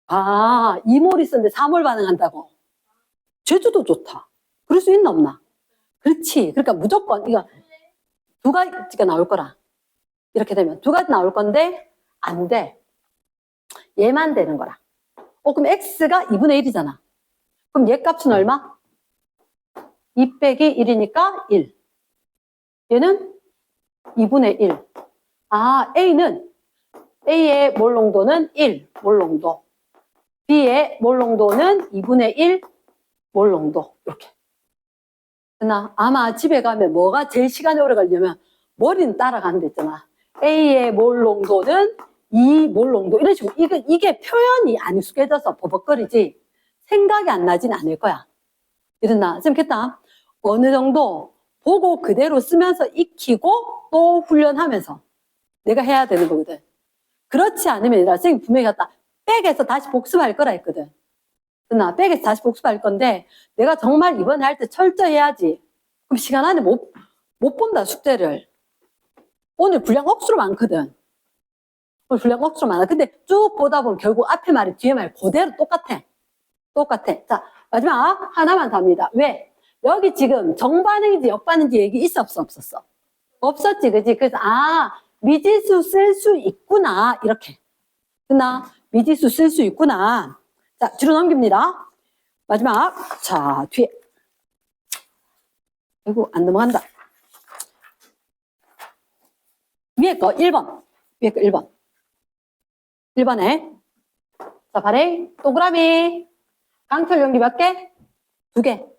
아, 2몰 있었는데 4몰 반응한다고. 제주도 좋다. 그럴 수 있나 없나? 그렇지. 그러니까 무조건 이거 두 가지가 나올 거라. 이렇게 되면 두 가지 나올 건데 안 돼. 얘만 되는 거라. 그럼 x가 2분의 1이잖아. 그럼 얘 값은 얼마? 2 빼기 1이니까 1. 얘는 2분의 1. 아, A의 몰 농도는 1 몰 농도. B의 몰 농도는 2분의 1 몰 농도. 이렇게. 나 아마 집에 가면 뭐가 제일 시간이 오래 걸리냐면 머리는 따라가는 데 있잖아. A의 몰 농도는 2 몰 농도. 이런 식으로. 이게 표현이 안 익숙해져서 버벅거리지 생각이 안 나진 않을 거야. 이랬나? 생각했다. 어느 정도 보고 그대로 쓰면서 익히고 또 훈련하면서 내가 해야 되는 거거든. 그렇지 않으면 선생님 분명히 갔다 백에서 다시 복습할 거라 했거든. 나 백에서 다시 복습할 건데 내가 정말 이번에 할 때 철저히 해야지. 그럼 시간 안에 못 본다 숙제를. 오늘 분량 억수로 많거든. 오늘 분량 억수로 많아. 근데 쭉 보다 보면 결국 앞에 말이 뒤에 말 그대로 똑같아. 똑같아. 자, 마지막 하나만 더 합니다. 왜? 여기 지금 정반응인지 역반응인지 얘기 있어 없었어? 없었지, 그지? 그래서 미지수 쓸 수 있구나 이렇게. 그나 미지수 쓸 수 있구나. 자, 뒤로 넘깁니다. 마지막. 자, 뒤에. 아이고, 안 넘어간다. 위에 거 1번. 위에 거 1번. 1번에. 자, 발에 동그라미. 강철 용기 몇 개? 2개.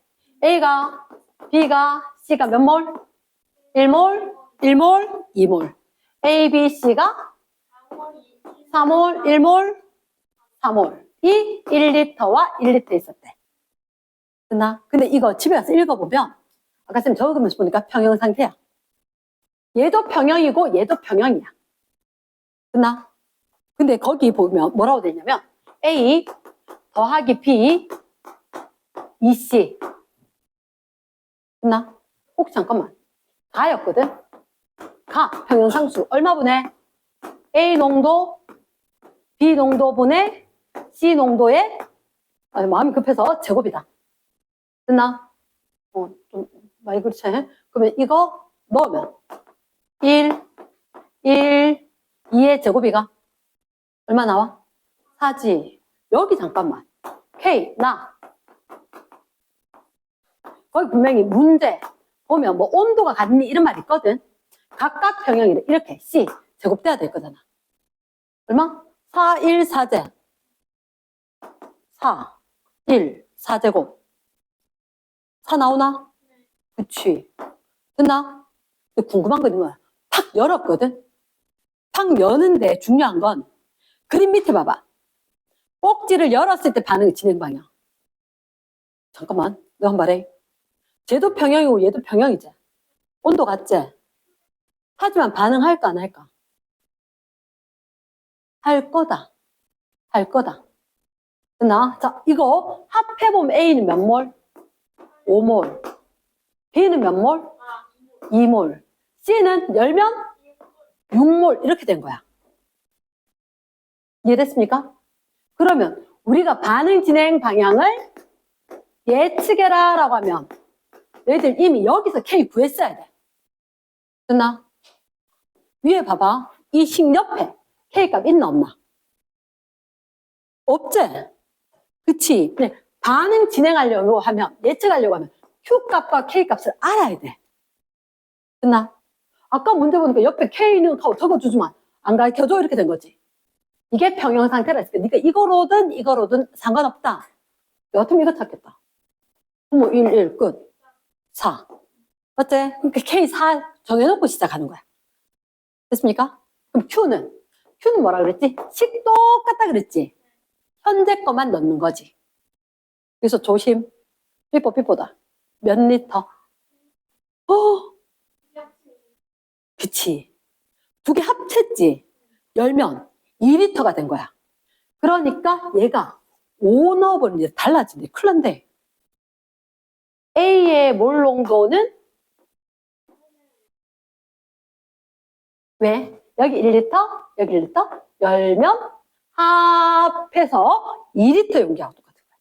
A가, B가, C가 몇 몰? 1몰, 1몰, 2몰. A, B, C가 4몰, 1몰, 4몰. 이 1리터와 1리터 있었대. 됐나? 근데 이거 집에 가서 읽어보면 아까 쌤 적으면서 보니까 평형 상태야. 얘도 평형이고 얘도 평형이야. 됐나? 근데 거기 보면 뭐라고 되냐면 A 더하기 B 2C. 됐나? 혹 잠깐만. 가였거든? 가 평형상수 얼마분의 A 농도 B 농도분의 C 농도의 마음이 급해서 제곱이다. 됐나? 좀 많이 그렇지? 그러면 이거 넣으면 1, 2의 제곱이가 얼마 나와? 4지. 여기 잠깐만. K, 나. 거기 분명히 문제 보면 뭐 온도가 같니? 이런 말 있거든. 각각 평형이래. 이렇게 C 제곱돼야 될 거잖아. 얼마? 4, 1, 4제. 4, 1, 4제곱. 4 나오나? 그치. 됐나? 궁금한 건 뭐야? 탁 열었거든? 탁 여는데 중요한 건 그림 밑에 봐봐. 꼭지를 열었을 때 반응의 진행 방향. 잠깐만, 너 한 번 말해. 쟤도 평형이고 얘도 평형이지. 온도 같지? 하지만 반응할까 안 할까? 할 거다. 할 거다. 됐나? 자, 이거 합해보면 A는 몇 몰? 5몰. B는 몇 몰? 2몰. C는 열면 6몰. 이렇게 된 거야. 이해됐습니까? 그러면 우리가 반응 진행 방향을 예측해라 라고 하면 너희들 이미 여기서 K 구했어야 돼. 됐나? 위에 봐봐. 이 식 옆에 K 값 있나 없나? 없지? 그치? 반응 진행하려고 하면 예측하려고 하면 Q 값과 K 값을 알아야 돼. 됐나? 아까 문제 보니까 옆에 K는 하고 적어주지만 안 가르쳐줘 이렇게 된 거지. 이게 평형 상태라 했으니까 니가 이거로든 상관없다. 여하튼 이거 찾겠다. 뭐 1, 1 끝. 4. 맞지? 그러니까 K4 정해놓고 시작하는 거야. 됐습니까? 그럼 Q는 뭐라 그랬지? 식 똑같다 그랬지? 현재 것만 넣는 거지. 그래서 조심. 삐뽀다. 몇 리터? 그치. 2개 합쳤지. 열면 2리터가 된 거야. 그러니까 얘가 5 넣어버리면 이제 달라지네. 큰일 난데. A의 몰 농도는 왜? 여기 1리터, 여기 1리터 열면 합해서 2리터 용기하고 똑같은 거야.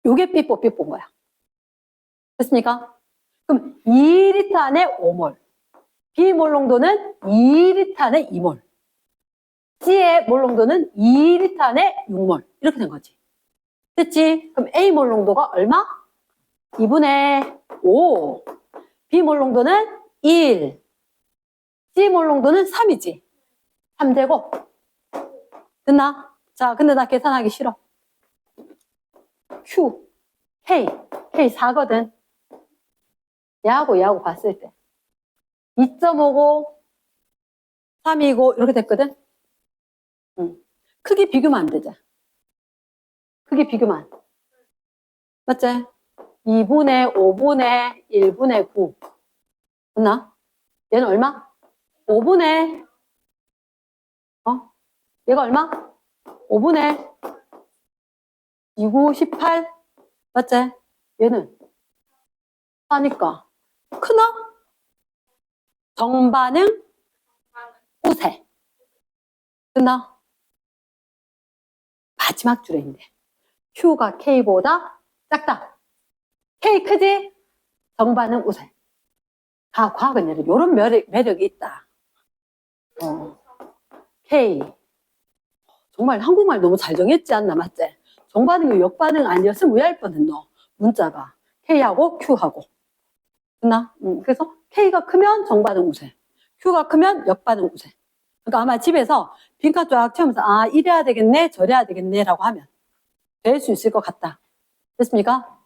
요게 삐뽀인 거야. 됐습니까? 그럼 2리터 안에 5몰. B몰 농도는 2리터 안에 2몰. C의 몰 농도는 2리터 안에 6몰. 이렇게 된 거지. 됐지? 그럼 A몰 농도가 얼마? 2분의 5. B몰 농도는 1. C몰 농도는 3이지. 3제곱. 됐나? 자, 근데 나 계산하기 싫어. Q, K 4거든. 얘하고 봤을 때. 2.5고, 3이고, 이렇게 됐거든? 크기 비교만 하면 되지. 크기 비교만. 맞지? 2분의 5분의 1분의 9. 됐나? 얘는 얼마? 5분의, 얘가 얼마? 5분의 2, 9, 18. 맞지? 얘는 하니까 크나? 정반응 우세. 됐나? 마지막 줄인데 Q가 K보다 작다. K 크지? 정반응 우세. 과학은 이런 매력이 있다. K. 정말 한국말 너무 잘 정했지 않나, 맞지? 정반응이 역반응 아니었으면 왜 할 뻔했노? 문자가 K하고 Q하고. 됐나? 그래서 K가 크면 정반응 우세, Q가 크면 역반응 우세. 그러니까 아마 집에서 빈칸 쫙 채우면서 아 이래야 되겠네 저래야 되겠네 라고 하면 될 수 있을 것 같다. 됐습니까?